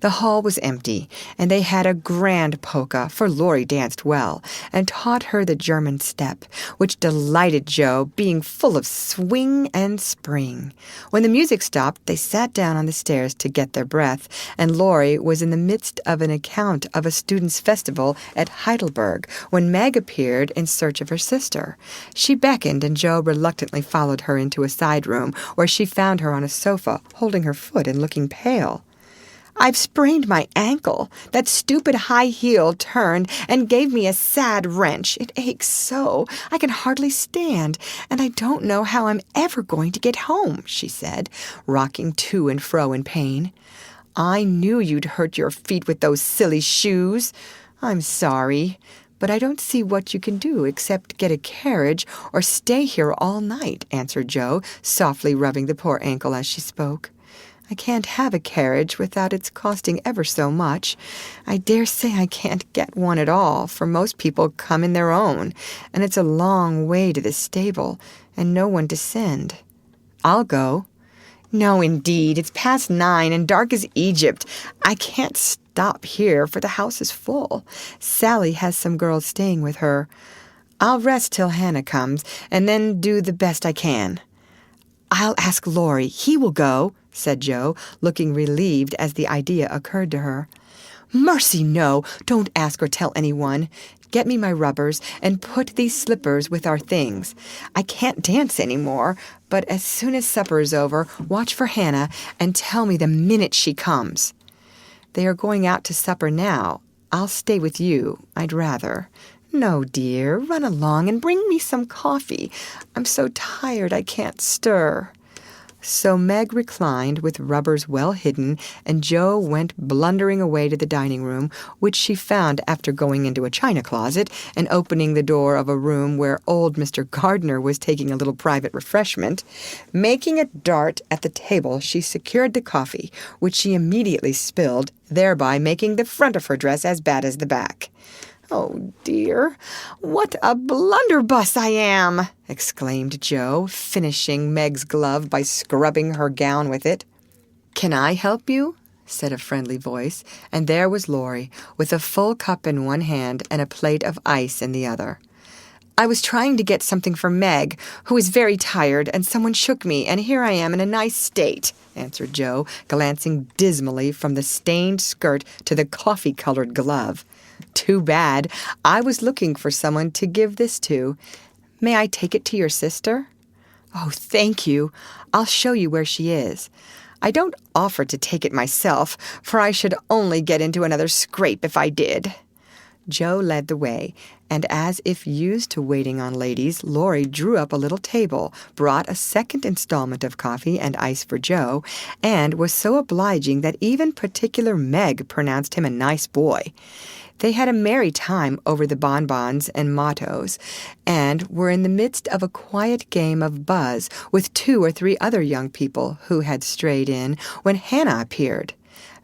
The hall was empty, and they had a grand polka, for Laurie danced well, and taught her the German step, which delighted Joe, being full of swing and spring. When the music stopped, they sat down on the stairs to get their breath, and Laurie was in the midst of an account of a students' festival at Heidelberg when Meg appeared in search of her sister. She beckoned, and Joe reluctantly followed her into a side room, where she found her on a sofa, holding her foot and looking pale. "I've sprained my ankle. That stupid high heel turned and gave me a sad wrench. It aches so. I can hardly stand, and I don't know how I'm ever going to get home," she said, rocking to and fro in pain. "I knew you'd hurt your feet with those silly shoes. I'm sorry, but I don't see what you can do except get a carriage or stay here all night," answered Joe, softly rubbing the poor ankle as she spoke. "I can't have a carriage without its costing ever so much. I dare say I can't get one at all, for most people come in their own, and it's a long way to the stable, and no one to send." "I'll go." "No, indeed. It's past 9 and dark as Egypt. I can't stop here, for the house is full. Sally has some girls staying with her. I'll rest till Hannah comes, and then do the best I can." "I'll ask Laurie. He will go," said Joe, looking relieved as the idea occurred to her. "Mercy, no! Don't ask or tell anyone. Get me my rubbers and put these slippers with our things. I can't dance any more, but as soon as supper is over, watch for Hannah and tell me the minute she comes." "They are going out to supper now. I'll stay with you. I'd rather." "No, dear. Run along and bring me some coffee. I'm so tired I can't stir." So Meg reclined with rubbers well hidden, and Joe went blundering away to the dining room, which she found after going into a china closet and opening the door of a room where old Mr. Gardner was taking a little private refreshment. Making a dart at the table, she secured the coffee, which she immediately spilled, thereby making the front of her dress as bad as the back. "Oh, dear, what a blunderbuss I am!" exclaimed Joe, finishing Meg's glove by scrubbing her gown with it. "Can I help you?" said a friendly voice, and there was Laurie, with a full cup in one hand and a plate of ice in the other. "I was trying to get something for Meg, who is very tired, and someone shook me, and here I am in a nice state," answered Joe, glancing dismally from the stained skirt to the coffee-colored glove. "Too bad. I was looking for someone to give this to. May I take it to your sister?" "Oh, thank you. I'll show you where she is. I don't offer to take it myself, for I should only get into another scrape if I did." Joe led the way, and as if used to waiting on ladies, Laurie drew up a little table, brought a second installment of coffee and ice for Joe, and was so obliging that even particular Meg pronounced him a nice boy. They had a merry time over the bonbons and mottos, and were in the midst of a quiet game of buzz with 2 or 3 other young people who had strayed in, when Hannah appeared.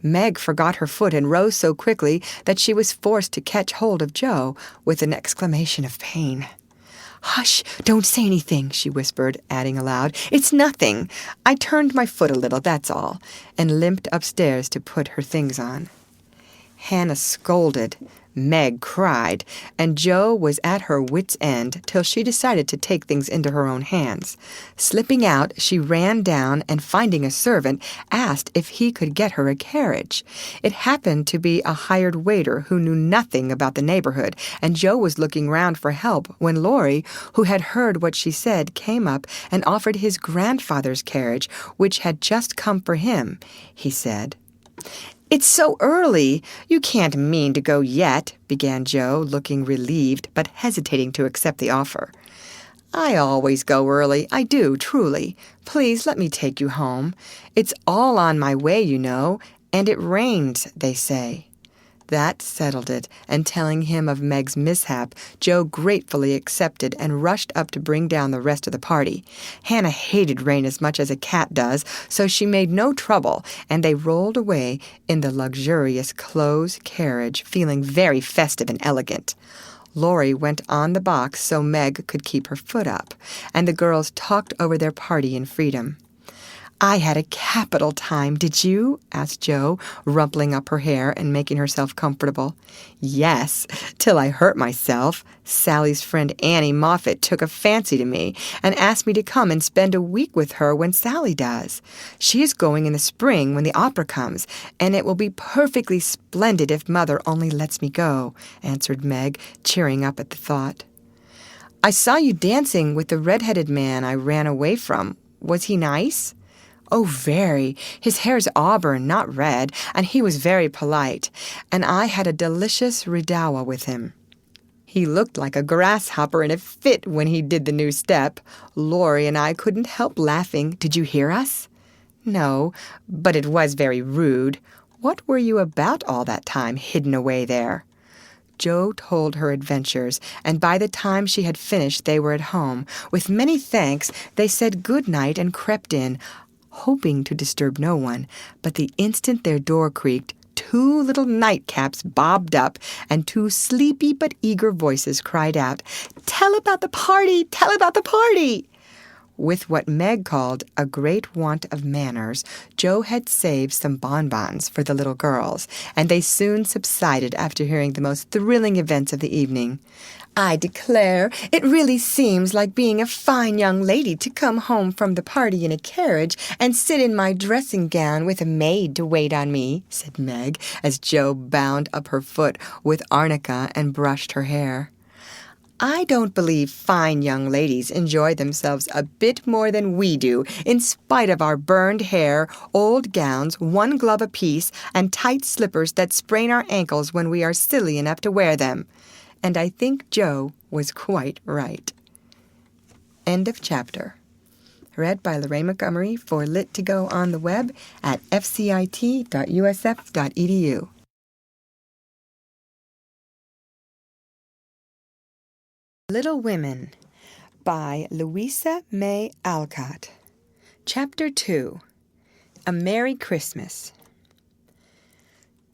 Meg forgot her foot and rose so quickly that she was forced to catch hold of Joe with an exclamation of pain. "Hush, don't say anything," she whispered, adding aloud, "It's nothing. I turned my foot a little, that's all," and limped upstairs to put her things on. Hannah scolded, Meg cried, and Joe was at her wit's end till she decided to take things into her own hands. Slipping out, she ran down and, finding a servant, asked if he could get her a carriage. It happened to be a hired waiter who knew nothing about the neighborhood, and Joe was looking round for help when Laurie, who had heard what she said, came up and offered his grandfather's carriage, which had just come for him, he said. "It's so early. You can't mean to go yet," began Joe, looking relieved but hesitating to accept the offer. "I always go early. I do, truly. Please let me take you home. It's all on my way, you know, and it rains, they say." That settled it, and telling him of Meg's mishap, Joe gratefully accepted and rushed up to bring down the rest of the party. Hannah hated rain as much as a cat does, so she made no trouble, and they rolled away in the luxurious close carriage, feeling very festive and elegant. Laurie went on the box so Meg could keep her foot up, and the girls talked over their party in freedom. "I had a capital time, did you?" asked Joe, rumpling up her hair and making herself comfortable. "Yes, till I hurt myself. Sally's friend Annie Moffat took a fancy to me and asked me to come and spend a week with her when Sally does. She is going in the spring when the opera comes, and it will be perfectly splendid if Mother only lets me go," answered Meg, cheering up at the thought. "I saw you dancing with the red-headed man I ran away from. Was he nice?" "Oh, very. His hair's auburn, not red, and he was very polite, and I had a delicious redowa with him. He looked like a grasshopper in a fit when he did the new step. Laurie and I couldn't help laughing. Did you hear us?" "No, but it was very rude. What were you about all that time, hidden away there?" Joe told her adventures, and by the time she had finished they were at home. With many thanks, they said good night and crept in, hoping to disturb no one, but the instant their door creaked, 2 little nightcaps bobbed up, and 2 sleepy but eager voices cried out, "Tell about the party! Tell about the party!" With what Meg called a great want of manners, Joe had saved some bonbons for the little girls, and they soon subsided after hearing the most thrilling events of the evening. "I declare, it really seems like being a fine young lady to come home from the party in a carriage and sit in my dressing gown with a maid to wait on me," said Meg, as Joe bound up her foot with arnica and brushed her hair. "I don't believe fine young ladies enjoy themselves a bit more than we do, in spite of our burned hair, old gowns, 1 glove apiece, and tight slippers that sprain our ankles when we are silly enough to wear them." And I think Joe was quite right. End of chapter. Read by Lorraine Montgomery for Lit2Go on the web at fcit.usf.edu. Little Women by Louisa May Alcott. Chapter 2. A Merry Christmas.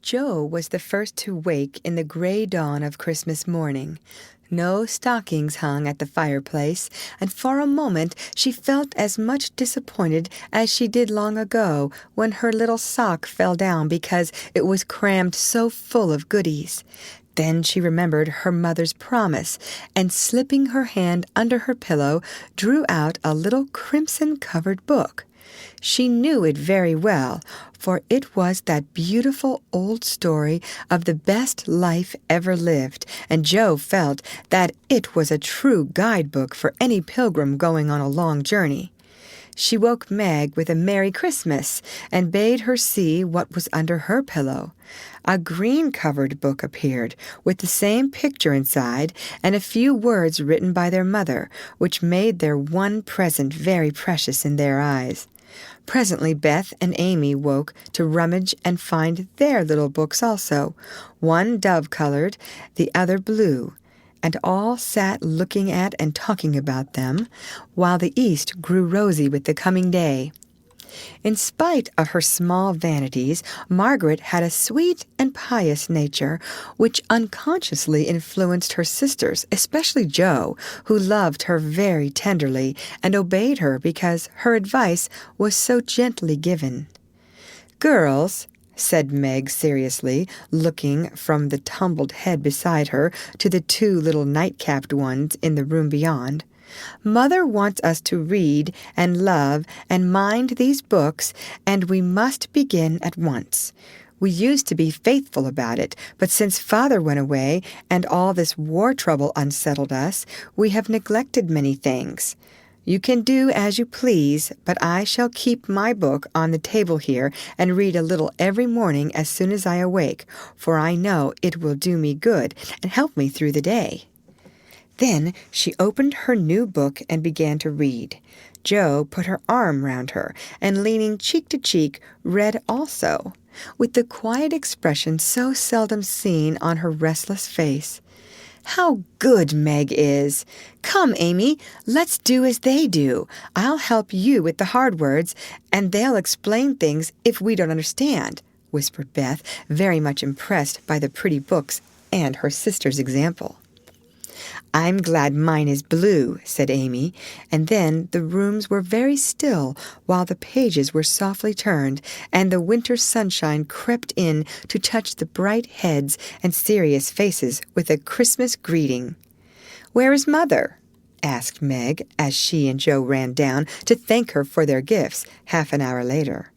Joe was the first to wake in the gray dawn of Christmas morning. No stockings hung at the fireplace, and for a moment she felt as much disappointed as she did long ago when her little sock fell down because it was crammed so full of goodies. Then she remembered her mother's promise, and slipping her hand under her pillow, drew out a little crimson-covered book. She knew it very well, for it was that beautiful old story of the best life ever lived, and Joe felt that it was a true guidebook for any pilgrim going on a long journey. She woke Meg with a Merry Christmas and bade her see what was under her pillow. A green-covered book appeared, with the same picture inside and a few words written by their mother, which made their one present very precious in their eyes. Presently Beth and Amy woke to rummage and find their little books also, one dove-colored, the other blue, and all sat looking at and talking about them, while the east grew rosy with the coming day. In spite of her small vanities, Margaret had a sweet and pious nature, which unconsciously influenced her sisters, especially Jo, who loved her very tenderly and obeyed her because her advice was so gently given. "Girls," said Meg seriously, looking from the tumbled head beside her to the 2 little night-capped ones in the room beyond, "Mother wants us to read and love and mind these books, and we must begin at once. We used to be faithful about it, but since Father went away and all this war trouble unsettled us, we have neglected many things. You can do as you please, but I shall keep my book on the table here and read a little every morning as soon as I awake, for I know it will do me good and help me through the day." Then she opened her new book and began to read. Jo put her arm round her, and leaning cheek to cheek, read also, with the quiet expression so seldom seen on her restless face. "How good Meg is! Come, Amy, let's do as they do. I'll help you with the hard words, and they'll explain things if we don't understand," whispered Beth, very much impressed by the pretty books and her sister's example. "I'm glad mine is blue," said Amy, and then the rooms were very still while the pages were softly turned, and the winter sunshine crept in to touch the bright heads and serious faces with a Christmas greeting. "Where is Mother?" asked Meg, as she and Jo ran down to thank her for their gifts half an hour later.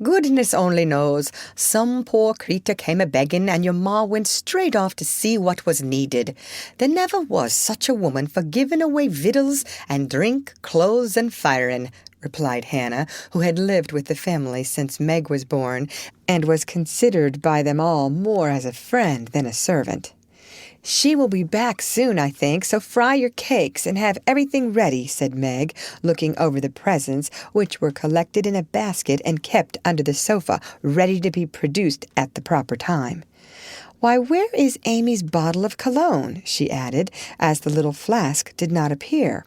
"Goodness only knows. Some poor creature came a-begging, and your ma went straight off to see what was needed. There never was such a woman for giving away victuals and drink, clothes, and firing," replied Hannah, who had lived with the family since Meg was born, and was considered by them all more as a friend than a servant. "She will be back soon, I think, so fry your cakes and have everything ready," said Meg, looking over the presents, which were collected in a basket and kept under the sofa, ready to be produced at the proper time. "Why, where is Amy's bottle of cologne?" she added, as the little flask did not appear.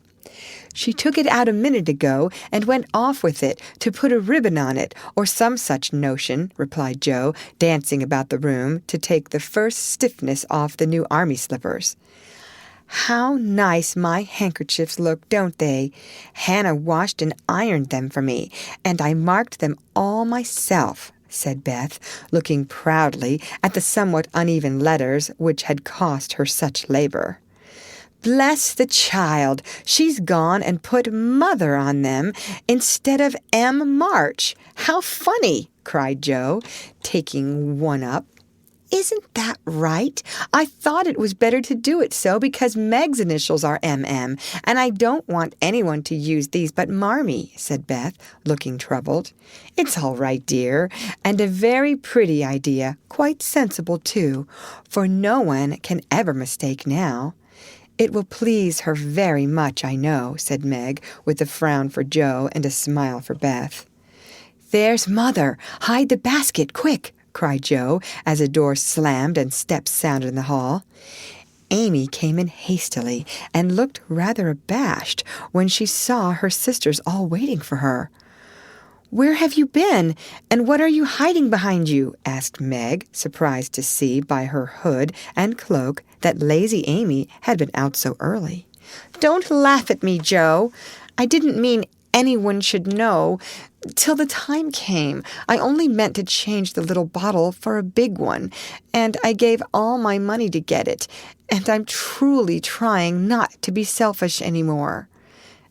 "She took it out a minute ago and went off with it to put a ribbon on it, or some such notion," replied Jo, dancing about the room to take the first stiffness off the new army slippers. "How nice my handkerchiefs look, don't they? Hannah washed and ironed them for me, and I marked them all myself," said Beth, looking proudly at the somewhat uneven letters which had cost her such labor. "Bless the child, she's gone and put Mother on them instead of M. March. How funny!" cried Jo, taking one up. "Isn't that right? I thought it was better to do it so because Meg's initials are M.M., and I don't want anyone to use these but Marmee," said Beth, looking troubled. "It's all right, dear, and a very pretty idea, quite sensible, too, for no one can ever mistake now." "It will please her very much, I know," said Meg, with a frown for Jo and a smile for Beth. "There's Mother! Hide the basket, quick!" cried Jo, as a door slammed and steps sounded in the hall. Amy came in hastily and looked rather abashed when she saw her sisters all waiting for her. "Where have you been, and what are you hiding behind you?" asked Meg, surprised to see by her hood and cloak that lazy Amy had been out so early. "Don't laugh at me, Jo. I didn't mean anyone should know till the time came. I only meant to change the little bottle for a big one, and I gave all my money to get it, and I'm truly trying not to be selfish any more."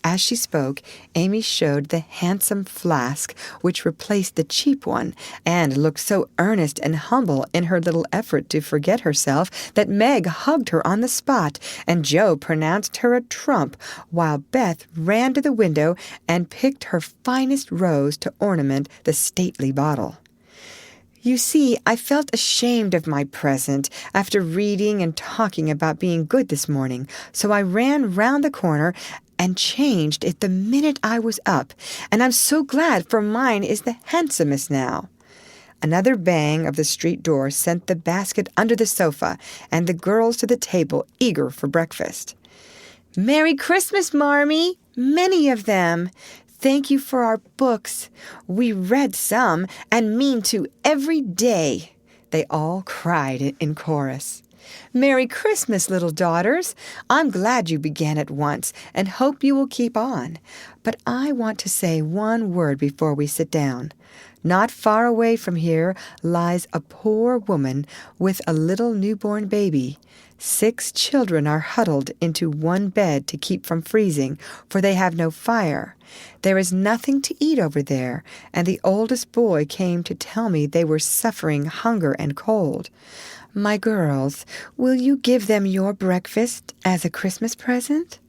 As she spoke, Amy showed the handsome flask which replaced the cheap one, and looked so earnest and humble in her little effort to forget herself that Meg hugged her on the spot, and Jo pronounced her a trump, while Beth ran to the window and picked her finest rose to ornament the stately bottle. "You see, I felt ashamed of my present after reading and talking about being good this morning, so I ran round the corner and changed it the minute I was up, and I'm so glad, for mine is the handsomest now." Another bang of the street door sent the basket under the sofa, and the girls to the table, eager for breakfast. "Merry Christmas, Marmee! Many of them! Thank you for our books. We read some, and mean to every day," they all cried in chorus. "Merry Christmas, little daughters! I'm glad you began at once, and hope you will keep on. But I want to say one word before we sit down. Not far away from here lies a poor woman with a little newborn baby. 6 children are huddled into one bed to keep from freezing, for they have no fire. There is nothing to eat over there, and the oldest boy came to tell me they were suffering hunger and cold. My girls, will you give them your breakfast as a Christmas present?"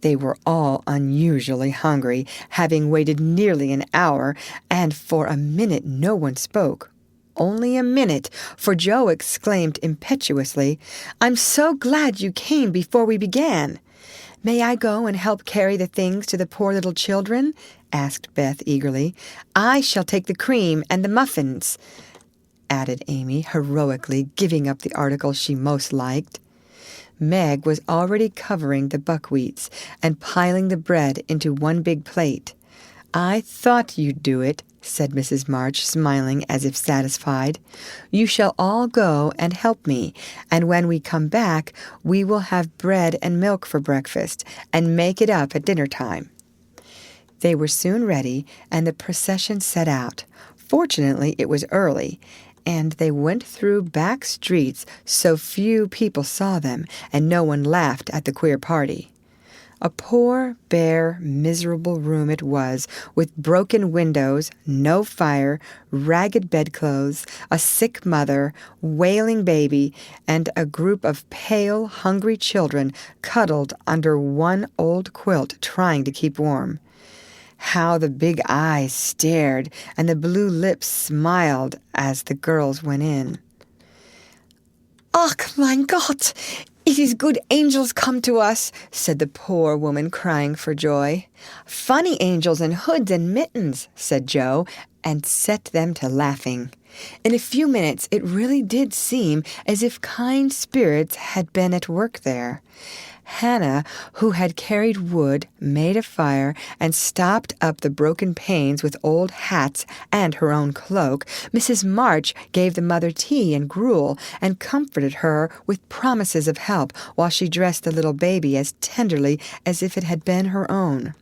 They were all unusually hungry, having waited nearly an hour, and for a minute no one spoke. Only a minute, for Joe exclaimed impetuously, "I'm so glad you came before we began." "May I go and help carry the things to the poor little children?" asked Beth eagerly. "I shall take the cream and the muffins," added Amy, heroically giving up the article she most liked. Meg was already covering the buckwheats and piling the bread into one big plate. "I thought you'd do it," said Mrs. March, smiling as if satisfied. "You shall all go and help me, and when we come back, we will have bread and milk for breakfast, and make it up at dinner time." They were soon ready, and the procession set out. Fortunately, it was early, and they went through back streets so few people saw them, and no one laughed at the queer party. A poor, bare, miserable room it was, with broken windows, no fire, ragged bedclothes, a sick mother, wailing baby, and a group of pale, hungry children cuddled under one old quilt trying to keep warm. How the big eyes stared and the blue lips smiled as the girls went in. "Ach, mein Gott! It is good angels come to us," said the poor woman, crying for joy. "Funny angels in hoods and mittens," said Joe, and set them to laughing. In a few minutes it really did seem as if kind spirits had been at work there. Hannah, who had carried wood, made a fire, and stopped up the broken panes with old hats and her own cloak. Mrs. March gave the mother tea and gruel, and comforted her with promises of help, while she dressed the little baby as tenderly as if it had been her own.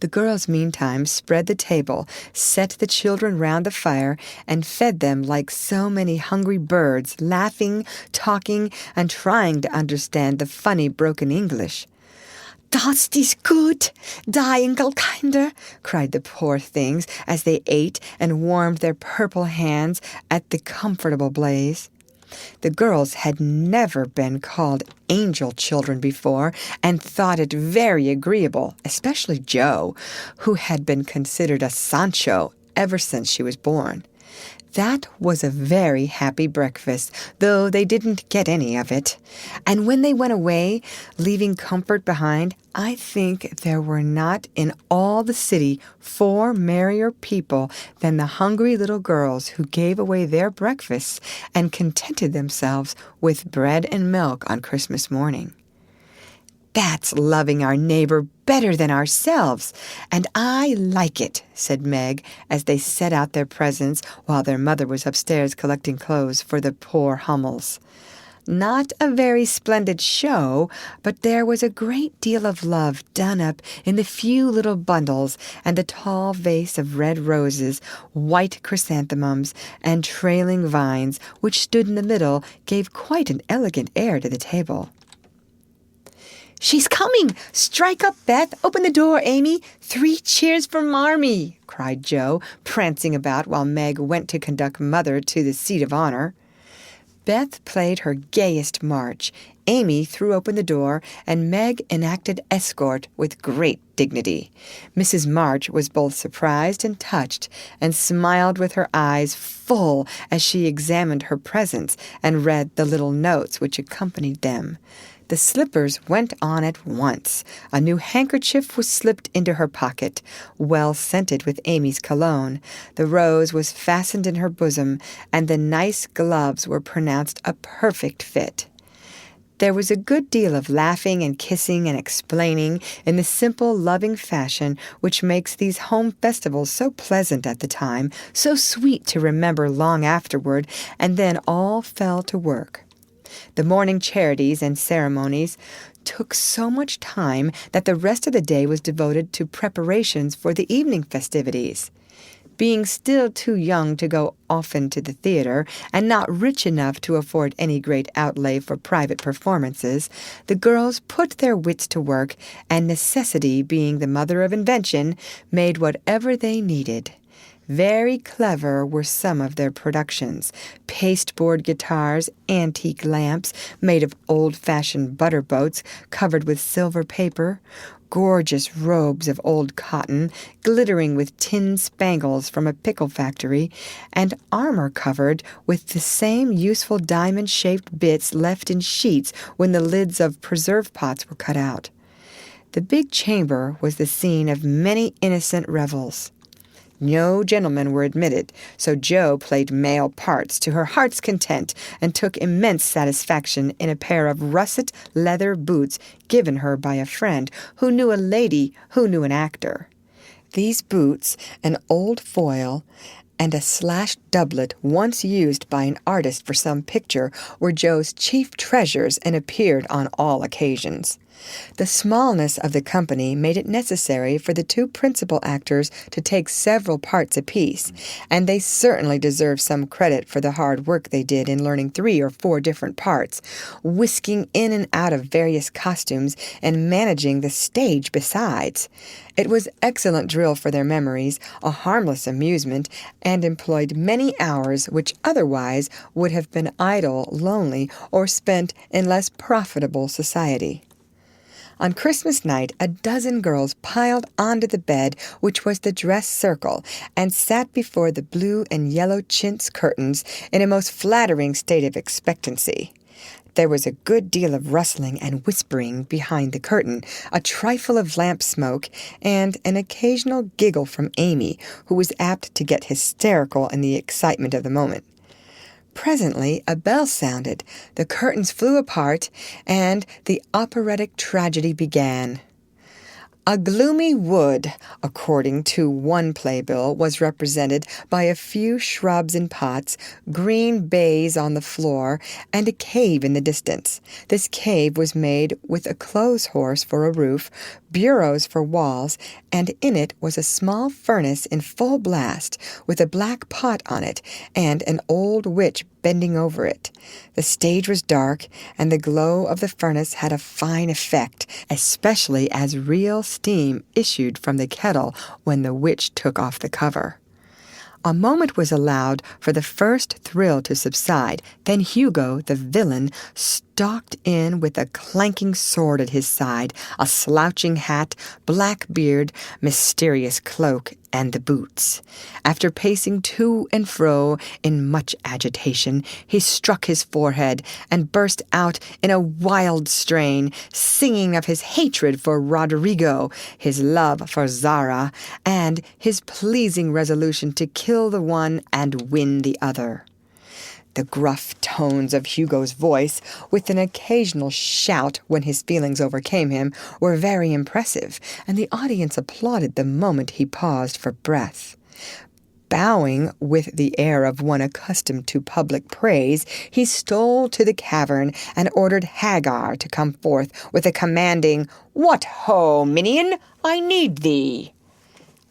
The girls, meantime, spread the table, set the children round the fire, and fed them like so many hungry birds, laughing, talking, and trying to understand the funny broken English. "Das ist gut, die Engelkinder," cried the poor things as they ate and warmed their purple hands at the comfortable blaze. The girls had never been called angel children before, and thought it very agreeable, especially Jo, who had been considered a Sancho ever since she was born. That was a very happy breakfast, though they didn't get any of it. And when they went away, leaving comfort behind, I think there were not in all the city 4 merrier people than the hungry little girls who gave away their breakfasts and contented themselves with bread and milk on Christmas morning. "That's loving our neighbor better than ourselves, and I like it," said Meg, as they set out their presents while their mother was upstairs collecting clothes for the poor Hummels. Not a very splendid show, but there was a great deal of love done up in the few little bundles, and the tall vase of red roses, white chrysanthemums, and trailing vines, which stood in the middle, gave quite an elegant air to the table. "She's coming! Strike up, Beth! Open the door, Amy! 3 cheers for Marmee!" cried Jo, prancing about while Meg went to conduct Mother to the seat of honor. Beth played her gayest march. Amy threw open the door, and Meg enacted escort with great dignity. Mrs. March was both surprised and touched, and smiled with her eyes full as she examined her presents and read the little notes which accompanied them. The slippers went on at once. A new handkerchief was slipped into her pocket, well scented with Amy's cologne. The rose was fastened in her bosom, and the nice gloves were pronounced a perfect fit. There was a good deal of laughing and kissing and explaining in the simple, loving fashion which makes these home festivals so pleasant at the time, so sweet to remember long afterward, and then all fell to work. The morning charities and ceremonies took so much time that the rest of the day was devoted to preparations for the evening festivities. Being still too young to go often to the theater, and not rich enough to afford any great outlay for private performances, the girls put their wits to work, and necessity, being the mother of invention, made whatever they needed. Very clever were some of their productions: pasteboard guitars, antique lamps made of old-fashioned butter boats covered with silver paper, gorgeous robes of old cotton glittering with tin spangles from a pickle factory, and armor covered with the same useful diamond-shaped bits left in sheets when the lids of preserve pots were cut out. The big chamber was the scene of many innocent revels. No gentlemen were admitted, so Jo played male parts to her heart's content and took immense satisfaction in a pair of russet leather boots given her by a friend who knew a lady who knew an actor. These boots, an old foil, and a slashed doublet once used by an artist for some picture were Jo's chief treasures and appeared on all occasions. The smallness of the company made it necessary for the two principal actors to take several parts apiece, and they certainly deserve some credit for the hard work they did in learning 3 or 4 different parts, whisking in and out of various costumes, and managing the stage besides. It was excellent drill for their memories, a harmless amusement, and employed many hours which otherwise would have been idle, lonely, or spent in less profitable society. On Christmas night, a dozen girls piled onto the bed, which was the dress circle, and sat before the blue and yellow chintz curtains in a most flattering state of expectancy. There was a good deal of rustling and whispering behind the curtain, a trifle of lamp smoke, and an occasional giggle from Amy, who was apt to get hysterical in the excitement of the moment. Presently a bell sounded, the curtains flew apart, and the operatic tragedy began. A gloomy wood, according to one playbill, was represented by a few shrubs in pots, green baize on the floor, and a cave in the distance. This cave was made with a clothes horse for a roof, bureaus for walls, and in it was a small furnace in full blast, with a black pot on it, and an old witch bending over it. The stage was dark, and the glow of the furnace had a fine effect, especially as real steam issued from the kettle when the witch took off the cover. A moment was allowed for the first thrill to subside. Then Hugo, the villain, stalked in with a clanking sword at his side, a slouching hat, black beard, mysterious cloak, and the boots. After pacing to and fro in much agitation, he struck his forehead and burst out in a wild strain, singing of his hatred for Roderigo, his love for Zara, and his pleasing resolution to kill the one and win the other. The gruff tones of Hugo's voice, with an occasional shout when his feelings overcame him, were very impressive, and the audience applauded the moment he paused for breath. Bowing with the air of one accustomed to public praise, he stole to the cavern and ordered Hagar to come forth with a commanding, "What ho, minion, I need thee!"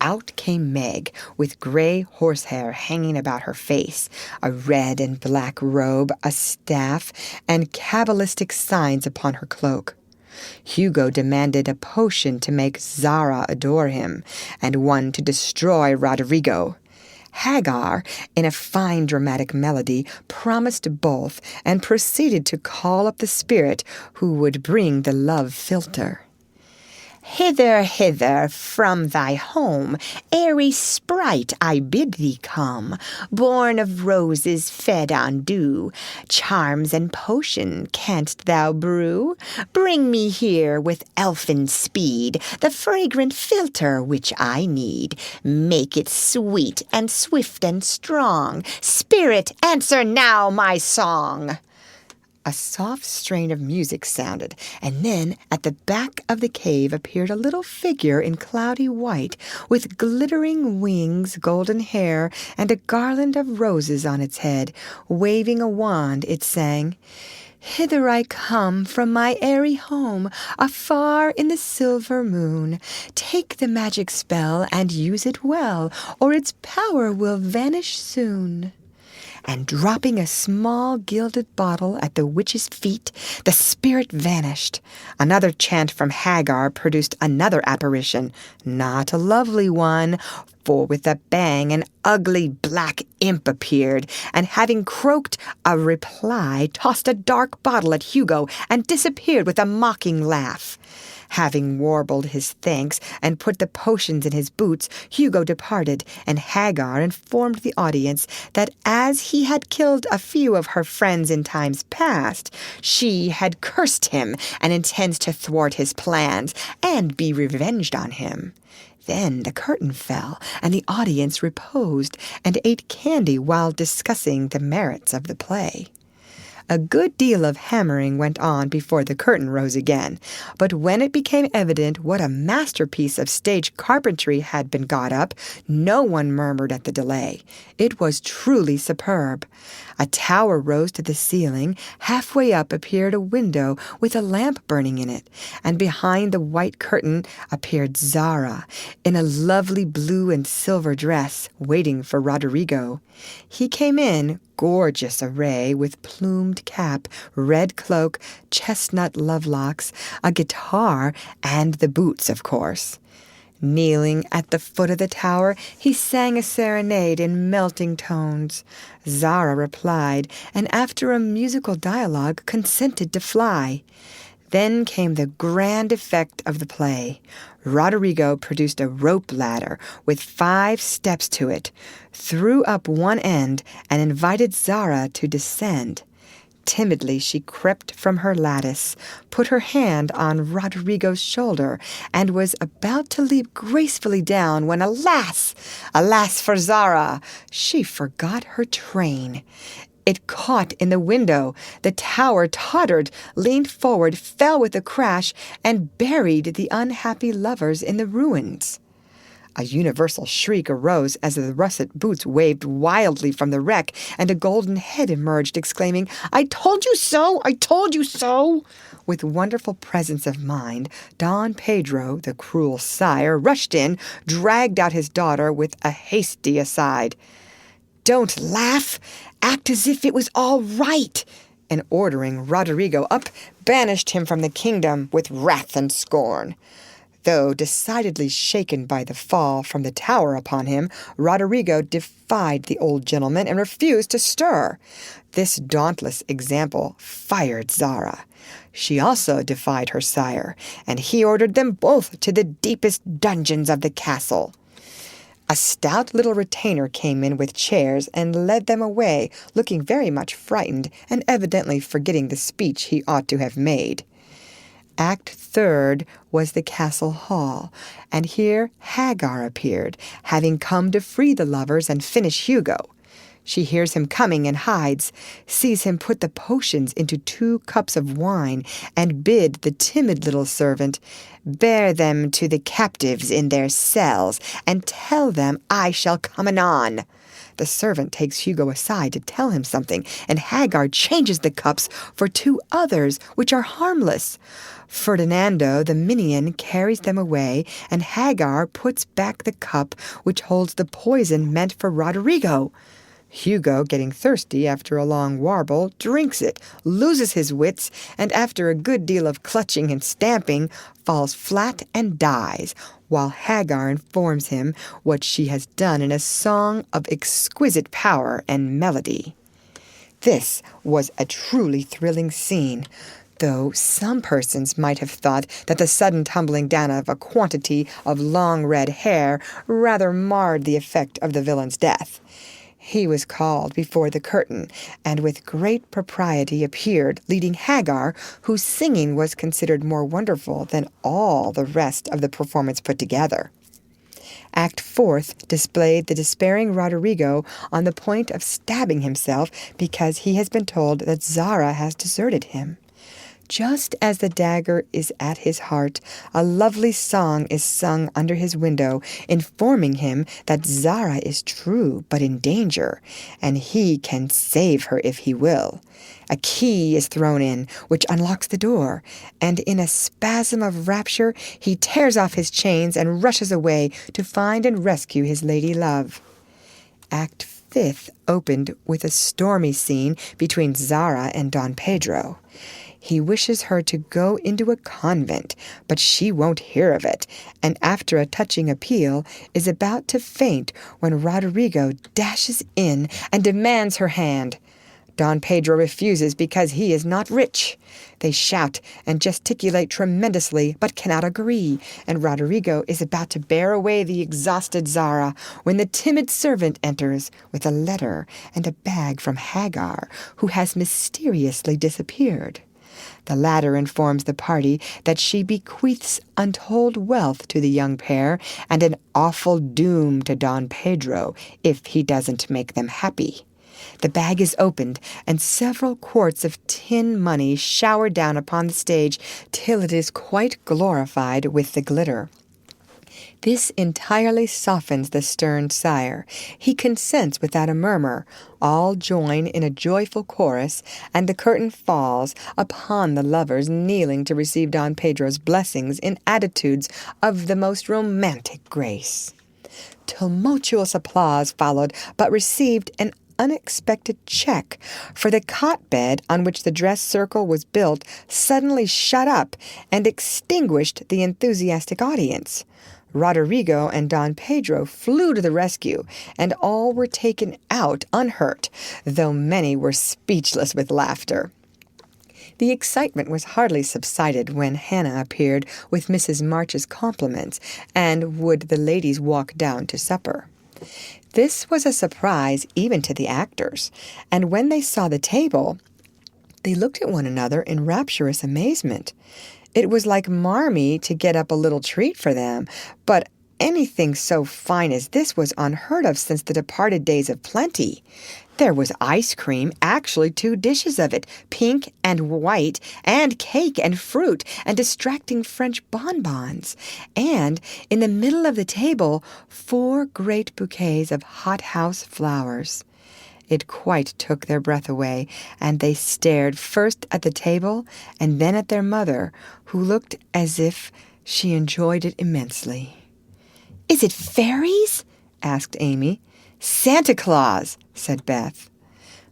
Out came Meg, with gray horsehair hanging about her face, a red and black robe, a staff, and cabalistic signs upon her cloak. Hugo demanded a potion to make Zara adore him, and one to destroy Roderigo. Hagar, in a fine dramatic melody, promised both, and proceeded to call up the spirit who would bring the love philtre. "Hither, hither, from thy home, airy sprite, I bid thee come, born of roses fed on dew. Charms and potion canst thou brew? Bring me here with elfin speed the fragrant philtre which I need. Make it sweet and swift and strong. Spirit, answer now my song." A soft strain of music sounded, and then at the back of the cave appeared a little figure in cloudy white, with glittering wings, golden hair, and a garland of roses on its head. Waving a wand, it sang, "Hither I come from my airy home, afar in the silver moon. Take the magic spell and use it well, or its power will vanish soon." and dropping a small gilded bottle at the witch's feet, the spirit vanished. Another chant from Hagar produced another apparition, not a lovely one, for with a bang an ugly black imp appeared, and having croaked a reply, tossed a dark bottle at Hugo and disappeared with a mocking laugh. Having warbled his thanks and put the potions in his boots, Hugo departed, and Hagar informed the audience that as he had killed a few of her friends in times past, she had cursed him and intends to thwart his plans and be revenged on him. Then the curtain fell, and the audience reposed and ate candy while discussing the merits of the play. A good deal of hammering went on before the curtain rose again, but when it became evident what a masterpiece of stage carpentry had been got up, no one murmured at the delay. It was truly superb. A tower rose to the ceiling. Halfway up appeared a window with a lamp burning in it, and behind the white curtain appeared Zara, in a lovely blue and silver dress, waiting for Roderigo. He came in, gorgeous array, with plumed cap, red cloak, chestnut lovelocks, a guitar, and the boots, of course. Kneeling at the foot of the tower, he sang a serenade in melting tones. Zara replied, and after a musical dialogue consented to fly. Then came the grand effect of the play. Roderigo produced a rope ladder with 5 steps to it, threw up one end, and invited Zara to descend. Timidly she crept from her lattice, put her hand on Roderigo's shoulder, and was about to leap gracefully down when, alas, alas for Zara, she forgot her train. It caught in the window. The tower tottered, leaned forward, fell with a crash, and buried the unhappy lovers in the ruins. A universal shriek arose as the russet boots waved wildly from the wreck, and a golden head emerged, exclaiming, "I told you so! I told you so!" With wonderful presence of mind, Don Pedro, the cruel sire, rushed in, dragged out his daughter with a hasty aside. "Don't laugh! Act as if it was all right!" And ordering Roderigo up, banished him from the kingdom with wrath and scorn. Though decidedly shaken by the fall from the tower upon him, Roderigo defied the old gentleman and refused to stir. This dauntless example fired Zara. She also defied her sire, and he ordered them both to the deepest dungeons of the castle. A stout little retainer came in with chairs and led them away, looking very much frightened and evidently forgetting the speech he ought to have made. Act third was the castle hall, and here Hagar appeared, having come to free the lovers and finish Hugo. She hears him coming and hides, sees him put the potions into 2 cups of wine, and bid the timid little servant, "Bear them to the captives in their cells, and tell them I shall come anon." The servant takes Hugo aside to tell him something, and Hagar changes the cups for 2 others, which are harmless. Ferdinando, the minion, carries them away, and Hagar puts back the cup which holds the poison meant for Roderigo. Hugo, getting thirsty after a long warble, drinks it, loses his wits, and after a good deal of clutching and stamping, falls flat and dies, while Hagar informs him what she has done in a song of exquisite power and melody. This was a truly thrilling scene, though some persons might have thought that the sudden tumbling down of a quantity of long red hair rather marred the effect of the villain's death. He was called before the curtain, and with great propriety appeared, leading Hagar, whose singing was considered more wonderful than all the rest of the performance put together. Act fourth displayed the despairing Roderigo on the point of stabbing himself because he has been told that Zara has deserted him. Just as the dagger is at his heart, a lovely song is sung under his window, informing him that Zara is true but in danger, and he can save her if he will. A key is thrown in, which unlocks the door, and in a spasm of rapture he tears off his chains and rushes away to find and rescue his lady love. Act 5th opened with a stormy scene between Zara and Don Pedro. He wishes her to go into a convent, but she won't hear of it, and after a touching appeal is about to faint when Roderigo dashes in and demands her hand. Don Pedro refuses because he is not rich. They shout and gesticulate tremendously, but cannot agree, and Roderigo is about to bear away the exhausted Zara when the timid servant enters with a letter and a bag from Hagar, who has mysteriously disappeared. The latter informs the party that she bequeaths untold wealth to the young pair and an awful doom to Don Pedro if he doesn't make them happy. The bag is opened, and several quarts of tin money shower down upon the stage till it is quite glorified with the glitter. This entirely softens the stern sire. He consents without a murmur. All join in a joyful chorus, and the curtain falls upon the lovers kneeling to receive Don Pedro's blessings in attitudes of the most romantic grace. Tumultuous applause followed, but received an unexpected check, for the cot-bed on which the dress circle was built suddenly shut up and extinguished the enthusiastic audience. Roderigo and Don Pedro flew to the rescue, and all were taken out unhurt, though many were speechless with laughter. The excitement was hardly subsided when Hannah appeared with Mrs. March's compliments, and would the ladies walk down to supper. This was a surprise even to the actors, and when they saw the table, they looked at one another in rapturous amazement. It was like Marmee to get up a little treat for them, but anything so fine as this was unheard of since the departed days of plenty. There was ice cream, actually 2 dishes of it, pink and white, and cake and fruit, and distracting French bonbons. And in the middle of the table, 4 great bouquets of hothouse flowers. It quite took their breath away, and they stared first at the table and then at their mother, who looked as if she enjoyed it immensely. "Is it fairies?" asked Amy. "Santa Claus," said Beth.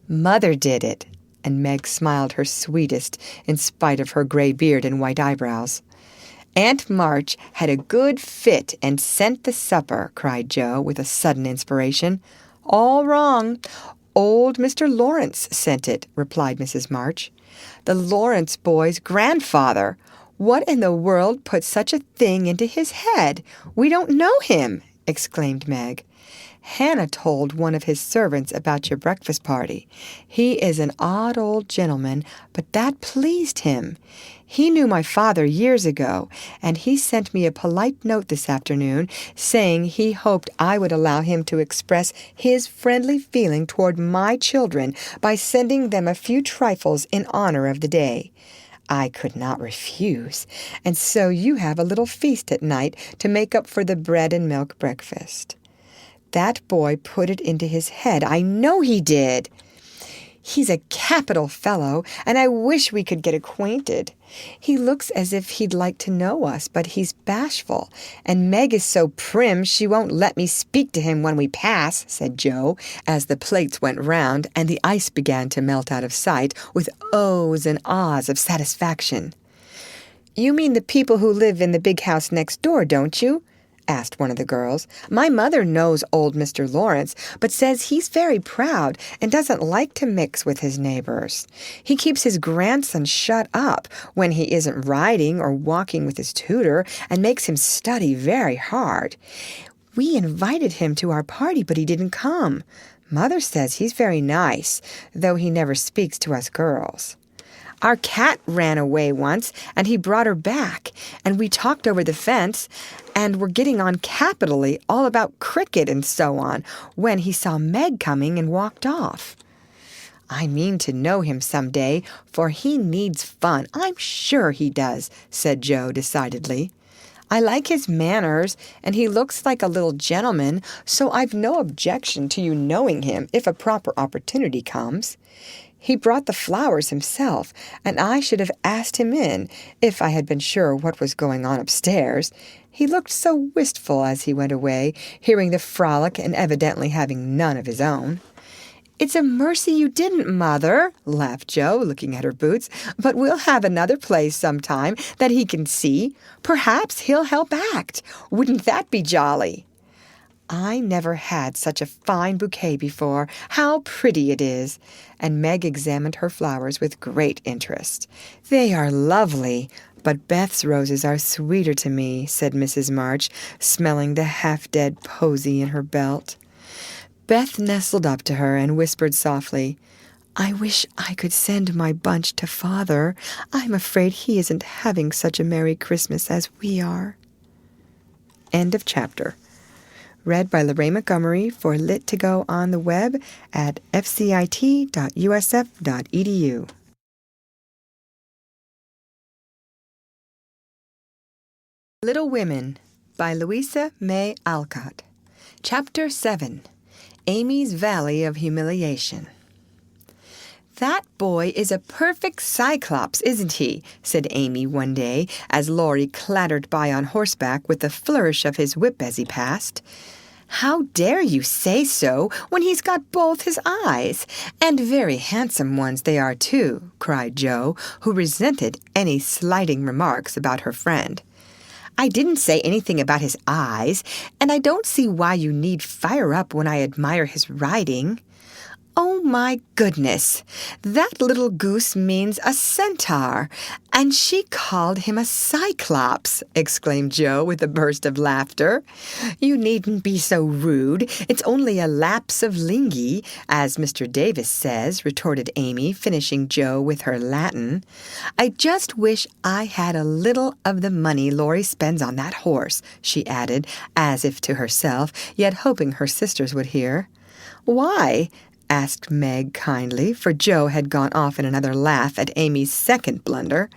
"Mother did it," and Meg smiled her sweetest in spite of her gray beard and white eyebrows. "Aunt March had a good fit and sent the supper," cried Joe with a sudden inspiration. "All wrong. Old Mr. Lawrence sent it," replied Mrs. March. "The Lawrence boy's grandfather. What in the world put such a thing into his head? We don't know him," exclaimed Meg. "Hannah told one of his servants about your breakfast party. He is an odd old gentleman, but that pleased him. He knew my father years ago, and he sent me a polite note this afternoon saying he hoped I would allow him to express his friendly feeling toward my children by sending them a few trifles in honor of the day. I could not refuse, and so you have a little feast at night to make up for the bread and milk breakfast." "That boy put it into his head. I know he did." "He's a capital fellow, and I wish we could get acquainted. He looks as if he'd like to know us, but he's bashful, and Meg is so prim she won't let me speak to him when we pass," said Joe, as the plates went round and the ice began to melt out of sight with ohs and ahs of satisfaction. "You mean the people who live in the big house next door, don't you?" asked one of the girls. "My mother knows old Mr. Lawrence, but says he's very proud and doesn't like to mix with his neighbors. He keeps his grandson shut up when he isn't riding or walking with his tutor, and makes him study very hard. We invited him to our party, but he didn't come. Mother says he's very nice, though he never speaks to us girls. Our cat ran away once, and he brought her back, and we talked over the fence, and were getting on capitally all about cricket and so on, when he saw Meg coming and walked off. I mean to know him some day, for he needs fun. I'm sure he does," said Joe decidedly. "I like his manners, and he looks like a little gentleman, so I've no objection to you knowing him if a proper opportunity comes. He brought the flowers himself, and I should have asked him in if I had been sure what was going on upstairs. He looked so wistful as he went away, hearing the frolic and evidently having none of his own. "It's a mercy you didn't, Mother," laughed Jo, looking at her boots. "But we'll have another play sometime that he can see. Perhaps he'll help act. Wouldn't that be jolly?" "I never had such a fine bouquet before. How pretty it is!" And Meg examined her flowers with great interest. "They are lovely, but Beth's roses are sweeter to me," said Mrs. March, smelling the half-dead posy in her belt. Beth nestled up to her and whispered softly, "I wish I could send my bunch to Father. I'm afraid he isn't having such a Merry Christmas as we are." End of chapter. Read by Lorraine Montgomery for Lit to Go on the web at fcit.usf.edu. Little Women by Louisa May Alcott. Chapter 7. Amy's Valley of Humiliation. "That boy is a perfect cyclops, isn't he?" said Amy one day as Laurie clattered by on horseback with the flourish of his whip as he passed. "How dare you say so when he's got both his eyes? And very handsome ones they are, too," cried Jo, who resented any slighting remarks about her friend. "I didn't say anything about his eyes, and I don't see why you need fire up when I admire his riding." "Oh, my goodness! That little goose means a centaur, and she called him a cyclops," exclaimed Jo with a burst of laughter. "You needn't be so rude. It's only a lapse of linguae, as Mr. Davis says," retorted Amy, finishing Jo with her Latin. "I just wish I had a little of the money Laurie spends on that horse," she added, as if to herself, yet hoping her sisters would hear. "Why?" asked Meg kindly, for Jo had gone off in another laugh at Amy's second blunder.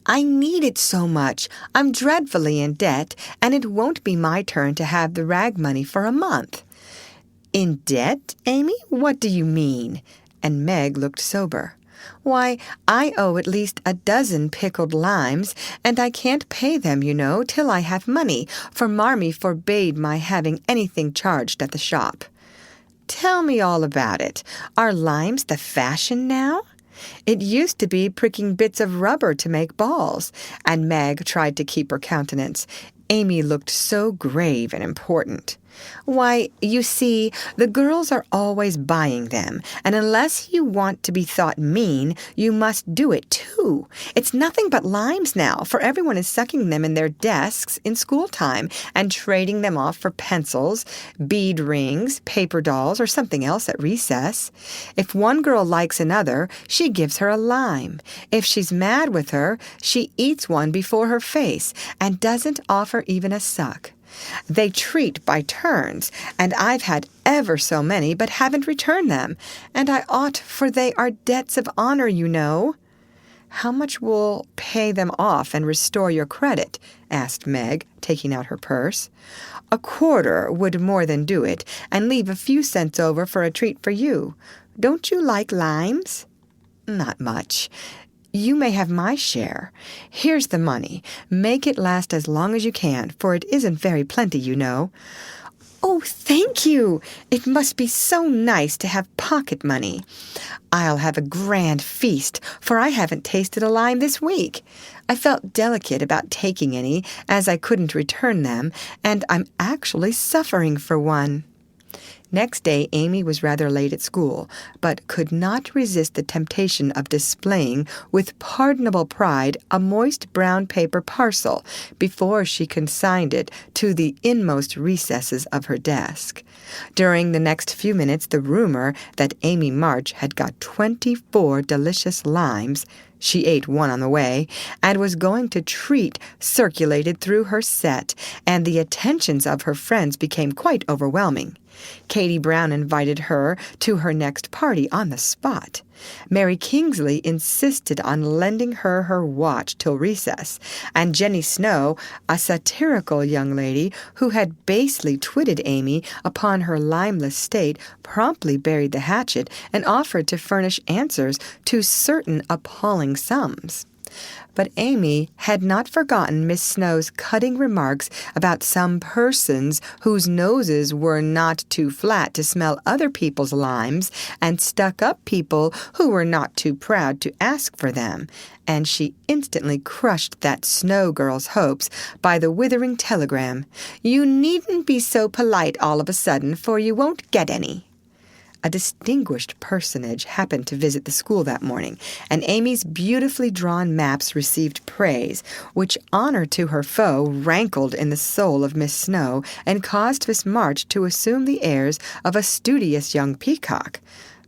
"I need it so much. I'm dreadfully in debt, and it won't be my turn to have the rag money for a month." "In debt, Amy? What do you mean?" And Meg looked sober. "Why, I owe at least a dozen pickled limes, and I can't pay them, you know, till I have money, for Marmee forbade my having anything charged at the shop." "Tell me all about it. Are limes the fashion now?" "It used to be pricking bits of rubber to make balls," and Meg tried to keep her countenance. Amy looked so grave and important. "Why, you see, the girls are always buying them, and unless you want to be thought mean, you must do it, too. It's nothing but limes now, for everyone is sucking them in their desks in school time and trading them off for pencils, bead rings, paper dolls, or something else at recess. If one girl likes another, she gives her a lime. If she's mad with her, she eats one before her face and doesn't offer even a suck. They treat by turns, and I've had ever so many but haven't returned them, and I ought, for they are debts of honor, you know." "How much will pay them off and restore your credit?" asked Meg, taking out her purse. "A quarter would more than do it, and leave a few cents over for a treat for you. Don't you like limes?" "Not much. You may have my share. Here's the money. Make it last as long as you can, for it isn't very plenty, you know." "Oh, thank you. It must be so nice to have pocket money. I'll have a grand feast, for I haven't tasted a lime this week. I felt delicate about taking any, as I couldn't return them, and I'm actually suffering for one." Next day Amy was rather late at school, but could not resist the temptation of displaying, with pardonable pride, a moist brown paper parcel before she consigned it to the inmost recesses of her desk. During the next few minutes the rumor that Amy March had got 24 delicious limes — she ate one on the way — and was going to treat circulated through her set, and the attentions of her friends became quite overwhelming. Katie Brown invited her to her next party on the spot. Mary Kingsley insisted on lending her her watch till recess, and Jenny Snow, a satirical young lady who had basely twitted Amy upon her limeless state, promptly buried the hatchet and offered to furnish answers to certain appalling sums. But Amy had not forgotten Miss Snow's cutting remarks about some persons whose noses were not too flat to smell other people's limes, and stuck-up people who were not too proud to ask for them, and she instantly crushed that Snow girl's hopes by the withering telegram, "You needn't be so polite all of a sudden, for you won't get any." A distinguished personage happened to visit the school that morning, and Amy's beautifully drawn maps received praise, which honor to her foe rankled in the soul of Miss Snow and caused Miss March to assume the airs of a studious young peacock.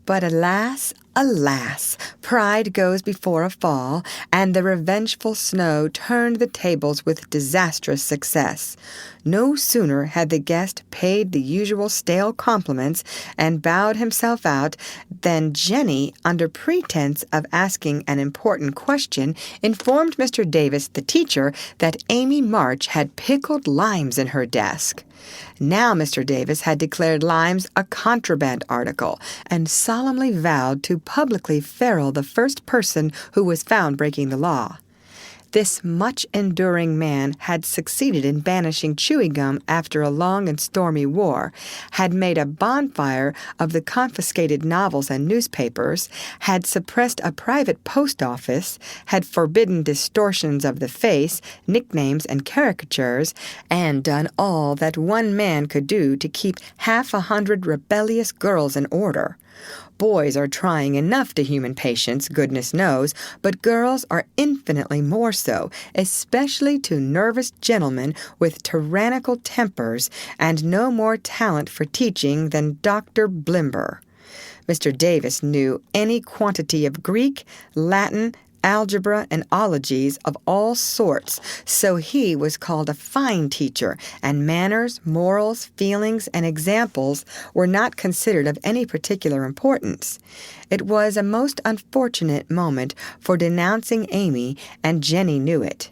But alas, alas, pride goes before a fall, and the revengeful Snow turned the tables with disastrous success. No sooner had the guest paid the usual stale compliments and bowed himself out than Jenny, under pretense of asking an important question, informed Mr. Davis, the teacher, that Amy March had pickled limes in her desk. Now Mr. Davis had declared limes a contraband article, and solemnly vowed to publicly ferule the first person who was found breaking the law. This much-enduring man had succeeded in banishing chewing gum after a long and stormy war, had made a bonfire of the confiscated novels and newspapers, had suppressed a private post office, had forbidden distortions of the face, nicknames, and caricatures, and done all that one man could do to keep 100 rebellious girls in order. Boys are trying enough to human patience, goodness knows, but girls are infinitely more so, especially to nervous gentlemen with tyrannical tempers and no more talent for teaching than Dr. Blimber. Mr. Davis knew any quantity of Greek, Latin, algebra, and ologies of all sorts, so he was called a fine teacher, and manners, morals, feelings, and examples were not considered of any particular importance. It was a most unfortunate moment for denouncing Amy, and Jenny knew it.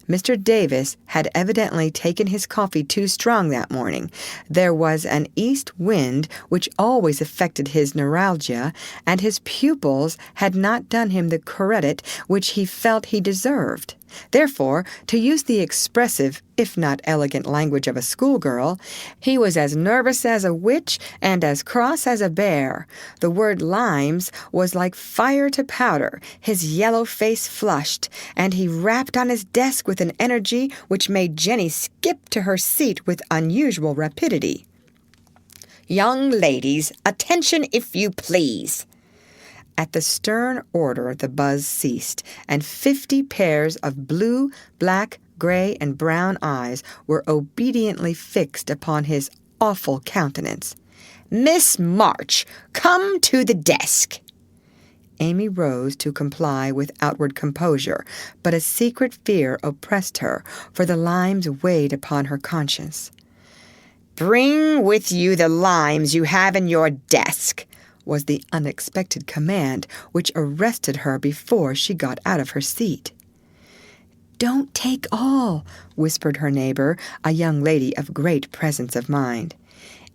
Mr. Davis had evidently taken his coffee too strong that morning. There was an east wind which always affected his neuralgia, and his pupils had not done him the credit which he felt he deserved. Therefore, to use the expressive, if not elegant language of a schoolgirl, he was as nervous as a witch and as cross as a bear. The word limes was like fire to powder. His yellow face flushed, and he rapped on his desk with an energy which made Jenny skip to her seat with unusual rapidity. "Young ladies, attention if you please." At the stern order the buzz ceased, and 50 pairs of blue, black, gray, and brown eyes were obediently fixed upon his awful countenance. "Miss March, come to the desk." Amy rose to comply with outward composure, but a secret fear oppressed her, for the limes weighed upon her conscience. "Bring with you the limes you have in your desk," was the unexpected command which arrested her before she got out of her seat. "Don't take all," whispered her neighbor, a young lady of great presence of mind.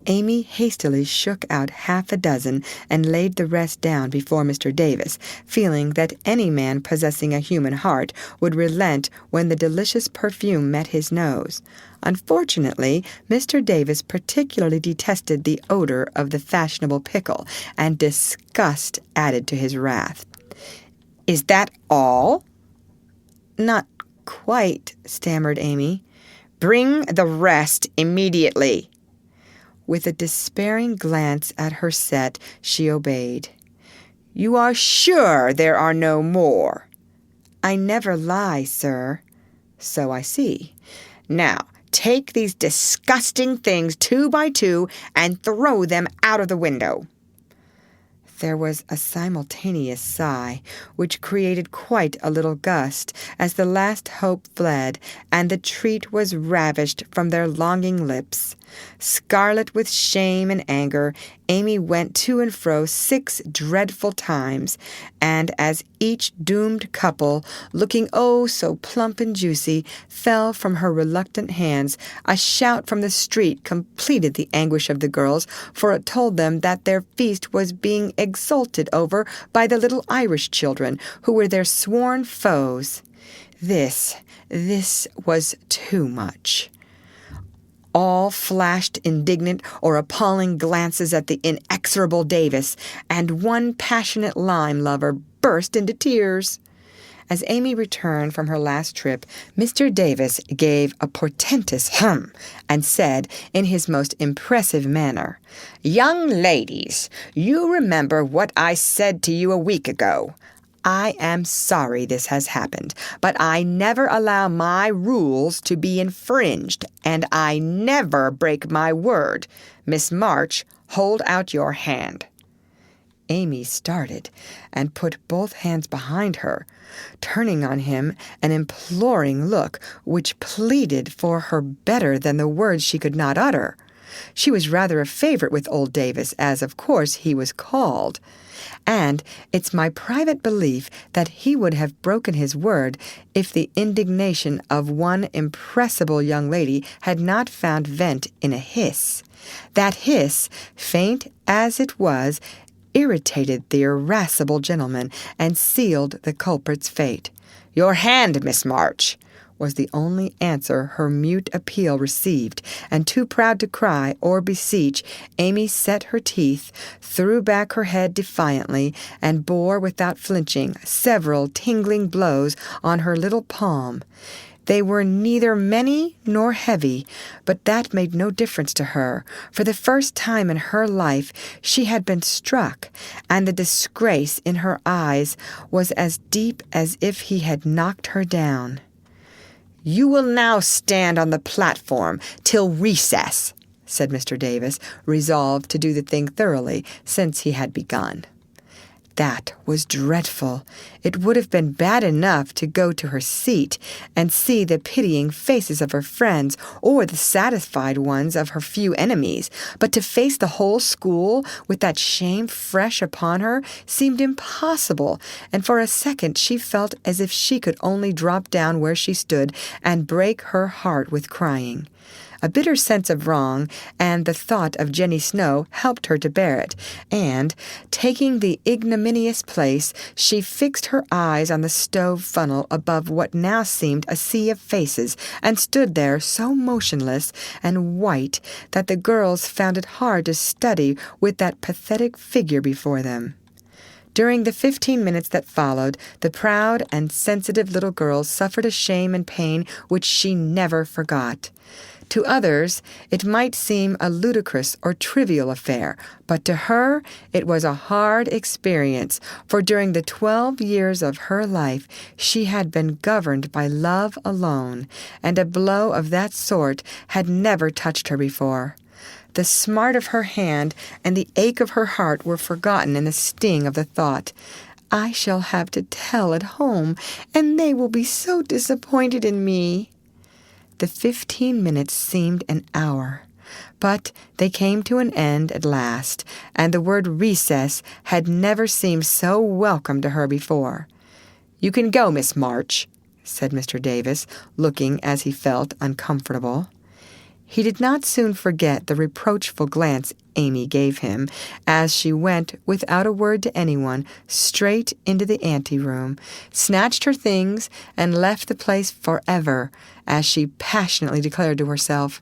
Amy hastily shook out 6 and laid the rest down before Mr. Davis, feeling that any man possessing a human heart would relent when the delicious perfume met his nose. Unfortunately, Mr. Davis particularly detested the odor of the fashionable pickle, and disgust added to his wrath. "Is that all?" "Not quite," stammered Amy. "Bring the rest immediately." With a despairing glance at her set, she obeyed. "You are sure there are no more?" "I never lie, sir." "So I see. Now, take these disgusting things 2 by 2 and throw them out of the window." There was a simultaneous sigh, which created quite a little gust, as the last hope fled, and the treat was ravished from their longing lips. Scarlet with shame and anger, Amy went to and fro 6 dreadful times, and as each doomed couple, looking oh so plump and juicy, fell from her reluctant hands, a shout from the street completed the anguish of the girls, for it told them that their feast was being exulted over by the little Irish children, who were their sworn foes. This was too much. All flashed indignant or appalling glances at the inexorable Davis, and one passionate lime lover burst into tears. As Amy returned from her last trip, Mr. Davis gave a portentous hum and said in his most impressive manner, "Young ladies, you remember what I said to you a week ago. I am sorry this has happened, but I never allow my rules to be infringed, and I never break my word. Miss March, hold out your hand." Amy started and put both hands behind her, turning on him an imploring look which pleaded for her better than the words she could not utter. She was rather a favorite with old Davis, as of course he was called, and it's my private belief that he would have broken his word if the indignation of one impressible young lady had not found vent in a hiss. That hiss, faint as it was, irritated the irascible gentleman and sealed the culprit's fate. "Your hand, Miss March," was the only answer her mute appeal received, and too proud to cry or beseech, Amy set her teeth, threw back her head defiantly, and bore without flinching several tingling blows on her little palm. They were neither many nor heavy, but that made no difference to her. For the first time in her life she had been struck, and the disgrace in her eyes was as deep as if he had knocked her down. "You will now stand on the platform till recess," said Mr. Davis, resolved to do the thing thoroughly, since he had begun. That was dreadful. It would have been bad enough to go to her seat and see the pitying faces of her friends or the satisfied ones of her few enemies, but to face the whole school with that shame fresh upon her seemed impossible, and for a second she felt as if she could only drop down where she stood and break her heart with crying. A bitter sense of wrong and the thought of Jenny Snow helped her to bear it, and, taking the ignominious place, she fixed her eyes on the stove funnel above what now seemed a sea of faces, and stood there so motionless and white that the girls found it hard to study with that pathetic figure before them. During the 15 minutes that followed, the proud and sensitive little girl suffered a shame and pain which she never forgot. To others, it might seem a ludicrous or trivial affair, but to her it was a hard experience, for during the 12 years of her life she had been governed by love alone, and a blow of that sort had never touched her before. The smart of her hand and the ache of her heart were forgotten in the sting of the thought, "I shall have to tell at home, and they will be so disappointed in me." The 15 minutes seemed an hour, but they came to an end at last, and the word recess had never seemed so welcome to her before. "You can go, Miss March," said Mr. Davis, looking, as he felt, uncomfortable. He did not soon forget the reproachful glance Amy gave him as she went, without a word to anyone, straight into the anteroom, snatched her things, and left the place forever, as she passionately declared to herself.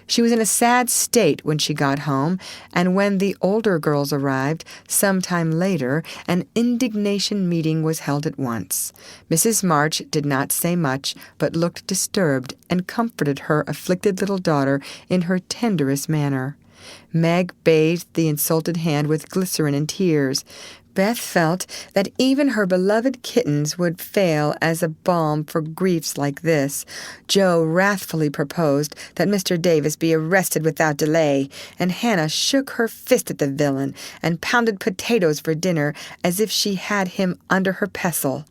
She was in a sad state when she got home, and when the older girls arrived, some time later, an indignation meeting was held at once. Mrs. March did not say much, but looked disturbed, and comforted her afflicted little daughter in her tenderest manner. Meg bathed the insulted hand with glycerin and tears. Beth felt that even her beloved kittens would fail as a balm for griefs like this. Joe wrathfully proposed that Mr. Davis be arrested without delay, and Hannah shook her fist at the villain and pounded potatoes for dinner as if she had him under her pestle.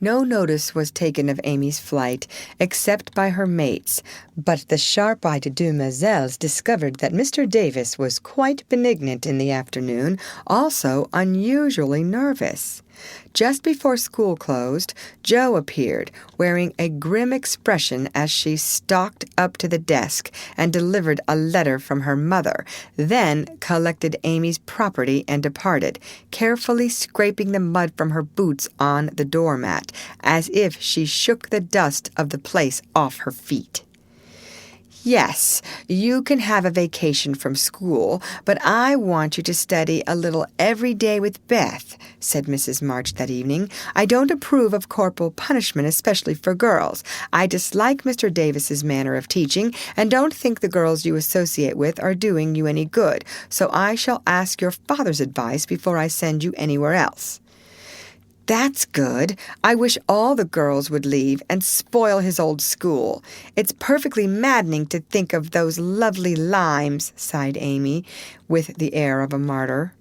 No notice was taken of Amy's flight, except by her mates, but the sharp-eyed demoiselles discovered that Mr. Davis was quite benignant in the afternoon, also unusually nervous. Just before school closed, Jo appeared, wearing a grim expression as she stalked up to the desk and delivered a letter from her mother, then collected Amy's property and departed, carefully scraping the mud from her boots on the doormat, as if she shook the dust of the place off her feet. "Yes, you can have a vacation from school, but I want you to study a little every day with Beth," said Mrs. March that evening. "I don't approve of corporal punishment, especially for girls. I dislike Mr. Davis's manner of teaching, and don't think the girls you associate with are doing you any good, so I shall ask your father's advice before I send you anywhere else." "That's good. I wish all the girls would leave and spoil his old school. It's perfectly maddening to think of those lovely limes," sighed Amy, with the air of a martyr.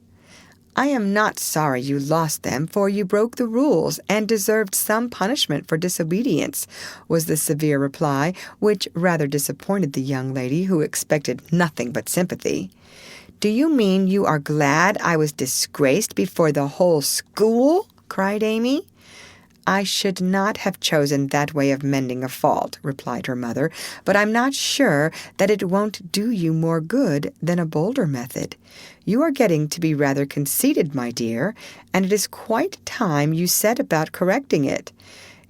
"I am not sorry you lost them, for you broke the rules and deserved some punishment for disobedience," was the severe reply, which rather disappointed the young lady, who expected nothing but sympathy. "Do you mean you are glad I was disgraced before the whole school?" cried Amy. "I should not have chosen that way of mending a fault," replied her mother, "but I'm not sure that it won't do you more good than a bolder method. You are getting to be rather conceited, my dear, and it is quite time you set about correcting it.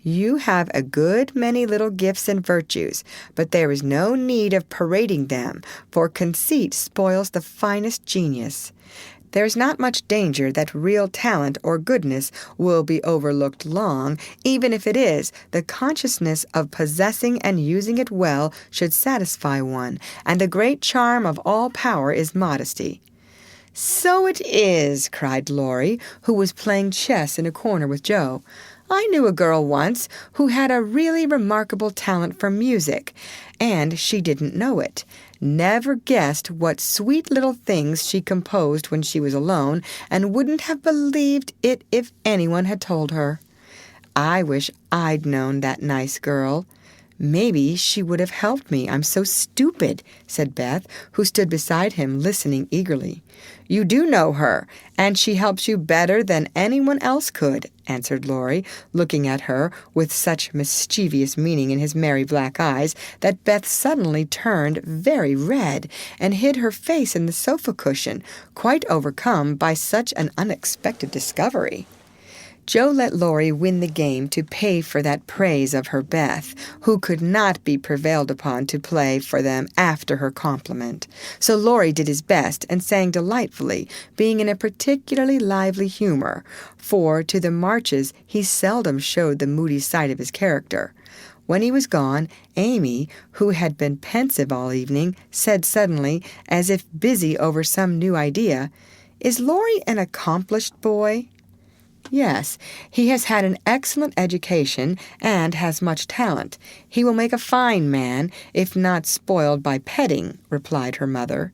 You have a good many little gifts and virtues, but there is no need of parading them, for conceit spoils the finest genius. There's not much danger that real talent or goodness will be overlooked long, even if it is. The consciousness of possessing and using it well should satisfy one, and the great charm of all power is modesty." "So it is," cried Laurie, who was playing chess in a corner with Jo. "I knew a girl once who had a really remarkable talent for music, and she didn't know it. Never guessed what sweet little things she composed when she was alone, and wouldn't have believed it if anyone had told her. I wish I'd known that nice girl. Maybe she would have helped me. I'm so stupid," said Beth, who stood beside him listening eagerly. "You do know her, and she helps you better than anyone else could," answered Laurie, looking at her with such mischievous meaning in his merry black eyes that Beth suddenly turned very red and hid her face in the sofa cushion, quite overcome by such an unexpected discovery. Jo let Laurie win the game to pay for that praise of her Beth, who could not be prevailed upon to play for them after her compliment. So Laurie did his best and sang delightfully, being in a particularly lively humor, for to the Marches he seldom showed the moody side of his character. When he was gone, Amy, who had been pensive all evening, said suddenly, as if busy over some new idea, "Is Laurie an accomplished boy?" "Yes, he has had an excellent education and has much talent. He will make a fine man, if not spoiled by petting," replied her mother.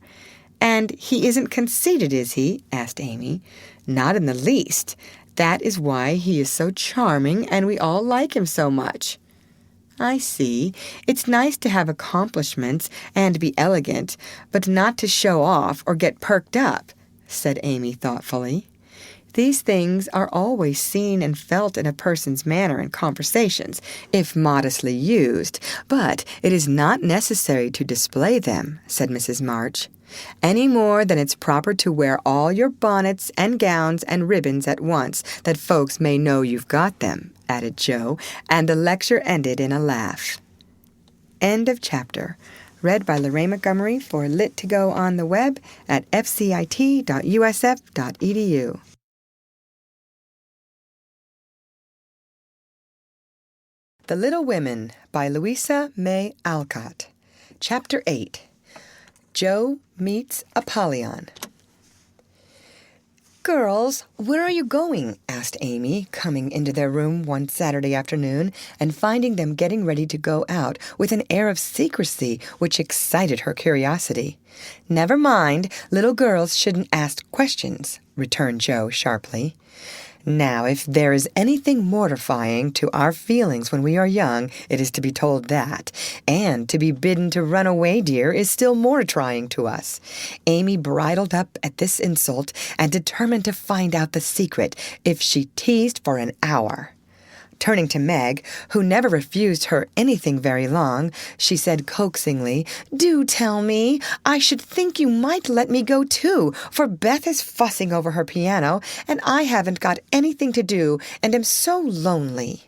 "And he isn't conceited, is he?" asked Amy. "Not in the least. That is why he is so charming, and we all like him so much." "I see. It's nice to have accomplishments and be elegant, but not to show off or get perked up," said Amy thoughtfully. "These things are always seen and felt in a person's manner and conversations, if modestly used, but it is not necessary to display them," said Mrs. March, "any more than it's proper to wear all your bonnets and gowns and ribbons at once, that folks may know you've got them," added Jo, and the lecture ended in a laugh. End of chapter. Read by Lorraine Montgomery for Lit to Go on the web at fcit.usf.edu. The Little Women by Louisa May Alcott. Chapter 8. Jo Meets Apollyon. "Girls, where are you going?" asked Amy, coming into their room one Saturday afternoon and finding them getting ready to go out with an air of secrecy which excited her curiosity. "Never mind, little girls shouldn't ask questions," returned Jo sharply. Now, if there is anything mortifying to our feelings when we are young, it is to be told that. And to be bidden to run away, dear, is still more trying to us. Amy bridled up at this insult and determined to find out the secret if she teased for an hour. Turning to Meg, who never refused her anything very long, she said coaxingly, "Do tell me. I should think you might let me go too, for Beth is fussing over her piano, and I haven't got anything to do, and am so lonely."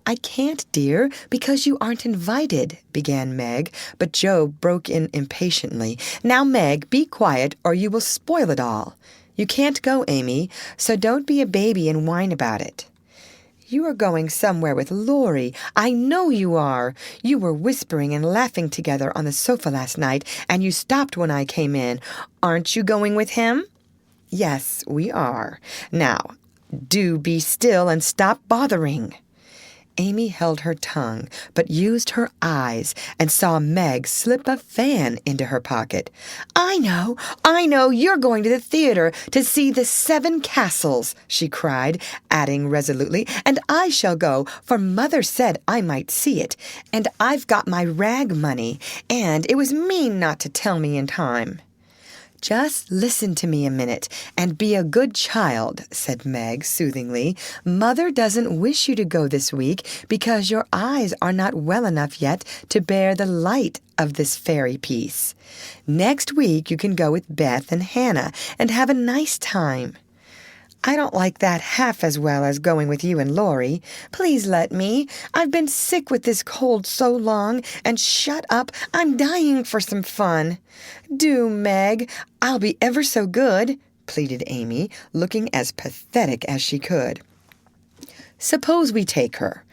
"I can't, dear, because you aren't invited," began Meg, but Jo broke in impatiently. "Now, Meg, be quiet, or you will spoil it all. You can't go, Amy, so don't be a baby and whine about it." "You are going somewhere with Laurie. I know you are. You were whispering and laughing together on the sofa last night, and you stopped when I came in. Aren't you going with him?" "Yes, we are. Now, do be still and stop bothering." Amy held her tongue, but used her eyes and saw Meg slip a fan into her pocket. I know, you're going to the theater to see the 7 Castles, she cried, adding resolutely, and I shall go, for Mother said I might see it, and I've got my rag money, and it was mean not to tell me in time." "Just listen to me a minute and be a good child," said Meg soothingly. "Mother doesn't wish you to go this week because your eyes are not well enough yet to bear the light of this fairy piece. Next week you can go with Beth and Hannah and have a nice time." "I don't like that half as well as going with you and Laurie. Please let me. I've been sick with this cold so long, and shut up. I'm dying for some fun." "Do, Meg. I'll be ever so good," pleaded Amy, looking as pathetic as she could. "Suppose we take her.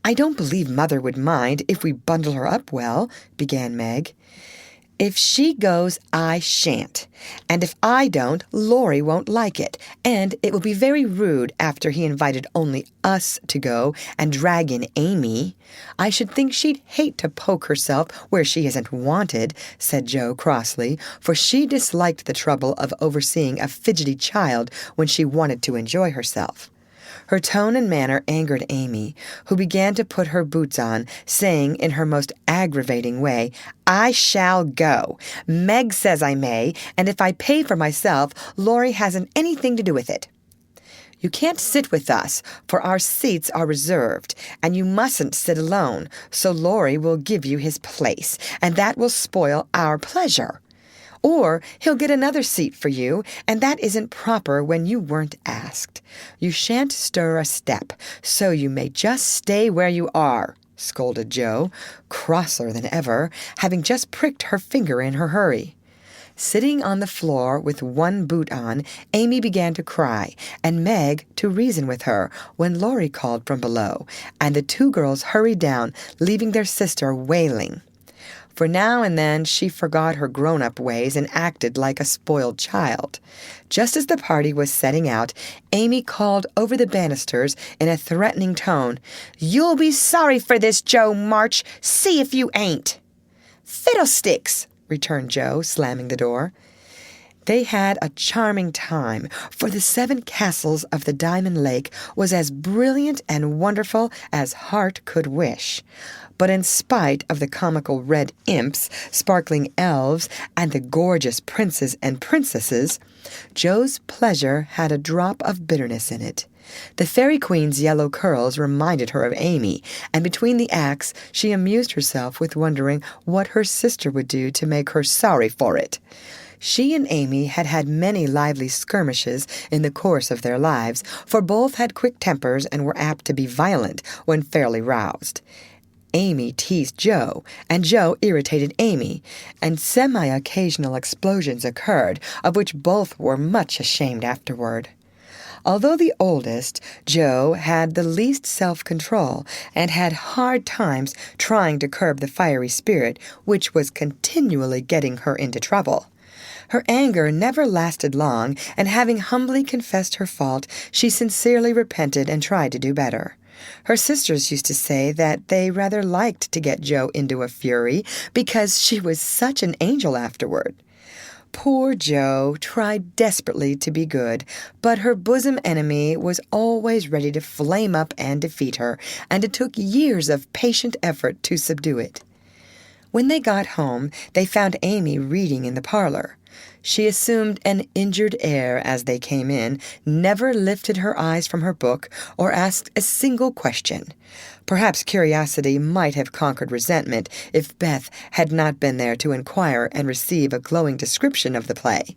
I don't believe Mother would mind if we bundle her up well," began Meg. "If she goes, I shan't. And if I don't, Laurie won't like it. And it will be very rude after he invited only us to go and drag in Amy. I should think she'd hate to poke herself where she isn't wanted," said Jo crossly, for she disliked the trouble of overseeing a fidgety child when she wanted to enjoy herself. Her tone and manner angered Amy, who began to put her boots on, saying in her most aggravating way, "I shall go. Meg says I may, and if I pay for myself, Laurie hasn't anything to do with it. You can't sit with us, for our seats are reserved, and you mustn't sit alone, so Laurie will give you his place, and that will spoil our pleasure. Or he'll get another seat for you, and that isn't proper when you weren't asked. You shan't stir a step, so you may just stay where you are," scolded Jo, crosser than ever, having just pricked her finger in her hurry. Sitting on the floor with one boot on, Amy began to cry, and Meg to reason with her, when Laurie called from below, and the 2 girls hurried down, leaving their sister wailing. For now and then she forgot her grown-up ways and acted like a spoiled child. Just as the party was setting out, Amy called over the banisters in a threatening tone, "You'll be sorry for this, Jo March. See if you ain't." "Fiddlesticks!" returned Jo, slamming the door. They had a charming time, for the 7 Castles of the Diamond Lake was as brilliant and wonderful as heart could wish. But in spite of the comical red imps, sparkling elves, and the gorgeous princes and princesses, Jo's pleasure had a drop of bitterness in it. The Fairy Queen's yellow curls reminded her of Amy, and between the acts she amused herself with wondering what her sister would do to make her sorry for it. She and Amy had had many lively skirmishes in the course of their lives, for both had quick tempers and were apt to be violent when fairly roused. Amy teased Jo, and Jo irritated Amy, and semi-occasional explosions occurred, of which both were much ashamed afterward. Although the oldest, Jo had the least self-control, and had hard times trying to curb the fiery spirit, which was continually getting her into trouble. Her anger never lasted long, and having humbly confessed her fault, she sincerely repented and tried to do better. Her sisters used to say that they rather liked to get Jo into a fury, because she was such an angel afterward. Poor Jo tried desperately to be good, but her bosom enemy was always ready to flame up and defeat her, and it took years of patient effort to subdue it. When they got home, they found Amy reading in the parlor. She assumed an injured air as they came in, never lifted her eyes from her book, or asked a single question. Perhaps curiosity might have conquered resentment if Beth had not been there to inquire and receive a glowing description of the play.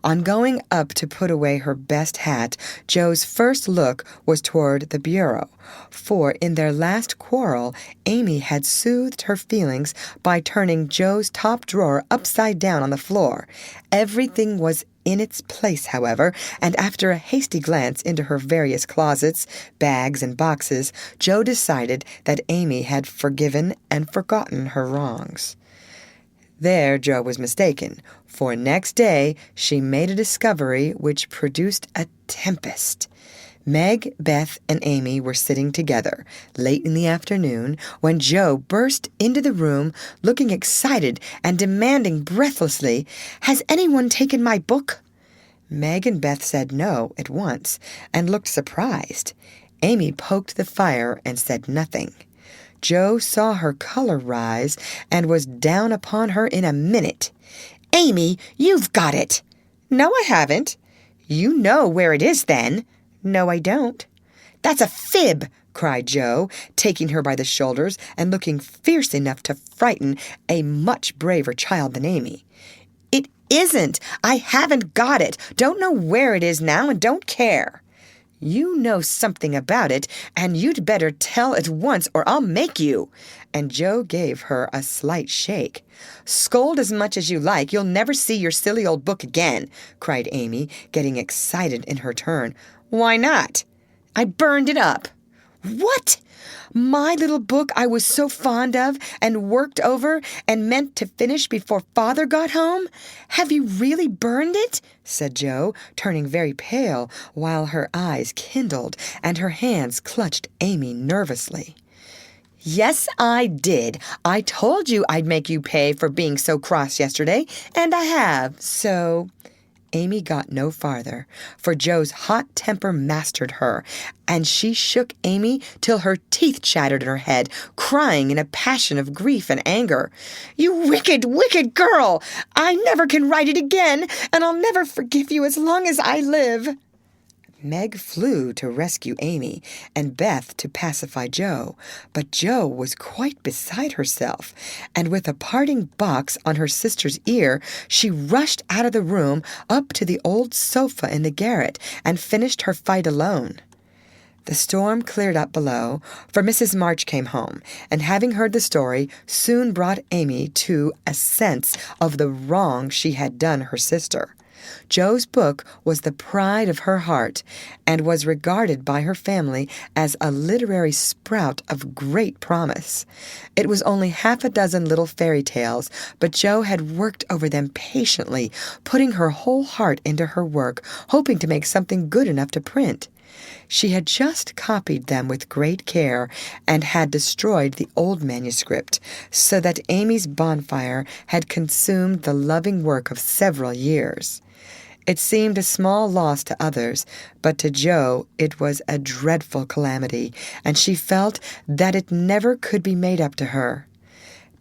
On going up to put away her best hat, Jo's first look was toward the bureau, for in their last quarrel, Amy had soothed her feelings by turning Jo's top drawer upside down on the floor. Everything was in its place, however, and after a hasty glance into her various closets, bags, and boxes, Jo decided that Amy had forgiven and forgotten her wrongs. There Jo was mistaken, for next day she made a discovery which produced a tempest. Meg, Beth, and Amy were sitting together, late in the afternoon, when Jo burst into the room, looking excited and demanding breathlessly, "Has anyone taken my book?" Meg and Beth said no at once, and looked surprised. Amy poked the fire and said nothing. Jo saw her color rise and was down upon her in a minute. "Amy, you've got it." "No, I haven't." "You know where it is, then." "No, I don't." "That's a fib," cried Jo, taking her by the shoulders and looking fierce enough to frighten a much braver child than Amy. "It isn't. I haven't got it. Don't know where it is now and don't care." "You know something about it, and you'd better tell at once or I'll make you." And Jo gave her a slight shake. "Scold as much as you like. You'll never see your silly old book again," cried Amy, getting excited in her turn. "Why not?" "I burned it up." "What? My little book I was so fond of and worked over and meant to finish before Father got home? Have you really burned it?" said Jo, turning very pale, while her eyes kindled and her hands clutched Amy nervously. "Yes, I did. I told you I'd make you pay for being so cross yesterday, and I have, so—" Amy got no farther, for Jo's hot temper mastered her, and she shook Amy till her teeth chattered in her head, crying in a passion of grief and anger, "You wicked, wicked girl! I never can write it again, and I'll never forgive you as long as I live." Meg flew to rescue Amy, and Beth to pacify Jo, but Jo was quite beside herself, and with a parting box on her sister's ear, she rushed out of the room up to the old sofa in the garret and finished her fight alone. The storm cleared up below, for Mrs. March came home, and having heard the story, soon brought Amy to a sense of the wrong she had done her sister. Jo's book was the pride of her heart, and was regarded by her family as a literary sprout of great promise. It was only half a dozen little fairy tales, but Jo had worked over them patiently, putting her whole heart into her work, hoping to make something good enough to print. She had just copied them with great care, and had destroyed the old manuscript, so that Amy's bonfire had consumed the loving work of several years. It seemed a small loss to others, but to Jo it was a dreadful calamity, and she felt that it never could be made up to her.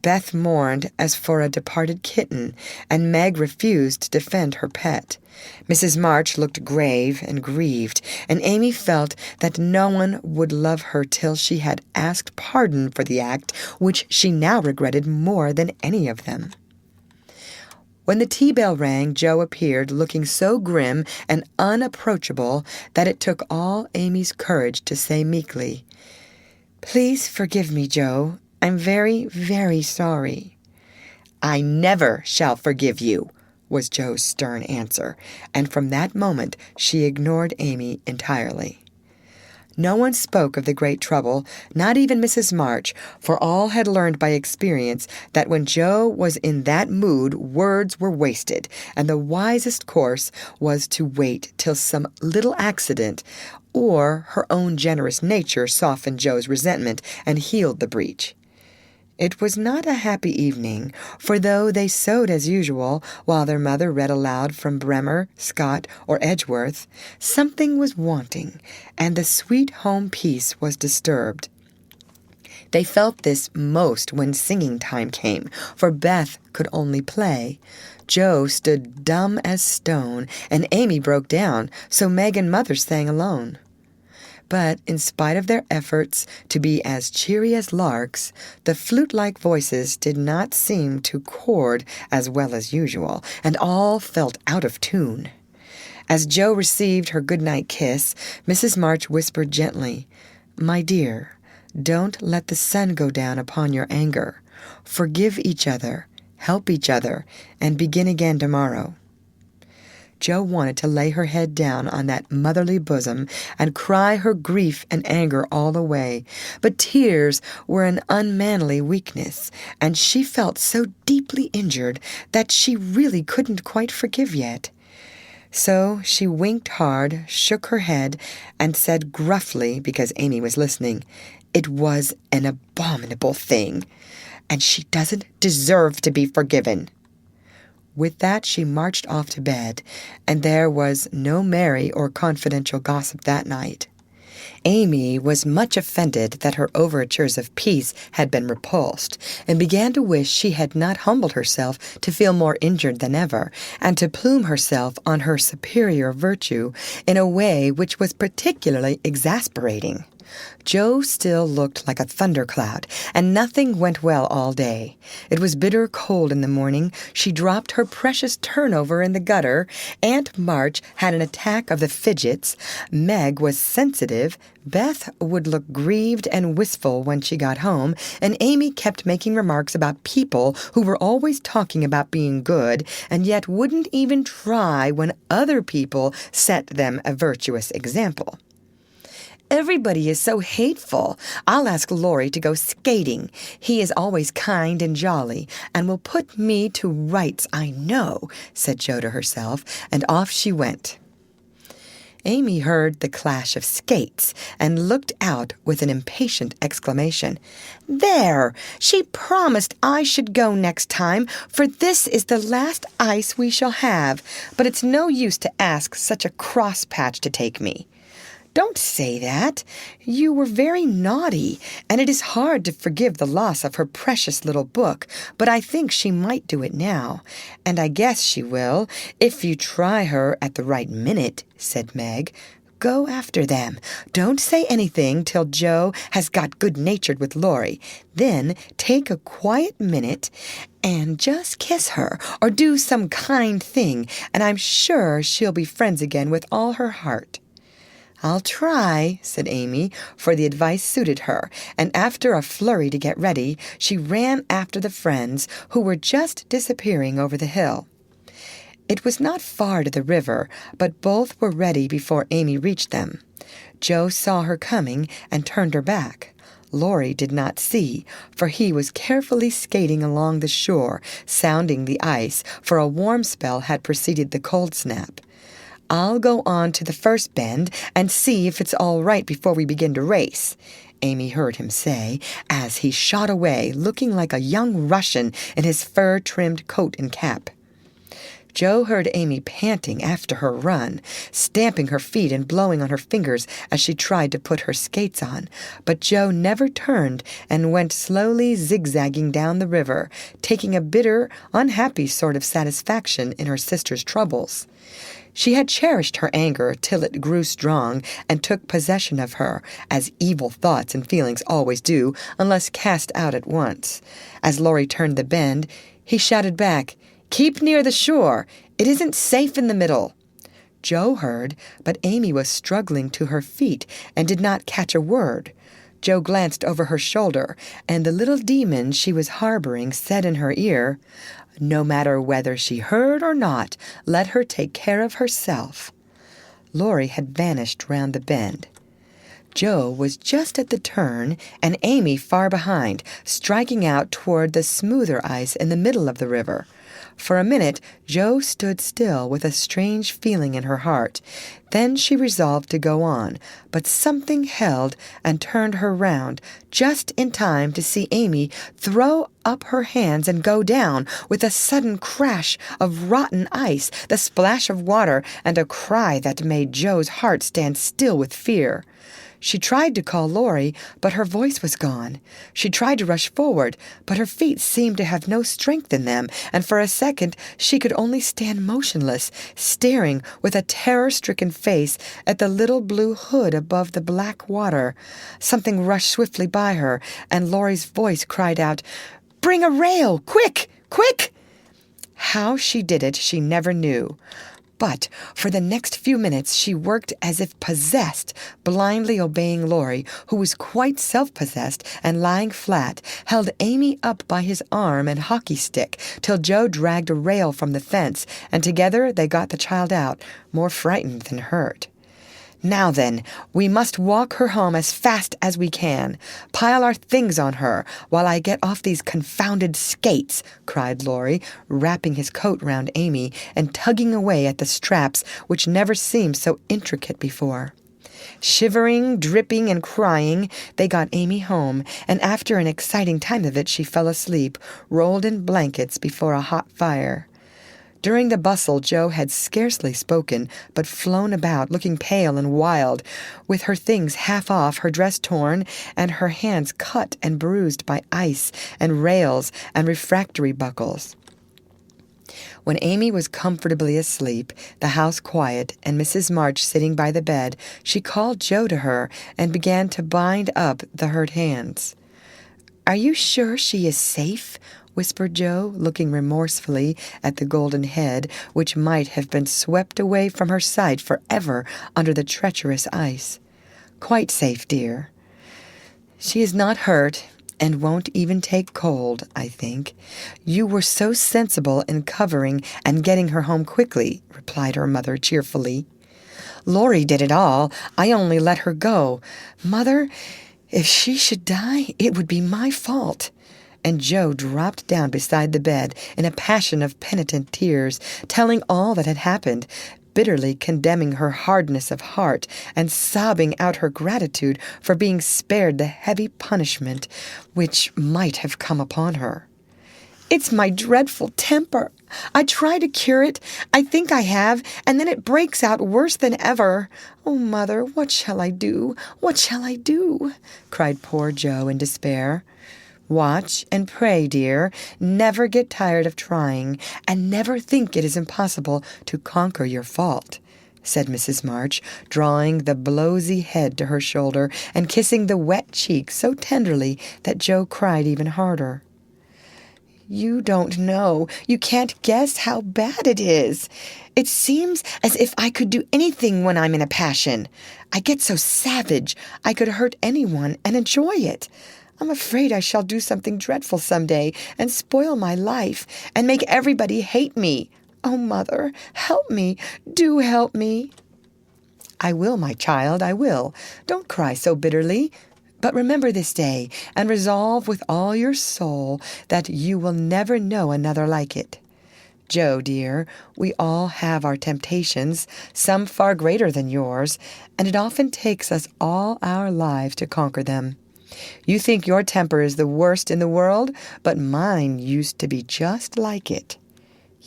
Beth mourned as for a departed kitten, and Meg refused to defend her pet. Mrs. March looked grave and grieved, and Amy felt that no one would love her till she had asked pardon for the act which she now regretted more than any of them. When the tea bell rang, Jo appeared, looking so grim and unapproachable that it took all Amy's courage to say meekly, "Please forgive me, Jo. I'm very, very sorry." "I never shall forgive you," was Jo's stern answer, and from that moment she ignored Amy entirely. No one spoke of the great trouble, not even Mrs. March, for all had learned by experience that when Jo was in that mood words were wasted, and the wisest course was to wait till some little accident or her own generous nature softened Jo's resentment and healed the breach. It was not a happy evening, for though they sewed as usual, while their mother read aloud from Bremer, Scott, or Edgeworth, something was wanting, and the sweet home peace was disturbed. They felt this most when singing time came, for Beth could only play. Jo stood dumb as stone, and Amy broke down, so Meg and Mother sang alone. But in spite of their efforts to be as cheery as larks, the flute-like voices did not seem to chord as well as usual, and all felt out of tune. As Jo received her good-night kiss, Mrs. March whispered gently, "My dear, don't let the sun go down upon your anger. Forgive each other, help each other, and begin again tomorrow." Jo wanted to lay her head down on that motherly bosom and cry her grief and anger all away, but tears were an unmanly weakness, and she felt so deeply injured that she really couldn't quite forgive yet. So she winked hard, shook her head, and said gruffly, because Amy was listening, "It was an abominable thing, and she doesn't deserve to be forgiven." With that she marched off to bed, and there was no merry or confidential gossip that night. Amy was much offended that her overtures of peace had been repulsed, and began to wish she had not humbled herself to feel more injured than ever, and to plume herself on her superior virtue in a way which was particularly exasperating. Jo still looked like a thundercloud, and nothing went well all day. It was bitter cold in the morning. She dropped her precious turnover in the gutter. Aunt March had an attack of the fidgets. Meg was sensitive. Beth would look grieved and wistful when she got home, and Amy kept making remarks about people who were always talking about being good, and yet wouldn't even try when other people set them a virtuous example. "Everybody is so hateful. I'll ask Laurie to go skating. He is always kind and jolly, and will put me to rights, I know," said Jo to herself, and off she went. Amy heard the clash of skates, and looked out with an impatient exclamation. "There! She promised I should go next time, for this is the last ice we shall have, but it's no use to ask such a cross-patch to take me." "Don't say that. You were very naughty, and it is hard to forgive the loss of her precious little book, but I think she might do it now, and I guess she will, if you try her at the right minute," said Meg. "Go after them. Don't say anything till Jo has got good-natured with Laurie. Then take a quiet minute and just kiss her, or do some kind thing, and I'm sure she'll be friends again with all her heart." "I'll try," said Amy, for the advice suited her, and after a flurry to get ready, she ran after the friends, who were just disappearing over the hill. It was not far to the river, but both were ready before Amy reached them. Jo saw her coming and turned her back. Laurie did not see, for he was carefully skating along the shore, sounding the ice, for a warm spell had preceded the cold snap. "I'll go on to the first bend and see if it's all right before we begin to race," Amy heard him say, as he shot away, looking like a young Russian in his fur-trimmed coat and cap. Jo heard Amy panting after her run, stamping her feet and blowing on her fingers as she tried to put her skates on, but Jo never turned and went slowly zigzagging down the river, taking a bitter, unhappy sort of satisfaction in her sister's troubles. She had cherished her anger till it grew strong and took possession of her, as evil thoughts and feelings always do, unless cast out at once. As Laurie turned the bend, he shouted back, "Keep near the shore. It isn't safe in the middle." Jo heard, but Amy was struggling to her feet and did not catch a word. Jo glanced over her shoulder, and the little demon she was harboring said in her ear, "No matter whether she heard or not, let her take care of herself." Laurie had vanished round the bend. Jo was just at the turn, and Amy far behind, striking out toward the smoother ice in the middle of the river. For a minute, Jo stood still with a strange feeling in her heart. Then she resolved to go on, but something held and turned her round just in time to see Amy throw up her hands and go down with a sudden crash of rotten ice, the splash of water, and a cry that made Jo's heart stand still with fear. She tried to call Laurie, but her voice was gone. She tried to rush forward, but her feet seemed to have no strength in them, and for a second she could only stand motionless, staring with a terror-stricken face at the little blue hood above the black water. Something rushed swiftly by her, and Laurie's voice cried out, "Bring a rail! Quick! Quick!" How she did it she never knew. But for the next few minutes she worked as if possessed, blindly obeying Laurie, who was quite self-possessed and lying flat, held Amy up by his arm and hockey stick till Jo dragged a rail from the fence, and together they got the child out, more frightened than hurt. "Now then, we must walk her home as fast as we can. Pile our things on her while I get off these confounded skates," cried Laurie, wrapping his coat round Amy and tugging away at the straps which never seemed so intricate before. Shivering, dripping, and crying, they got Amy home, and after an exciting time of it she fell asleep, rolled in blankets before a hot fire. During the bustle, Jo had scarcely spoken, but flown about, looking pale and wild, with her things half off, her dress torn, and her hands cut and bruised by ice and rails and refractory buckles. When Amy was comfortably asleep, the house quiet, and Mrs. March sitting by the bed, she called Jo to her and began to bind up the hurt hands. "Are you sure she is safe?" whispered Jo, looking remorsefully at the golden head, which might have been swept away from her sight forever under the treacherous ice. "Quite safe, dear. She is not hurt, and won't even take cold, I think. You were so sensible in covering and getting her home quickly," replied her mother cheerfully. "Laurie did it all. I only let her go. Mother, if she should die, it would be my fault." And Jo dropped down beside the bed in a passion of penitent tears, telling all that had happened, bitterly condemning her hardness of heart, and sobbing out her gratitude for being spared the heavy punishment which might have come upon her. "It's my dreadful temper. I try to cure it. I think I have, and then it breaks out worse than ever. Oh, Mother, what shall I do? What shall I do?" cried poor Jo in despair. "Watch and pray, dear. Never get tired of trying, and never think it is impossible to conquer your fault," said Mrs. March, drawing the blowsy head to her shoulder and kissing the wet cheek so tenderly that Jo cried even harder. "You don't know. You can't guess how bad it is. It seems as if I could do anything when I'm in a passion. I get so savage I could hurt anyone and enjoy it. I'm afraid I shall do something dreadful some day and spoil my life and make everybody hate me. Oh, Mother, help me. Do help me." "I will, my child, I will. Don't cry so bitterly. But remember this day, and resolve with all your soul that you will never know another like it. Jo, dear, we all have our temptations, some far greater than yours, and it often takes us all our lives to conquer them. You think your temper is the worst in the world, but mine used to be just like it."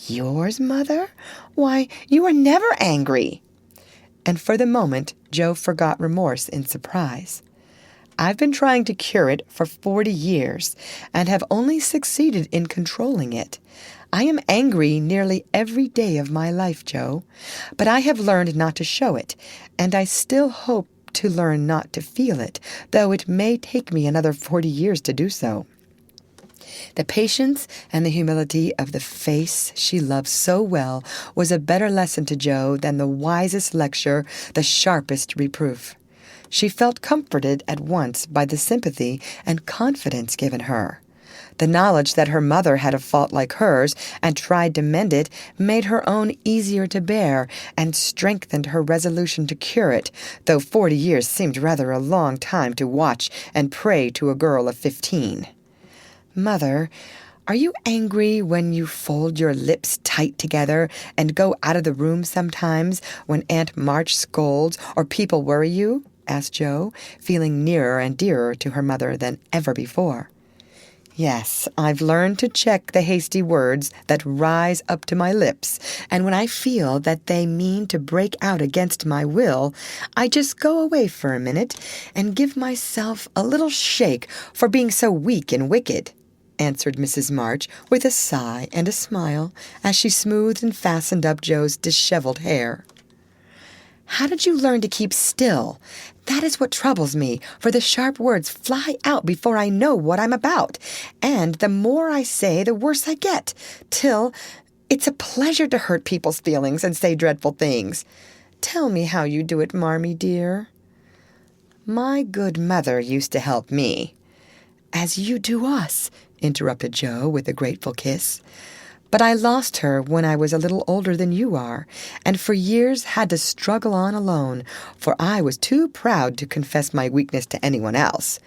"Yours, Mother? Why, you are never angry." And for the moment, Jo forgot remorse in surprise. "I've been trying to cure it for 40 years, and have only succeeded in controlling it. I am angry nearly every day of my life, Jo, but I have learned not to show it, and I still hope to learn not to feel it, though it may take me another 40 years to do so." The patience and the humility of the face she loved so well was a better lesson to Jo than the wisest lecture, the sharpest reproof. She felt comforted at once by the sympathy and confidence given her. The knowledge that her mother had a fault like hers and tried to mend it made her own easier to bear and strengthened her resolution to cure it, though 40 years seemed rather a long time to watch and pray to a girl of 15. "Mother, Are you angry when you fold your lips tight together and go out of the room sometimes when Aunt March scolds or people worry you?" asked Joe, feeling nearer and dearer to her mother than ever before. "Yes, I've learned to check the hasty words that rise up to my lips, and when I feel that they mean to break out against my will, I just go away for a minute and give myself a little shake for being so weak and wicked," answered Mrs. March with a sigh and a smile as she smoothed and fastened up Joe's disheveled hair. "How did you learn to keep still? That is what troubles me, for the sharp words fly out before I know what I'm about, and the more I say, the worse I get, till it's a pleasure to hurt people's feelings and say dreadful things. Tell me how you do it, Marmee, dear." "My good mother used to help me." "As you do us," interrupted Joe with a grateful kiss. "But I lost her when I was a little older than you are, and for years had to struggle on alone, for I was too proud to confess my weakness to anyone else.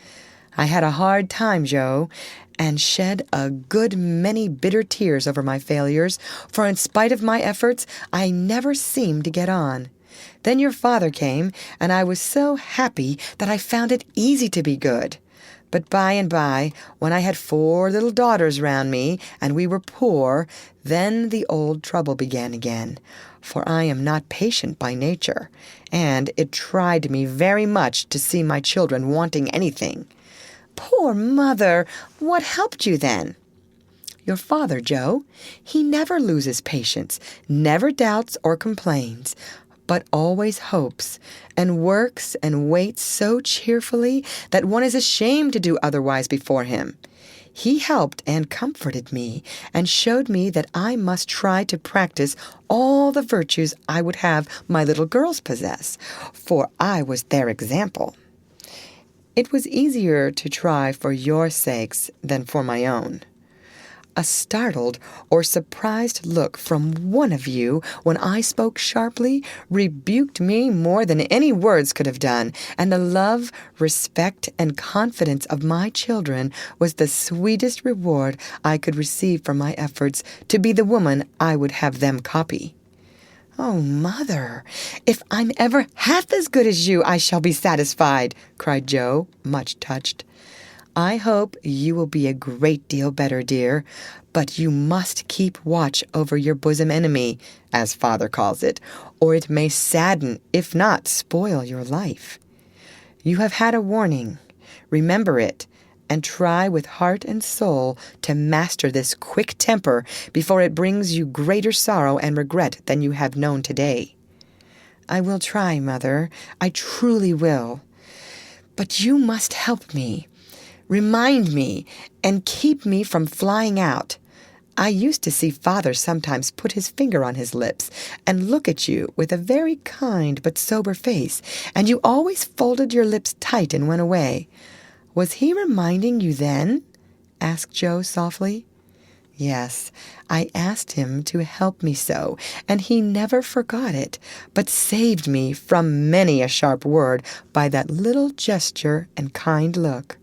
I had a hard time, Joe, and shed a good many bitter tears over my failures, for in spite of my efforts, I never seemed to get on. Then your father came, and I was so happy that I found it easy to be good. But by and by, when I had 4 little daughters round me, and we were poor, then the old trouble began again, for I am not patient by nature, and it tried me very much to see my children wanting anything." "Poor mother! What helped you then?" "Your father, Joe. He never loses patience, never doubts or complains, but always hopes, and works and waits so cheerfully that one is ashamed to do otherwise before him. He helped and comforted me, and showed me that I must try to practice all the virtues I would have my little girls possess, for I was their example. It was easier to try for your sakes than for my own." A startled or surprised look from one of you when I spoke sharply rebuked me more than any words could have done, and the love, respect, and confidence of my children was the sweetest reward I could receive for my efforts to be the woman I would have them copy. "Oh, Mother, if I'm ever half as good as you, I shall be satisfied," cried Joe, much touched. "I hope you will be a great deal better, dear, but you must keep watch over your bosom enemy, as Father calls it, or it may sadden, if not spoil, your life. You have had a warning. Remember it, and try with heart and soul to master this quick temper before it brings you greater sorrow and regret than you have known today." "I will try, Mother. I truly will. But you must help me. Remind me, and keep me from flying out. I used to see Father sometimes put his finger on his lips and look at you with a very kind but sober face, and you always folded your lips tight and went away. Was he reminding you then?" asked Joe softly. "Yes, I asked him to help me so, and he never forgot it, but saved me from many a sharp word by that little gesture and kind look."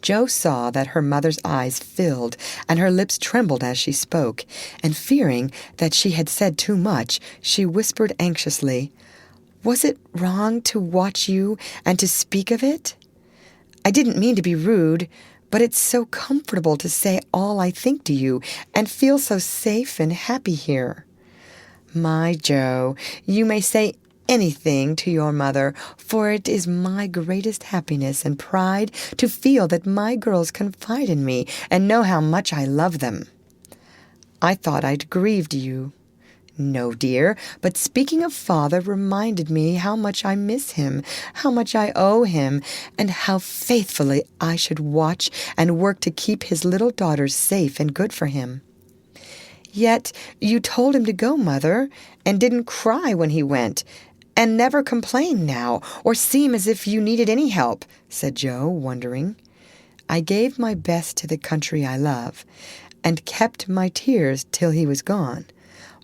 Joe saw that her mother's eyes filled and her lips trembled as she spoke, and fearing that she had said too much, she whispered anxiously, "Was it wrong to watch you and to speak of it? I didn't mean to be rude, but it's so comfortable to say all I think to you and feel so safe and happy here." "My Joe, you may say anything to your mother, for it is my greatest happiness and pride to feel that my girls confide in me and know how much I love them." "I thought I'd grieved you." "No, dear, but speaking of Father reminded me how much I miss him, how much I owe him, and how faithfully I should watch and work to keep his little daughters safe and good for him." "Yet you told him to go, Mother, and didn't cry when he went, and never complain now, or seem as if you needed any help," said Joe, wondering. "I gave my best to the country I love, and kept my tears till he was gone.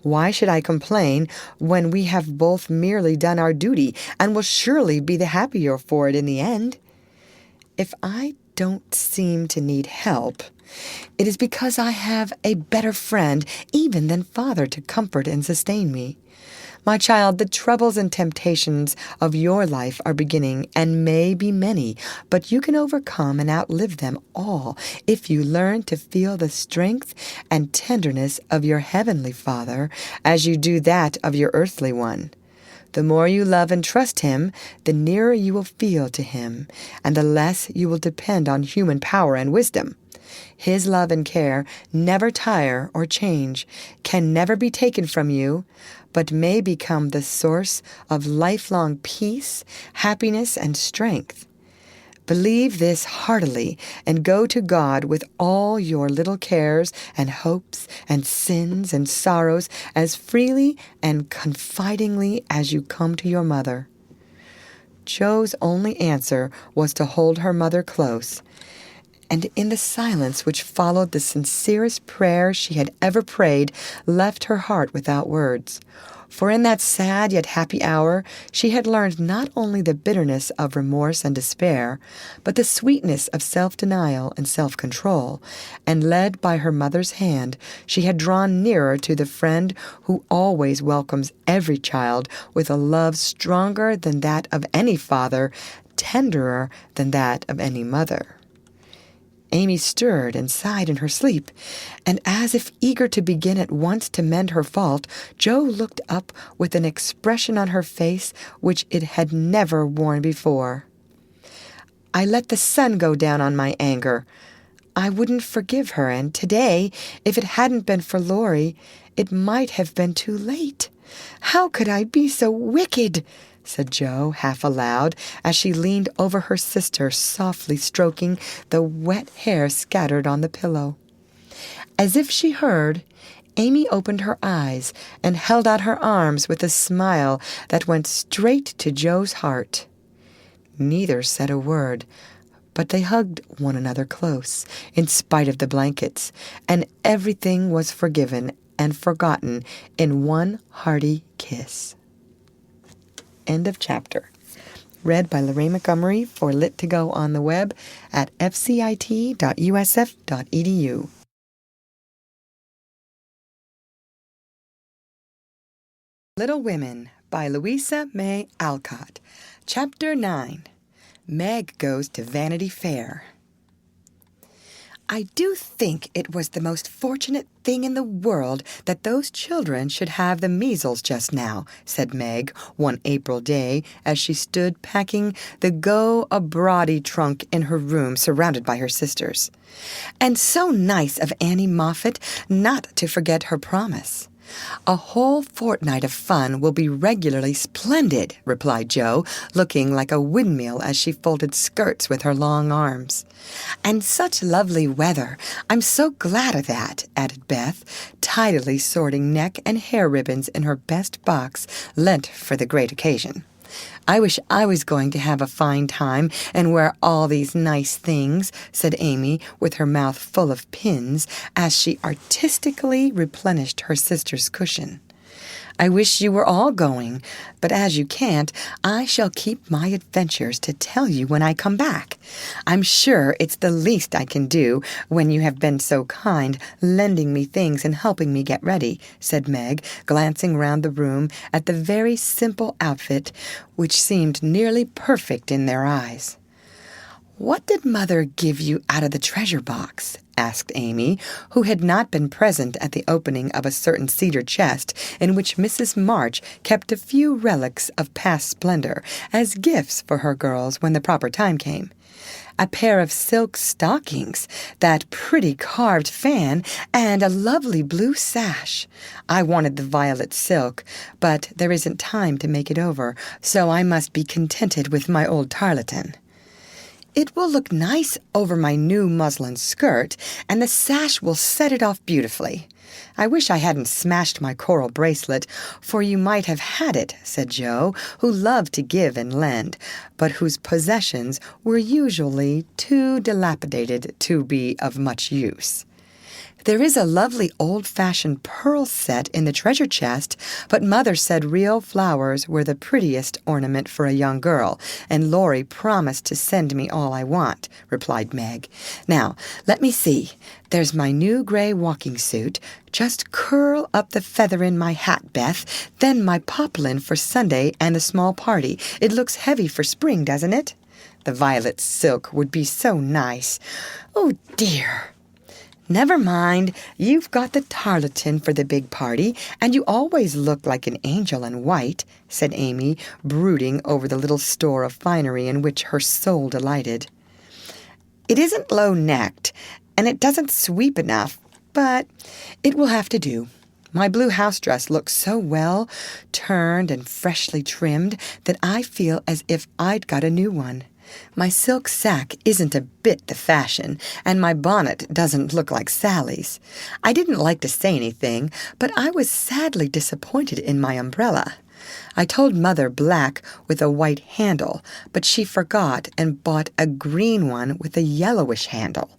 Why should I complain when we have both merely done our duty, and will surely be the happier for it in the end? If I don't seem to need help, it is because I have a better friend even than Father to comfort and sustain me. My child, the troubles and temptations of your life are beginning and may be many, but you can overcome and outlive them all if you learn to feel the strength and tenderness of your heavenly Father as you do that of your earthly one. The more you love and trust him, the nearer you will feel to him, and the less you will depend on human power and wisdom. His love and care never tire or change, can never be taken from you, but may become the source of lifelong peace, happiness, and strength. Believe this heartily and go to God with all your little cares and hopes and sins and sorrows as freely and confidingly as you come to your mother. Jo's only answer was to hold her mother close, and in the silence which followed the sincerest prayer she had ever prayed left her heart without words. For in that sad yet happy hour she had learned not only the bitterness of remorse and despair, but the sweetness of self-denial and self-control, and led by her mother's hand she had drawn nearer to the friend who always welcomes every child with a love stronger than that of any father, tenderer than that of any mother. Amy stirred and sighed in her sleep, and as if eager to begin at once to mend her fault, Jo looked up with an expression on her face which it had never worn before. I let the sun go down on my anger. I wouldn't forgive her, and today, if it hadn't been for Laurie, it might have been too late. How could I be so wicked? Said Jo, half aloud, as she leaned over her sister, softly stroking the wet hair scattered on the pillow. As if she heard, Amy opened her eyes and held out her arms with a smile that went straight to Jo's heart. Neither said a word, but they hugged one another close, in spite of the blankets, and everything was forgiven and forgotten in one hearty kiss. End of chapter. Read by Lorraine Montgomery for Lit2Go on the web at fcit.usf.edu. Little Women by Louisa May Alcott. Chapter 9. Meg Goes to Vanity Fair. I do think it was the most fortunate thing in the world that those children should have the measles just now, said Meg one April day as she stood packing the go-abroady trunk in her room surrounded by her sisters. And so nice of Annie Moffat not to forget her promise. A whole fortnight of fun will be regularly splendid, replied Jo, looking like a windmill as she folded skirts with her long arms. And such lovely weather. I'm so glad of that, added Beth, tidily sorting neck and hair ribbons in her best box lent for the great occasion. I wish I was going to have a fine time and wear all these nice things, said Amy, with her mouth full of pins, as she artistically replenished her sister's cushion. I wish you were all going, but as you can't, I shall keep my adventures to tell you when I come back. I'm sure it's the least I can do when you have been so kind, lending me things and helping me get ready, said Meg, glancing round the room at the very simple outfit, which seemed nearly perfect in their eyes. What did Mother give you out of the treasure box? Asked Amy, who had not been present at the opening of a certain cedar chest in which Mrs. March kept a few relics of past splendor as gifts for her girls when the proper time came. A pair of silk stockings, that pretty carved fan, and a lovely blue sash. I wanted the violet silk, but there isn't time to make it over, so I must be contented with my old tarlatan. It will look nice over my new muslin skirt, and the sash will set it off beautifully. I wish I hadn't smashed my coral bracelet, for you might have had it, said Jo, who loved to give and lend, but whose possessions were usually too dilapidated to be of much use. There is a lovely old-fashioned pearl set in the treasure chest, but Mother said real flowers were the prettiest ornament for a young girl, and Laurie promised to send me all I want," replied Meg. "Now, let me see. There's my new gray walking suit. Just curl up the feather in my hat, Beth. Then my poplin for Sunday and the small party. It looks heavy for spring, doesn't it? The violet silk would be so nice. Oh, dear. Never mind, you've got the tarlatan for the big party, and you always look like an angel in white," said Amy, brooding over the little store of finery in which her soul delighted. "It isn't low-necked, and it doesn't sweep enough, but it will have to do. My blue house dress looks so well turned and freshly trimmed that I feel as if I'd got a new one. My silk sack isn't a bit the fashion, and my bonnet doesn't look like Sally's. I didn't like to say anything, but I was sadly disappointed in my umbrella. I told Mother black with a white handle, but she forgot and bought a green one with a yellowish handle.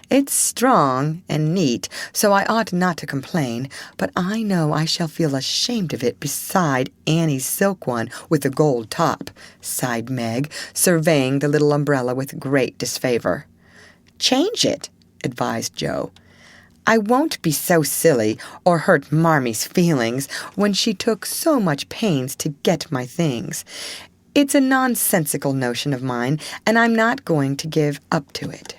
It's strong and neat, so I ought not to complain, but I know I shall feel ashamed of it beside Annie's silk one with the gold top," sighed Meg, surveying the little umbrella with great disfavor. "Change it," advised Jo. "I won't be so silly or hurt Marmy's feelings when she took so much pains to get my things. It's a nonsensical notion of mine, and I'm not going to give up to it.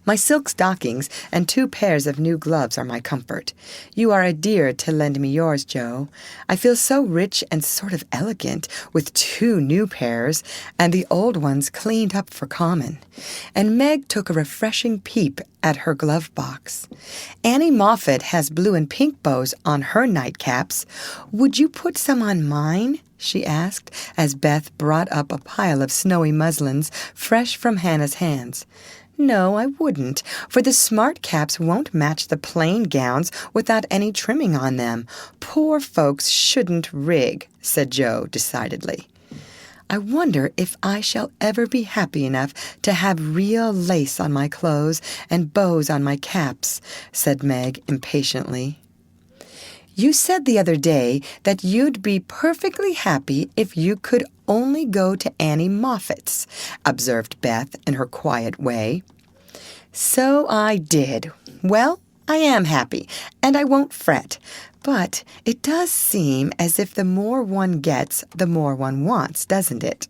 My silk stockings and 2 pairs of new gloves are my comfort. You are a dear to lend me yours, Jo. I feel so rich and sort of elegant with 2 new pairs and the old ones cleaned up for common." And Meg took a refreshing peep at her glove box. "Annie Moffat has blue and pink bows on her nightcaps. Would you put some on mine?" she asked, as Beth brought up a pile of snowy muslins fresh from Hannah's hands. "No, I wouldn't, for the smart caps won't match the plain gowns without any trimming on them. Poor folks shouldn't rig," said Jo decidedly. "I wonder if I shall ever be happy enough to have real lace on my clothes and bows on my caps," said Meg impatiently. "You said the other day that you'd be perfectly happy if you could only go to Annie Moffat's," observed Beth in her quiet way. "So I did. Well, I am happy, and I won't fret. But it does seem as if the more one gets, the more one wants, doesn't it?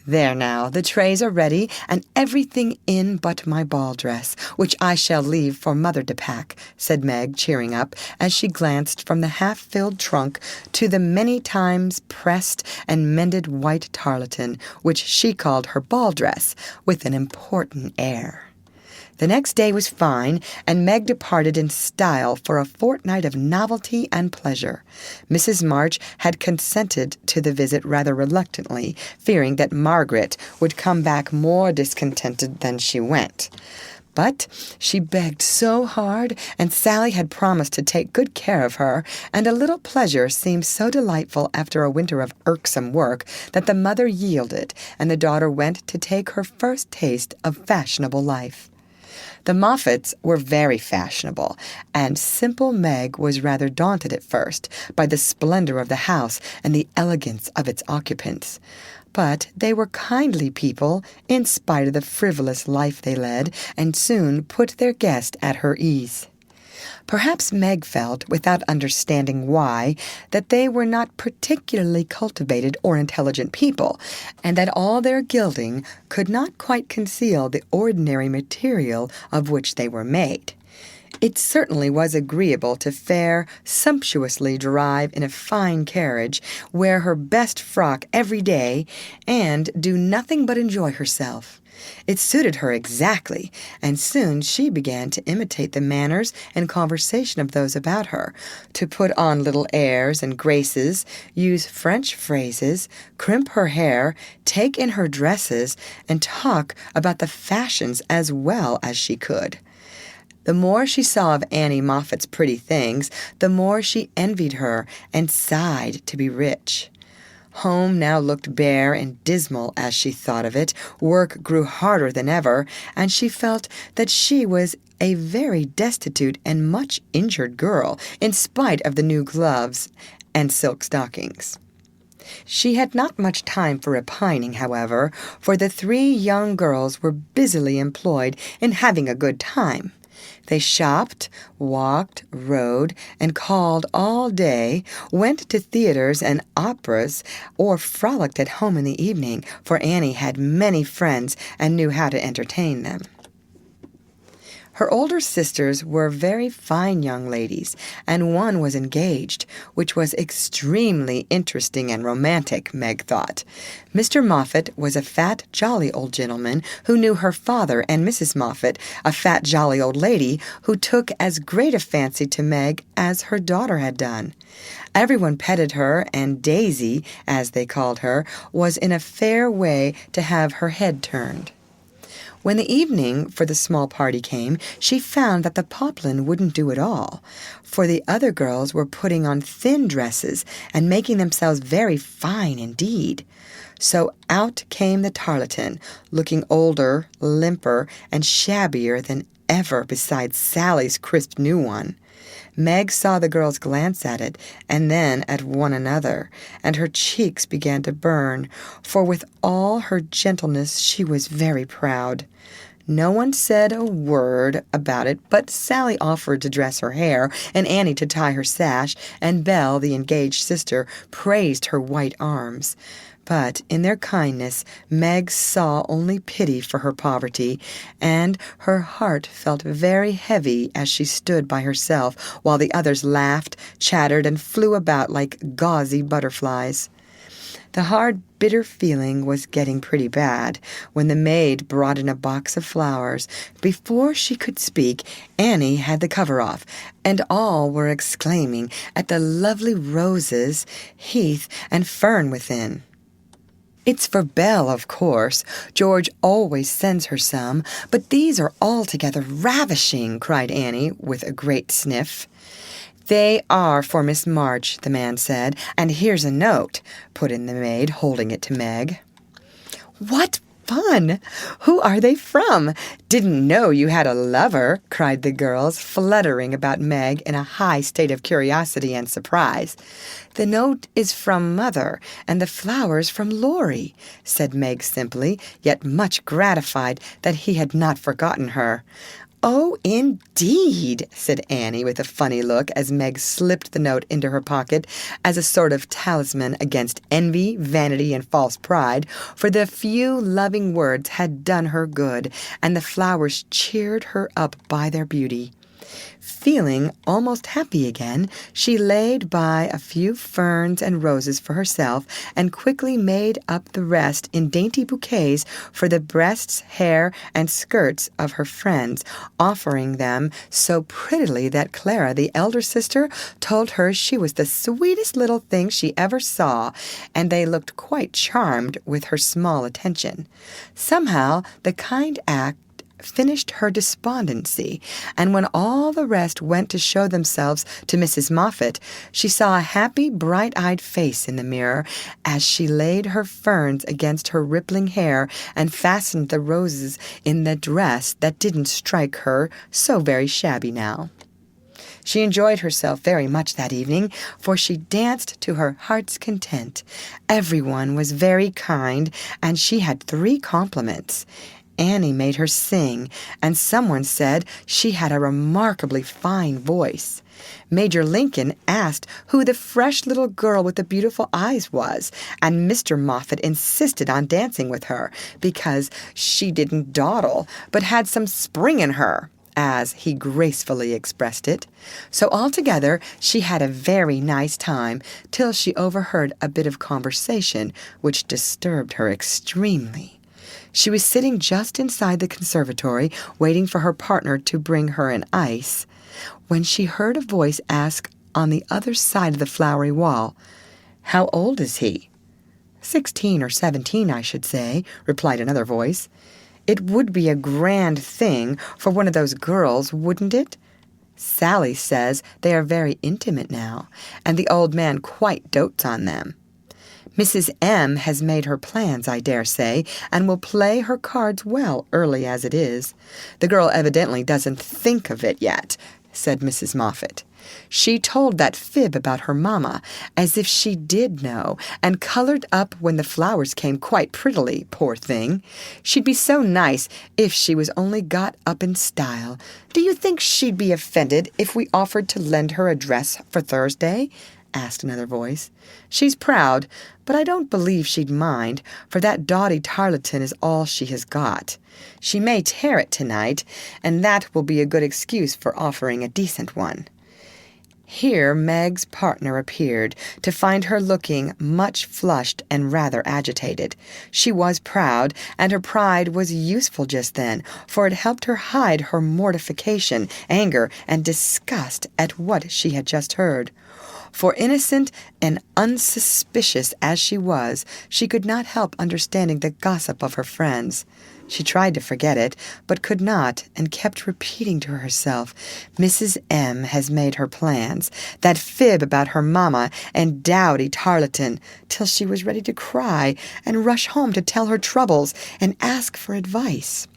There now, the trays are ready, and everything in but my ball dress, which I shall leave for Mother to pack," said Meg, cheering up, as she glanced from the half-filled trunk to the many times pressed and mended white tarlatan, which she called her ball dress, with an important air. The next day was fine, and Meg departed in style for a fortnight of novelty and pleasure. Mrs. March had consented to the visit rather reluctantly, fearing that Margaret would come back more discontented than she went. But she begged so hard, and Sally had promised to take good care of her, and a little pleasure seemed so delightful after a winter of irksome work that the mother yielded, and the daughter went to take her first taste of fashionable life. The Moffats were very fashionable, and simple Meg was rather daunted at first by the splendor of the house and the elegance of its occupants. But they were kindly people, in spite of the frivolous life they led, and soon put their guest at her ease. Perhaps Meg felt, without understanding why, that they were not particularly cultivated or intelligent people, and that all their gilding could not quite conceal the ordinary material of which they were made. It certainly was agreeable to fare sumptuously drive in a fine carriage, wear her best frock every day, and do nothing but enjoy herself. It suited her exactly, and soon she began to imitate the manners and conversation of those about her, to put on little airs and graces, use French phrases, crimp her hair, take in her dresses, and talk about the fashions as well as she could. The more she saw of Annie Moffat's pretty things, the more she envied her and sighed to be rich. Home now looked bare and dismal as she thought of it. Work grew harder than ever, and she felt that she was a very destitute and much injured girl, in spite of the new gloves and silk stockings. She had not much time for repining, however, for the 3 young girls were busily employed in having a good time. They shopped, walked, rode, and called all day, went to theaters and operas, or frolicked at home in the evening, for Annie had many friends and knew how to entertain them. Her older sisters were very fine young ladies, and one was engaged, which was extremely interesting and romantic, Meg thought. Mr. Moffat was a fat, jolly old gentleman who knew her father, and Mrs. Moffat, a fat, jolly old lady who took as great a fancy to Meg as her daughter had done. Everyone petted her, and Daisy, as they called her, was in a fair way to have her head turned. When the evening for the small party came, she found that the poplin wouldn't do at all, for the other girls were putting on thin dresses and making themselves very fine indeed. So out came the tarletan, looking older, limper, and shabbier than ever beside Sally's crisp new one. Meg saw the girls glance at it, and then at one another, and her cheeks began to burn, for with all her gentleness she was very proud. No one said a word about it, but Sally offered to dress her hair, and Annie to tie her sash, and Belle, the engaged sister, praised her white arms. But in their kindness, Meg saw only pity for her poverty, and her heart felt very heavy as she stood by herself, while the others laughed, chattered, and flew about like gauzy butterflies. The hard, bitter feeling was getting pretty bad when the maid brought in a box of flowers. Before she could speak, Annie had the cover off, and all were exclaiming at the lovely roses, heath, and fern within. "It's for Belle, of course. George always sends her some, but these are altogether ravishing," cried Annie with a great sniff. "They are for Miss March," the man said, "and here's a note," put in the maid, holding it to Meg. "What fun! Who are they from? Didn't know you had a lover," cried the girls, fluttering about Meg in a high state of curiosity and surprise. "The note is from Mother, and the flowers from Laurie," said Meg simply, yet much gratified that he had not forgotten her. "Oh, indeed," said Annie with a funny look as Meg slipped the note into her pocket as a sort of talisman against envy, vanity, and false pride, for the few loving words had done her good, and the flowers cheered her up by their beauty. Feeling almost happy again, she laid by a few ferns and roses for herself, and quickly made up the rest in dainty bouquets for the breasts, hair, and skirts of her friends, offering them so prettily that Clara, the elder sister, told her she was the sweetest little thing she ever saw, and they looked quite charmed with her small attention. Somehow the kind act finished her despondency, and when all the rest went to show themselves to Mrs. Moffat, she saw a happy, bright-eyed face in the mirror as she laid her ferns against her rippling hair and fastened the roses in the dress that didn't strike her so very shabby now. She enjoyed herself very much that evening, for she danced to her heart's content. Everyone was very kind, and she had 3 compliments. Annie made her sing, and someone said she had a remarkably fine voice. Major Lincoln asked who the fresh little girl with the beautiful eyes was, and Mr. Moffat insisted on dancing with her because she didn't dawdle, but had some spring in her, as he gracefully expressed it. So altogether she had a very nice time, till she overheard a bit of conversation which disturbed her extremely. She was sitting just inside the conservatory, waiting for her partner to bring her an ice, when she heard a voice ask on the other side of the flowery wall, "How old is he?" 16 or 17, I should say," replied another voice. "It would be a grand thing for one of those girls, wouldn't it? Sally says they are very intimate now, and the old man quite dotes on them." Mrs. M has made her plans, I dare say, and will play her cards well, early as it is. The girl evidently doesn't think of it yet, said Mrs. Moffat. She told that fib about her mamma, as if she did know, and colored up when the flowers came quite prettily, poor thing. She'd be so nice if she was only got up in style. Do you think she'd be offended if we offered to lend her a dress for Thursday? Asked another voice. She's proud, but I don't believe she'd mind, for that dowdy tarlatan is all she has got. She may tear it tonight, and that will be a good excuse for offering a decent one. Here Meg's partner appeared, to find her looking much flushed and rather agitated. She was proud, and her pride was useful just then, for it helped her hide her mortification, anger, and disgust at what she had just heard. For innocent and unsuspicious as she was, she could not help understanding the gossip of her friends. She tried to forget it, but could not, and kept repeating to herself, Mrs. M has made her plans, that fib about her mamma and dowdy tarlatan, till she was ready to cry and rush home to tell her troubles and ask for advice.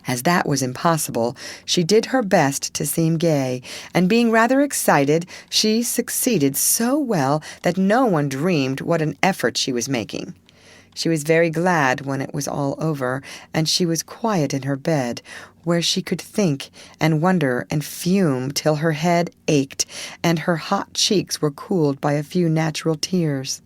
As that was impossible, she did her best to seem gay, and being rather excited, she succeeded so well that no one dreamed what an effort she was making. She was very glad when it was all over, and she was quiet in her bed, where she could think and wonder and fume till her head ached and her hot cheeks were cooled by a few natural tears.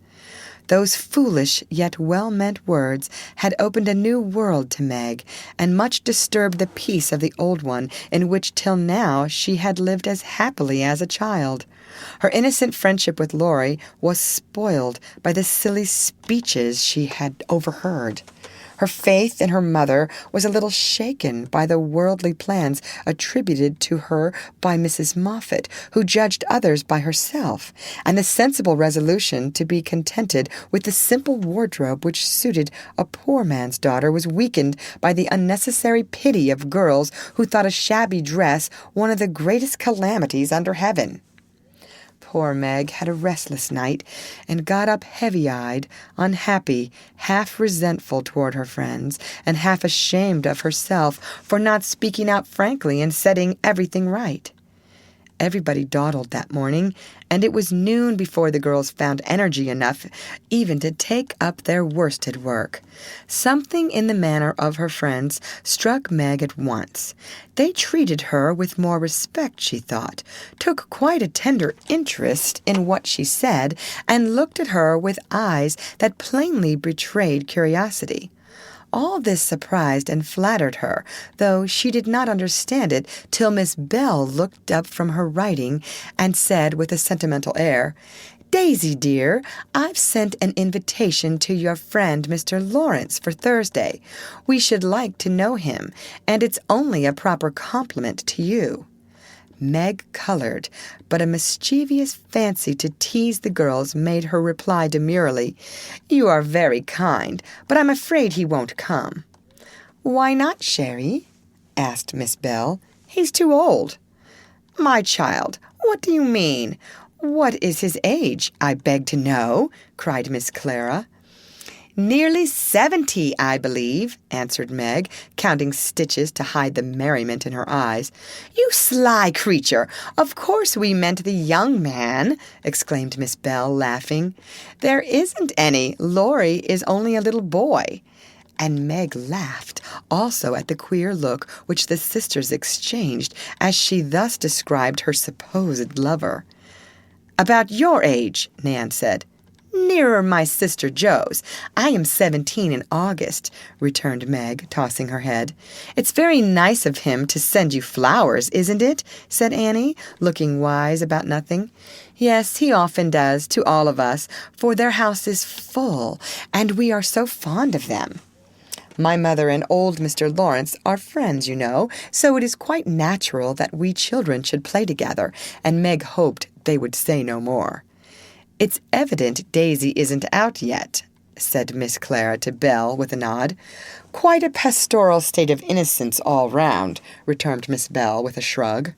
Those foolish yet well-meant words had opened a new world to Meg, and much disturbed the peace of the old one, in which till now she had lived as happily as a child. Her innocent friendship with Laurie was spoiled by the silly speeches she had overheard. Her faith in her mother was a little shaken by the worldly plans attributed to her by Mrs. Moffat, who judged others by herself, and the sensible resolution to be contented with the simple wardrobe which suited a poor man's daughter was weakened by the unnecessary pity of girls who thought a shabby dress one of the greatest calamities under heaven. Poor Meg had a restless night, and got up heavy-eyed, unhappy, half resentful toward her friends, and half ashamed of herself for not speaking out frankly and setting everything right. Everybody dawdled that morning, and it was noon before the girls found energy enough even to take up their worsted work. Something in the manner of her friends struck Meg at once. They treated her with more respect, she thought, took quite a tender interest in what she said, and looked at her with eyes that plainly betrayed curiosity. All this surprised and flattered her, though she did not understand it till Miss Bell looked up from her writing and said with a sentimental air, "Daisy, dear, I've sent an invitation to your friend Mr. Lawrence for Thursday. We should like to know him, and it's only a proper compliment to you." Meg colored, but a mischievous fancy to tease the girls made her reply demurely, "You are very kind, but I'm afraid he won't come." "Why not, Sherry?" asked Miss Bell. "He's too old." "My child, what do you mean? What is his age, I beg to know?" cried Miss Clara. "Nearly 70, I believe," answered Meg, counting stitches to hide the merriment in her eyes. "You sly creature! Of course we meant the young man," exclaimed Miss Bell, laughing. "There isn't any. Laurie is only a little boy." And Meg laughed, also at the queer look which the sisters exchanged as she thus described her supposed lover. "About your age," Nan said. "Nearer my sister Jo's. I am 17 in August," returned Meg, tossing her head. "It's very nice of him to send you flowers, isn't it?" said Annie, looking wise about nothing. "Yes, he often does, to all of us, for their house is full, and we are so fond of them. My mother and old Mr. Lawrence are friends, you know, so it is quite natural that we children should play together," and Meg hoped they would say no more. "It's evident Daisy isn't out yet," said Miss Clara to Belle with a nod. "Quite a pastoral state of innocence all round," returned Miss Bell with a shrug.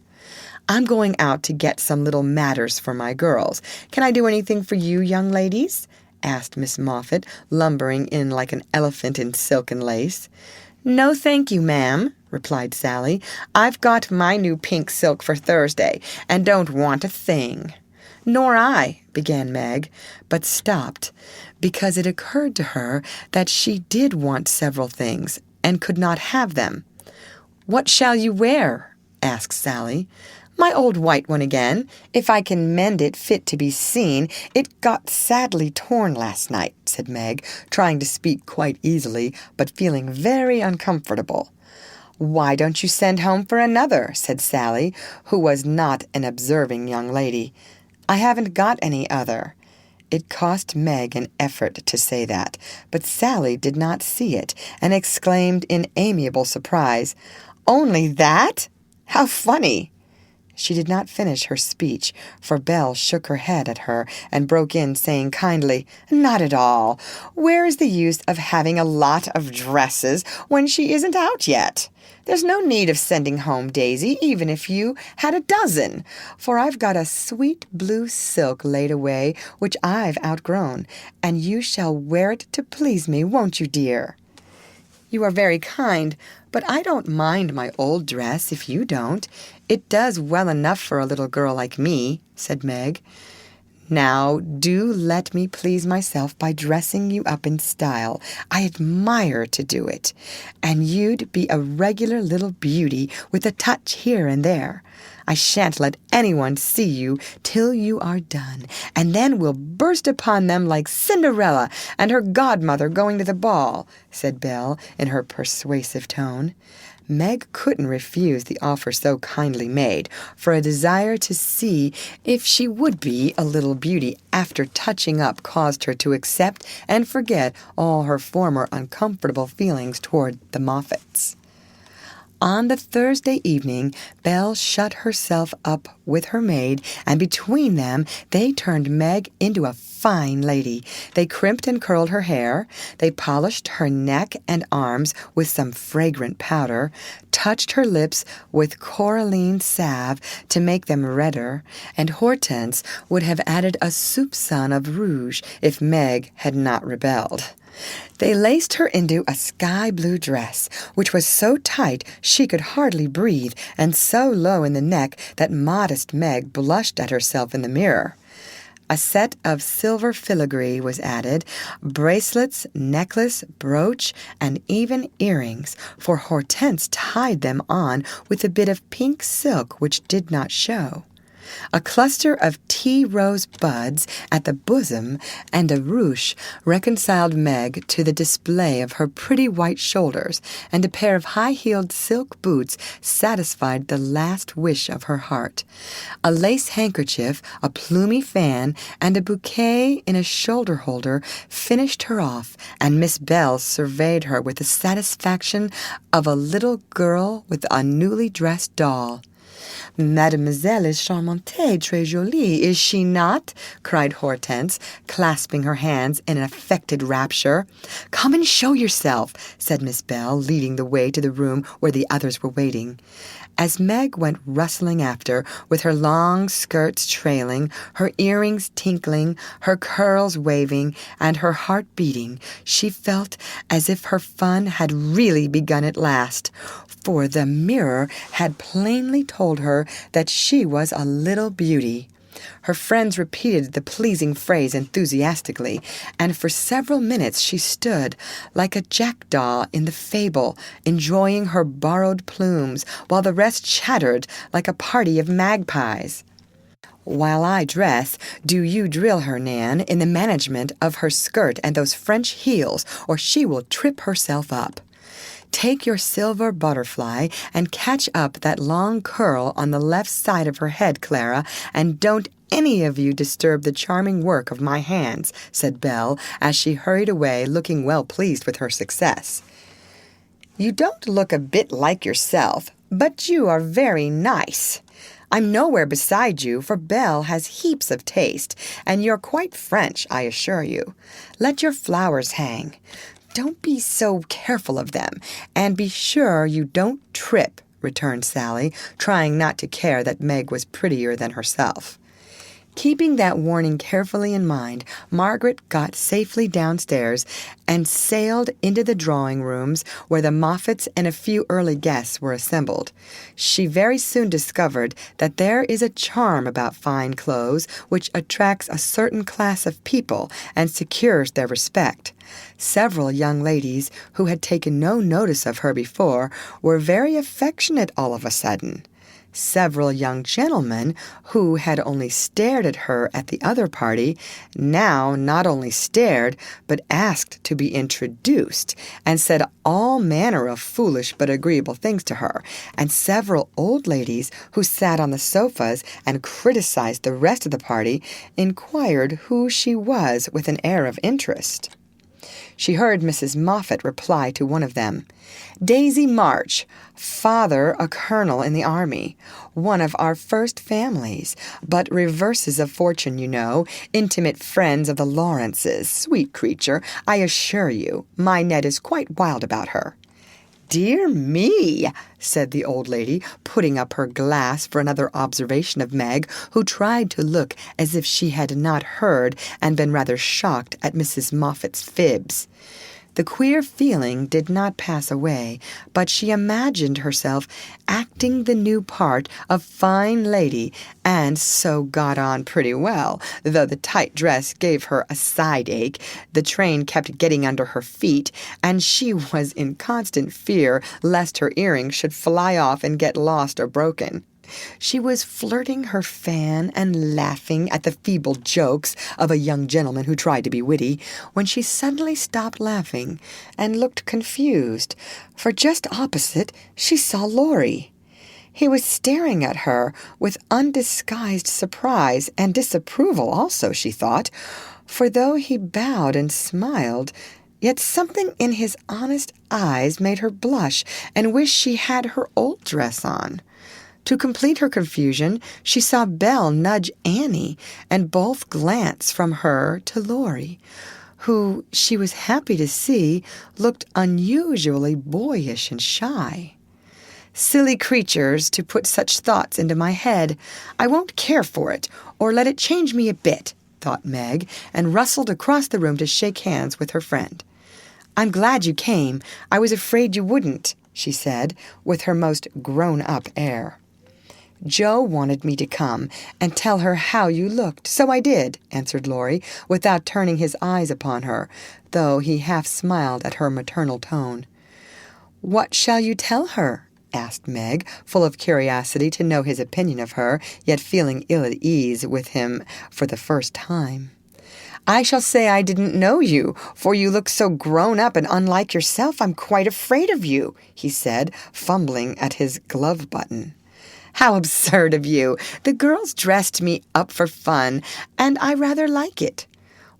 "I'm going out to get some little matters for my girls. Can I do anything for you, young ladies?" asked Miss Moffat, lumbering in like an elephant in silk and lace. "No, thank you, ma'am," replied Sally. "I've got my new pink silk for Thursday, and don't want a thing." "Nor I," began Meg, but stopped, because it occurred to her that she did want several things, and could not have them. "What shall you wear?" asked Sally. "My old white one again, if I can mend it fit to be seen. It got sadly torn last night," said Meg, trying to speak quite easily, but feeling very uncomfortable. "Why don't you send home for another?" said Sally, who was not an observing young lady. "I haven't got any other." It cost Meg an effort to say that, but Sally did not see it, and exclaimed in amiable surprise, "Only that? How funny!" She did not finish her speech, for Belle shook her head at her and broke in, saying kindly, "Not at all. Where is the use of having a lot of dresses when she isn't out yet? There's no need of sending home Daisy, even if you had a dozen, for I've got a sweet blue silk laid away which I've outgrown, and you shall wear it to please me, won't you, dear?" "You are very kind, but I don't mind my old dress if you don't. It does well enough for a little girl like me," said Meg. "Now, do let me please myself by dressing you up in style. I admire to do it. And you'd be a regular little beauty with a touch here and there. I shan't let anyone see you till you are done, and then we'll burst upon them like Cinderella and her godmother going to the ball," said Belle in her persuasive tone. Meg couldn't refuse the offer so kindly made, for a desire to see if she would be a little beauty after touching up caused her to accept and forget all her former uncomfortable feelings toward the Moffats. On the Thursday evening, Belle shut herself up with her maid, and between them they turned Meg into a fine lady. They crimped and curled her hair, they polished her neck and arms with some fragrant powder, touched her lips with coralline salve to make them redder, and Hortense would have added a soupçon of rouge if Meg had not rebelled. They laced her into a sky-blue dress, which was so tight she could hardly breathe, and so low in the neck that modest Meg blushed at herself in the mirror. A set of silver filigree was added, bracelets, necklace, brooch, and even earrings, for Hortense tied them on with a bit of pink silk which did not show. A cluster of tea rose buds at the bosom and a ruche reconciled Meg to the display of her pretty white shoulders, and a pair of high-heeled silk boots satisfied the last wish of her heart. A lace handkerchief, a plumy fan, and a bouquet in a shoulder-holder finished her off, and Miss Belle surveyed her with the satisfaction of a little girl with a newly dressed doll. "Mademoiselle is charmante, très jolie, is she not?" cried Hortense, clasping her hands in an affected rapture. "Come and show yourself," said Miss Belle, leading the way to the room where the others were waiting. As Meg went rustling after, with her long skirts trailing, her earrings tinkling, her curls waving, and her heart beating, she felt as if her fun had really begun at last, for the mirror had plainly told her that she was a little beauty. Her friends repeated the pleasing phrase enthusiastically, and for several minutes she stood, like a jackdaw in the fable, enjoying her borrowed plumes, while the rest chattered like a party of magpies. "While I dress, do you drill her, Nan, in the management of her skirt and those French heels, or she will trip herself up. Take your silver butterfly and catch up that long curl on the left side of her head, Clara, and don't any of you disturb the charming work of my hands," said Belle, as she hurried away, looking well pleased with her success. "You don't look a bit like yourself, but you are very nice. I'm nowhere beside you, for Belle has heaps of taste, and you're quite French, I assure you. Let your flowers hang. Don't be so careful of them, and be sure you don't trip," returned Sally, trying not to care that Meg was prettier than herself. Keeping that warning carefully in mind, Margaret got safely downstairs and sailed into the drawing rooms where the Moffats and a few early guests were assembled. She very soon discovered that there is a charm about fine clothes which attracts a certain class of people and secures their respect. Several young ladies who had taken no notice of her before were very affectionate all of a sudden. Several young gentlemen, who had only stared at her at the other party, now not only stared, but asked to be introduced, and said all manner of foolish but agreeable things to her, and several old ladies, who sat on the sofas and criticized the rest of the party, inquired who she was with an air of interest. She heard Mrs. Moffat reply to one of them, "Daisy March, father a colonel in the army, one of our first families, but reverses of fortune, you know, intimate friends of the Lawrences. Sweet creature, I assure you, my Ned is quite wild about her." "Dear me," said the old lady, putting up her glass for another observation of Meg, who tried to look as if she had not heard and been rather shocked at Mrs. Moffat's fibs. The queer feeling did not pass away, but she imagined herself acting the new part of fine lady, and so got on pretty well, though the tight dress gave her a side-ache, the train kept getting under her feet, and she was in constant fear lest her earrings should fly off and get lost or broken. She was flirting her fan and laughing at the feeble jokes of a young gentleman who tried to be witty, when she suddenly stopped laughing and looked confused, for just opposite she saw Laurie. He was staring at her with undisguised surprise and disapproval also, she thought, for though he bowed and smiled, yet something in his honest eyes made her blush and wish she had her old dress on. To complete her confusion, she saw Belle nudge Annie, and both glance from her to Laurie, who, she was happy to see, looked unusually boyish and shy. "Silly creatures to put such thoughts into my head. I won't care for it, or let it change me a bit," thought Meg, and rustled across the room to shake hands with her friend. "I'm glad you came. I was afraid you wouldn't," she said, with her most grown-up air. "Joe wanted me to come and tell her how you looked, so I did," answered Laurie, without turning his eyes upon her, though he half smiled at her maternal tone. "What shall you tell her?" asked Meg, full of curiosity to know his opinion of her, yet feeling ill at ease with him for the first time. "I shall say I didn't know you, for you look so grown up and unlike yourself I'm quite afraid of you," he said, fumbling at his glove button. "How absurd of you! The girls dressed me up for fun, and I rather like it."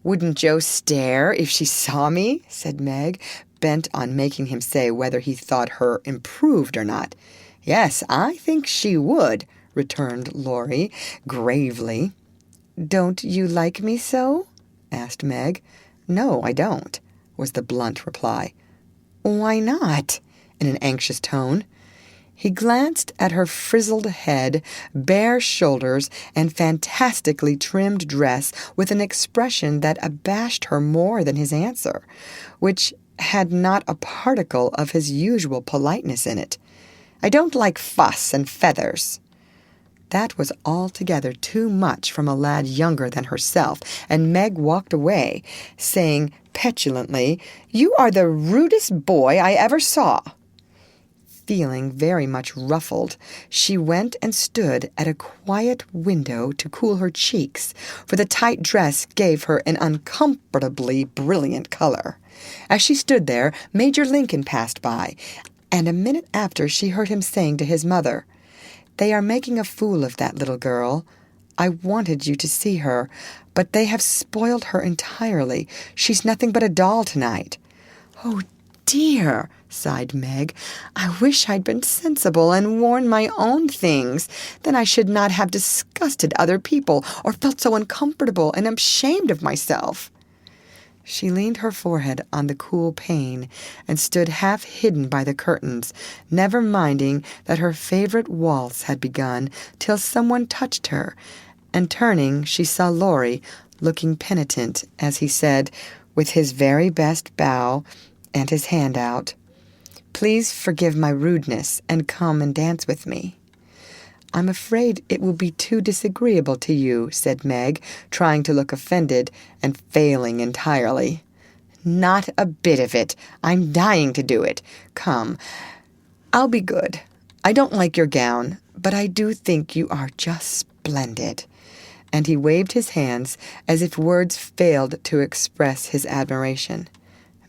"Wouldn't Joe stare if she saw me?" said Meg, bent on making him say whether he thought her improved or not. "Yes, I think she would," returned Laurie, gravely. "Don't you like me so?" asked Meg. "No, I don't," was the blunt reply. "Why not?" in an anxious tone. He glanced at her frizzled head, bare shoulders, and fantastically trimmed dress with an expression that abashed her more than his answer, which had not a particle of his usual politeness in it. "I don't like fuss and feathers." That was altogether too much from a lad younger than herself, and Meg walked away, saying petulantly, "You are the rudest boy I ever saw." Feeling very much ruffled, she went and stood at a quiet window to cool her cheeks, for the tight dress gave her an uncomfortably brilliant color. As she stood there, Major Lincoln passed by, and a minute after she heard him saying to his mother, "They are making a fool of that little girl. I wanted you to see her, but they have spoiled her entirely. She's nothing but a doll tonight." "Oh, dear," sighed Meg. "I wish I'd been sensible and worn my own things. Then I should not have disgusted other people or felt so uncomfortable and ashamed of myself." She leaned her forehead on the cool pane and stood half hidden by the curtains, never minding that her favorite waltz had begun, till someone touched her, and turning, she saw Laurie looking penitent as he said, with his very best bow and his hand out, "Please forgive my rudeness and come and dance with me." "I'm afraid it will be too disagreeable to you," said Meg, trying to look offended and failing entirely. "Not a bit of it. I'm dying to do it. Come, I'll be good. I don't like your gown, but I do think you are just splendid." And he waved his hands as if words failed to express his admiration.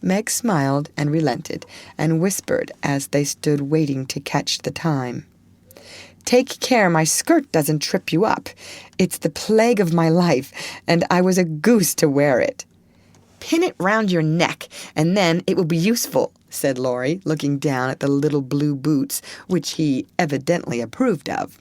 Meg smiled and relented, and whispered as they stood waiting to catch the time, "Take care my skirt doesn't trip you up. It's the plague of my life, and I was a goose to wear it." "Pin it round your neck, and then it will be useful," said Laurie, looking down at the little blue boots, which he evidently approved of.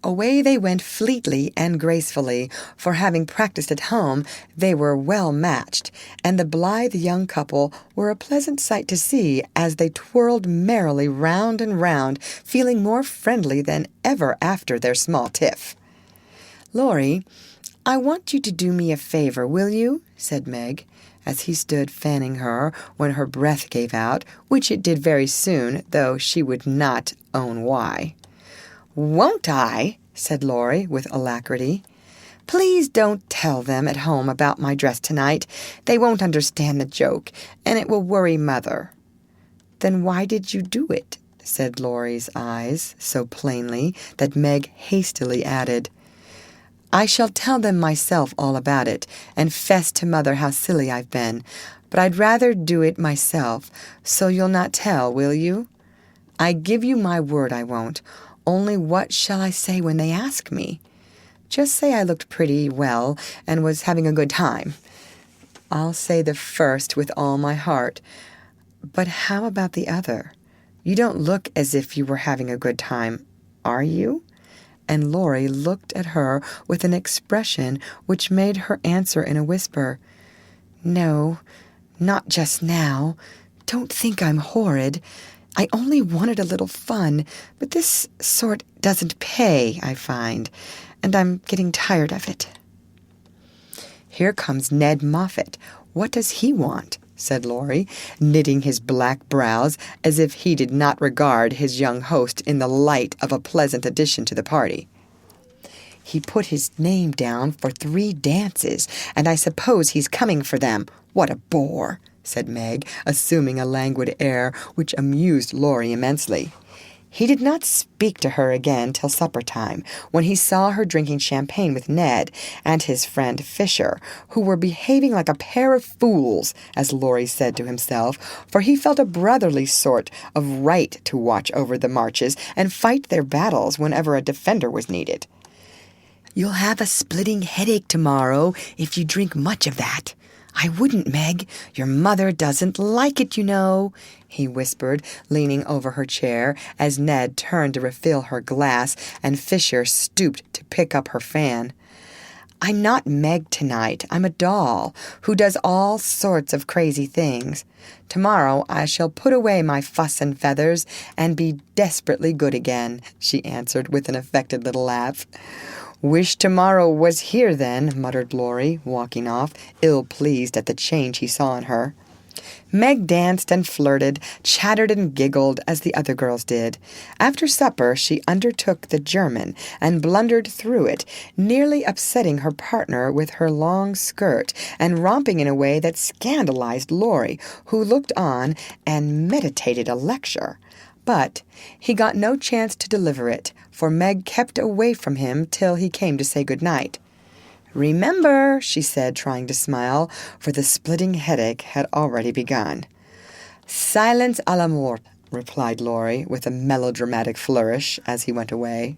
Away they went fleetly and gracefully, for having practiced at home, they were well matched, and the blithe young couple were a pleasant sight to see as they twirled merrily round and round, feeling more friendly than ever after their small tiff. "Laurie, I want you to do me a favor, will you?" said Meg, as he stood fanning her when her breath gave out, which it did very soon, though she would not own why. "Won't I?" said Laurie with alacrity. "Please don't tell them at home about my dress tonight. They won't understand the joke, and it will worry Mother." "Then why did you do it?" said Laurie's eyes so plainly that Meg hastily added, "I shall tell them myself all about it, and fess to Mother how silly I've been, but I'd rather do it myself, so you'll not tell, will you?" "I give you my word I won't. Only what shall I say when they ask me?" "Just say I looked pretty well and was having a good time." "I'll say the first with all my heart. But how about the other? You don't look as if you were having a good time, are you?" And Laurie looked at her with an expression which made her answer in a whisper, "No, not just now. Don't think I'm horrid. I only wanted a little fun, but this sort doesn't pay, I find, and I'm getting tired of it." "Here comes Ned Moffat. What does he want?" said Laurie, knitting his black brows as if he did not regard his young host in the light of a pleasant addition to the party. "He put his name down for 3 dances, and I suppose he's coming for them. What a bore!" said Meg, assuming a languid air which amused Laurie immensely. He did not speak to her again till supper time, when he saw her drinking champagne with Ned and his friend Fisher, who were behaving like a pair of fools, as Laurie said to himself, for he felt a brotherly sort of right to watch over the marches and fight their battles whenever a defender was needed. "You'll have a splitting headache tomorrow if you drink much of that." "I wouldn't, Meg. Your mother doesn't like it, you know," he whispered, leaning over her chair as Ned turned to refill her glass and Fisher stooped to pick up her fan. "I'm not Meg tonight. I'm a doll who does all sorts of crazy things. Tomorrow I shall put away my fuss and feathers and be desperately good again," she answered with an affected little laugh. "Wish tomorrow was here, then," muttered Laurie, walking off, ill-pleased at the change he saw in her. Meg danced and flirted, chattered and giggled as the other girls did. After supper she undertook the German and blundered through it, nearly upsetting her partner with her long skirt and romping in a way that scandalized Laurie, who looked on and meditated a lecture. But he got no chance to deliver it, for Meg kept away from him till he came to say good night. "Remember," she said, trying to smile, for the splitting headache had already begun. "Silence à la mort," replied Laurie, with a melodramatic flourish as he went away.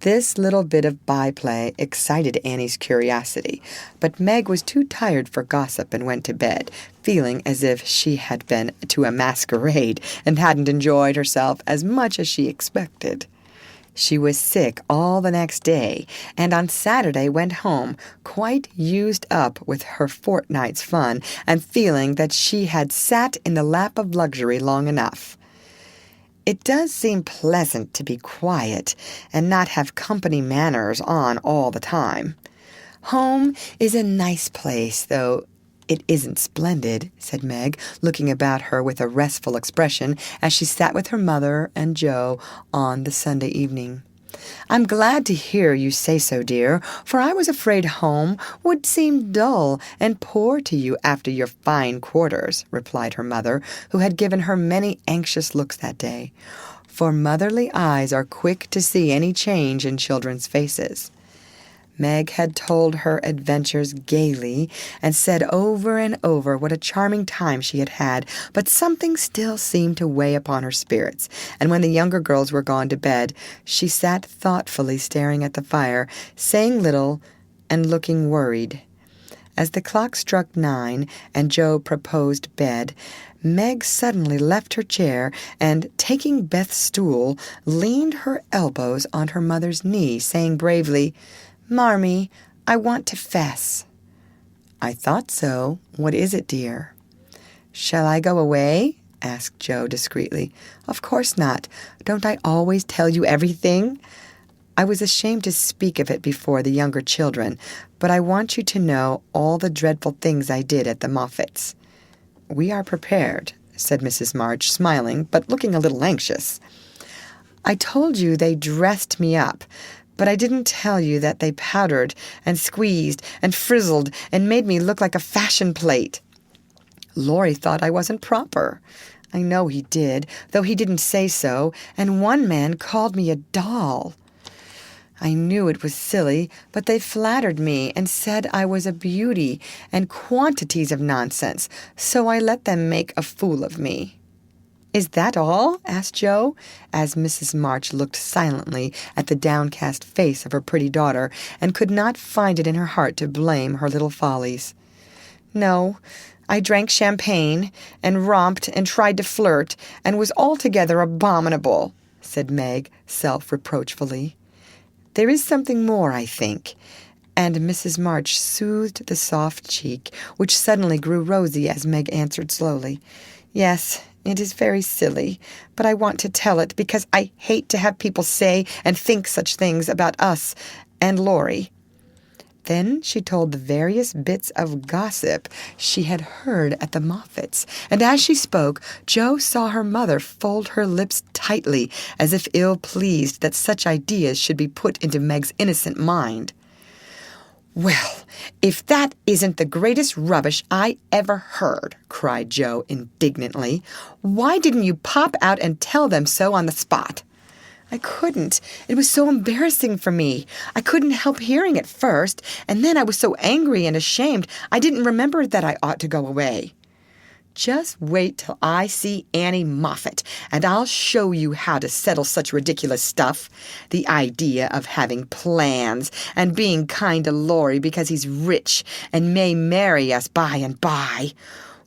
This little bit of byplay excited Annie's curiosity, but Meg was too tired for gossip and went to bed, feeling as if she had been to a masquerade and hadn't enjoyed herself as much as she expected. She was sick all the next day, and on Saturday went home, quite used up with her fortnight's fun, and feeling that she had sat in the lap of luxury long enough. It does seem pleasant to be quiet and not have company manners on all the time. Home is a nice place, though it isn't splendid, said Meg, looking about her with a restful expression as she sat with her mother and Joe on the Sunday evening. I'm glad to hear you say so, dear, for I was afraid home would seem dull and poor to you after your fine quarters, replied her mother, who had given her many anxious looks that day. For motherly eyes are quick to see any change in children's faces. Meg had told her adventures gaily and said over and over what a charming time she had had, but something still seemed to weigh upon her spirits, and when the younger girls were gone to bed, she sat thoughtfully staring at the fire, saying little and looking worried. As the clock struck 9 and Joe proposed bed, Meg suddenly left her chair and, taking Beth's stool, leaned her elbows on her mother's knee, saying bravely, "Marmee, I want to fess." "I thought so. What is it, dear?" "Shall I go away?" asked Joe discreetly. "Of course not. Don't I always tell you everything?" I was ashamed to speak of it before the younger children, but I want you to know all the dreadful things I did at the Moffats. "We are prepared," said Mrs. March, smiling, but looking a little anxious. "I told you they dressed me up, but I didn't tell you that they powdered and squeezed and frizzled and made me look like a fashion plate. Laurie thought I wasn't proper. I know he did, though he didn't say so, and one man called me a doll. I knew it was silly, but they flattered me and said I was a beauty and quantities of nonsense, so I let them make a fool of me." "Is that all?" asked Joe, as Mrs. March looked silently at the downcast face of her pretty daughter and could not find it in her heart to blame her little follies. "No, I drank champagne and romped and tried to flirt and was altogether abominable," said Meg self-reproachfully. "There is something more, I think." And Mrs. March soothed the soft cheek, which suddenly grew rosy as Meg answered slowly, "Yes, it is very silly, but I want to tell it because I hate to have people say and think such things about us and Laurie." Then she told the various bits of gossip she had heard at the Moffats, and as she spoke, Joe saw her mother fold her lips tightly, as if ill-pleased that such ideas should be put into Meg's innocent mind. "Well, if that isn't the greatest rubbish I ever heard," cried Joe indignantly. "Why didn't you pop out and tell them so on the spot?" "I couldn't. It was so embarrassing for me. I couldn't help hearing it first, and then I was so angry and ashamed I didn't remember that I ought to go away." "Just wait till I see Annie Moffat, and I'll show you how to settle such ridiculous stuff. The idea of having plans and being kind to Laurie because he's rich and may marry us by and by.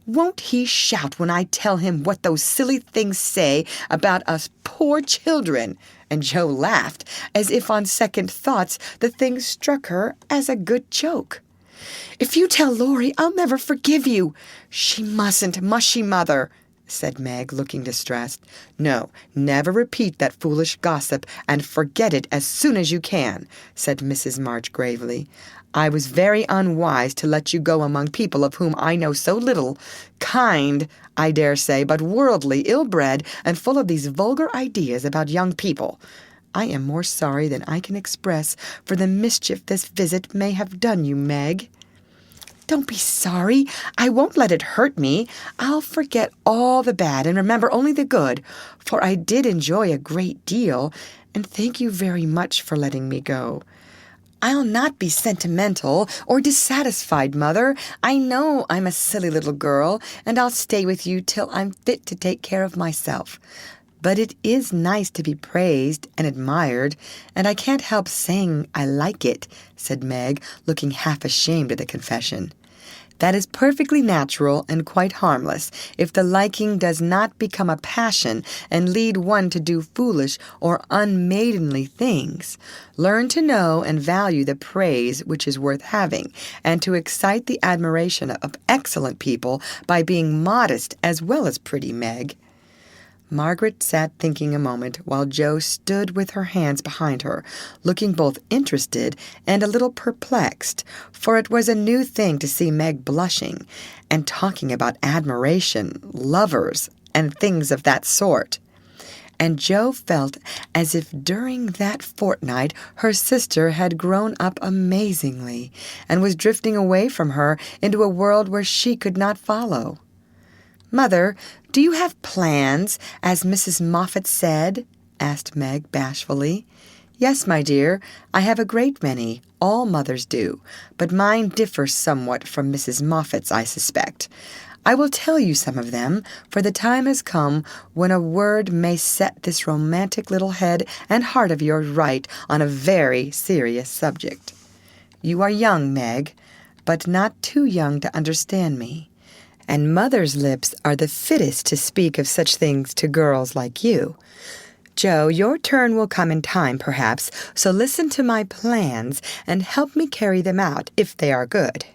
Won't he shout when I tell him what those silly things say about us poor children?" And Joe laughed, as if on second thoughts the thing struck her as a good joke. "If you tell Laurie, I'll never forgive you." "She mustn't, must she, Mother?" said Meg, looking distressed. "No, never repeat that foolish gossip, and forget it as soon as you can," said Mrs. March gravely. "I was very unwise to let you go among people of whom I know so little, kind, I dare say, but worldly, ill-bred, and full of these vulgar ideas about young people. I am more sorry than I can express for the mischief this visit may have done you, Meg." "Don't be sorry. I won't let it hurt me. I'll forget all the bad and remember only the good, for I did enjoy a great deal, and thank you very much for letting me go. I'll not be sentimental or dissatisfied, Mother. I know I'm a silly little girl, and I'll stay with you till I'm fit to take care of myself. But it is nice to be praised and admired, and I can't help saying I like it," said Meg, looking half ashamed of the confession. "That is perfectly natural and quite harmless, if the liking does not become a passion and lead one to do foolish or unmaidenly things. Learn to know and value the praise which is worth having, and to excite the admiration of excellent people by being modest as well as pretty, Meg." Margaret sat thinking a moment while Jo stood with her hands behind her, looking both interested and a little perplexed, for it was a new thing to see Meg blushing and talking about admiration, lovers, and things of that sort. And Jo felt as if during that fortnight her sister had grown up amazingly and was drifting away from her into a world where she could not follow. "Mother, do you have plans, as Mrs. Moffat said?" asked Meg bashfully. "Yes, my dear, I have a great many. All mothers do, but mine differ somewhat from Mrs. Moffat's, I suspect. I will tell you some of them, for the time has come when a word may set this romantic little head and heart of yours right on a very serious subject. You are young, Meg, but not too young to understand me. And mother's lips are the fittest to speak of such things to girls like you. Jo, your turn will come in time, perhaps, so listen to my plans and help me carry them out, if they are good."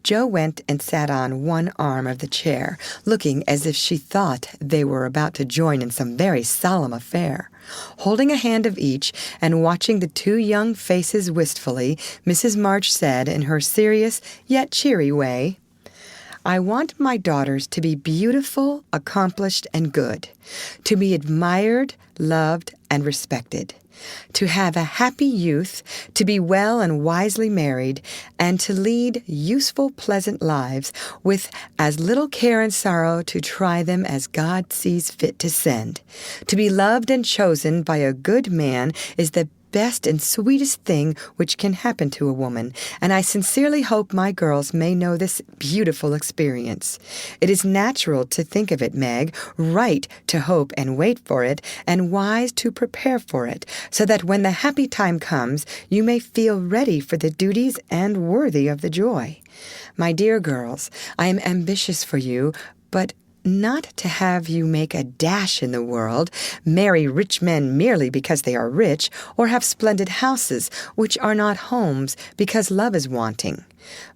Jo went and sat on one arm of the chair, looking as if she thought they were about to join in some very solemn affair. Holding a hand of each and watching the two young faces wistfully, Mrs. March said in her serious yet cheery way, "I want my daughters to be beautiful, accomplished, and good, to be admired, loved, and respected, to have a happy youth, to be well and wisely married, and to lead useful, pleasant lives, with as little care and sorrow to try them as God sees fit to send. To be loved and chosen by a good man is the best and sweetest thing which can happen to a woman, and I sincerely hope my girls may know this beautiful experience. It is natural to think of it, Meg, right to hope and wait for it, and wise to prepare for it, so that when the happy time comes, you may feel ready for the duties and worthy of the joy. My dear girls, I am ambitious for you, but not to have you make a dash in the world, marry rich men merely because they are rich, or have splendid houses, which are not homes, because love is wanting.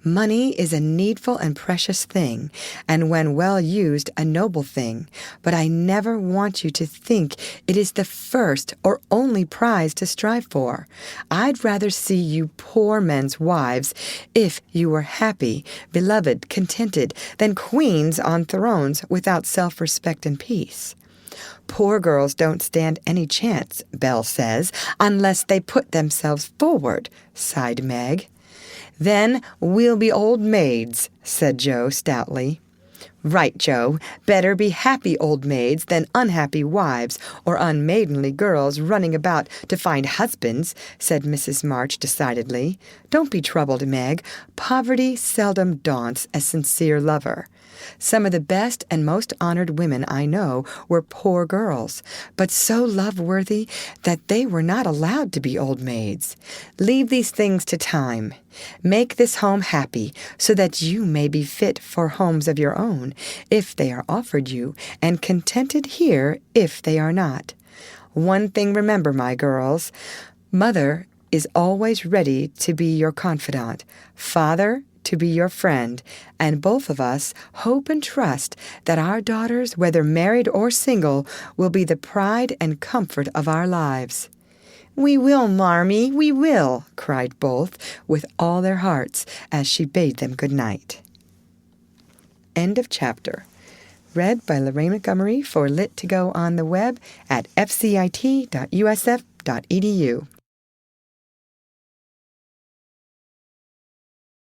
Money is a needful and precious thing, and when well used, a noble thing, but I never want you to think it is the first or only prize to strive for. I'd rather see you poor men's wives, if you were happy, beloved, contented, than queens on thrones without self-respect and peace. Poor girls don't stand any chance, Belle says, unless they put themselves forward," sighed Meg. "Then we'll be old maids," said Jo stoutly. "Right, Jo. Better be happy old maids than unhappy wives or unmaidenly girls running about to find husbands," said Mrs. March decidedly. "Don't be troubled, Meg. Poverty seldom daunts a sincere lover. Some of the best and most honored women I know were poor girls, but so love-worthy that they were not allowed to be old maids. Leave these things to time. Make this home happy, so that you may be fit for homes of your own, if they are offered you, and contented here if they are not. One thing remember, my girls, Mother is always ready to be your confidant, Father to be your friend, and both of us hope and trust that our daughters, whether married or single, will be the pride and comfort of our lives." "We will, Marmee, we will," cried both with all their hearts as she bade them good night. End of chapter. Read by Lorraine Montgomery for Lit to Go on the web at fcit.usf.edu.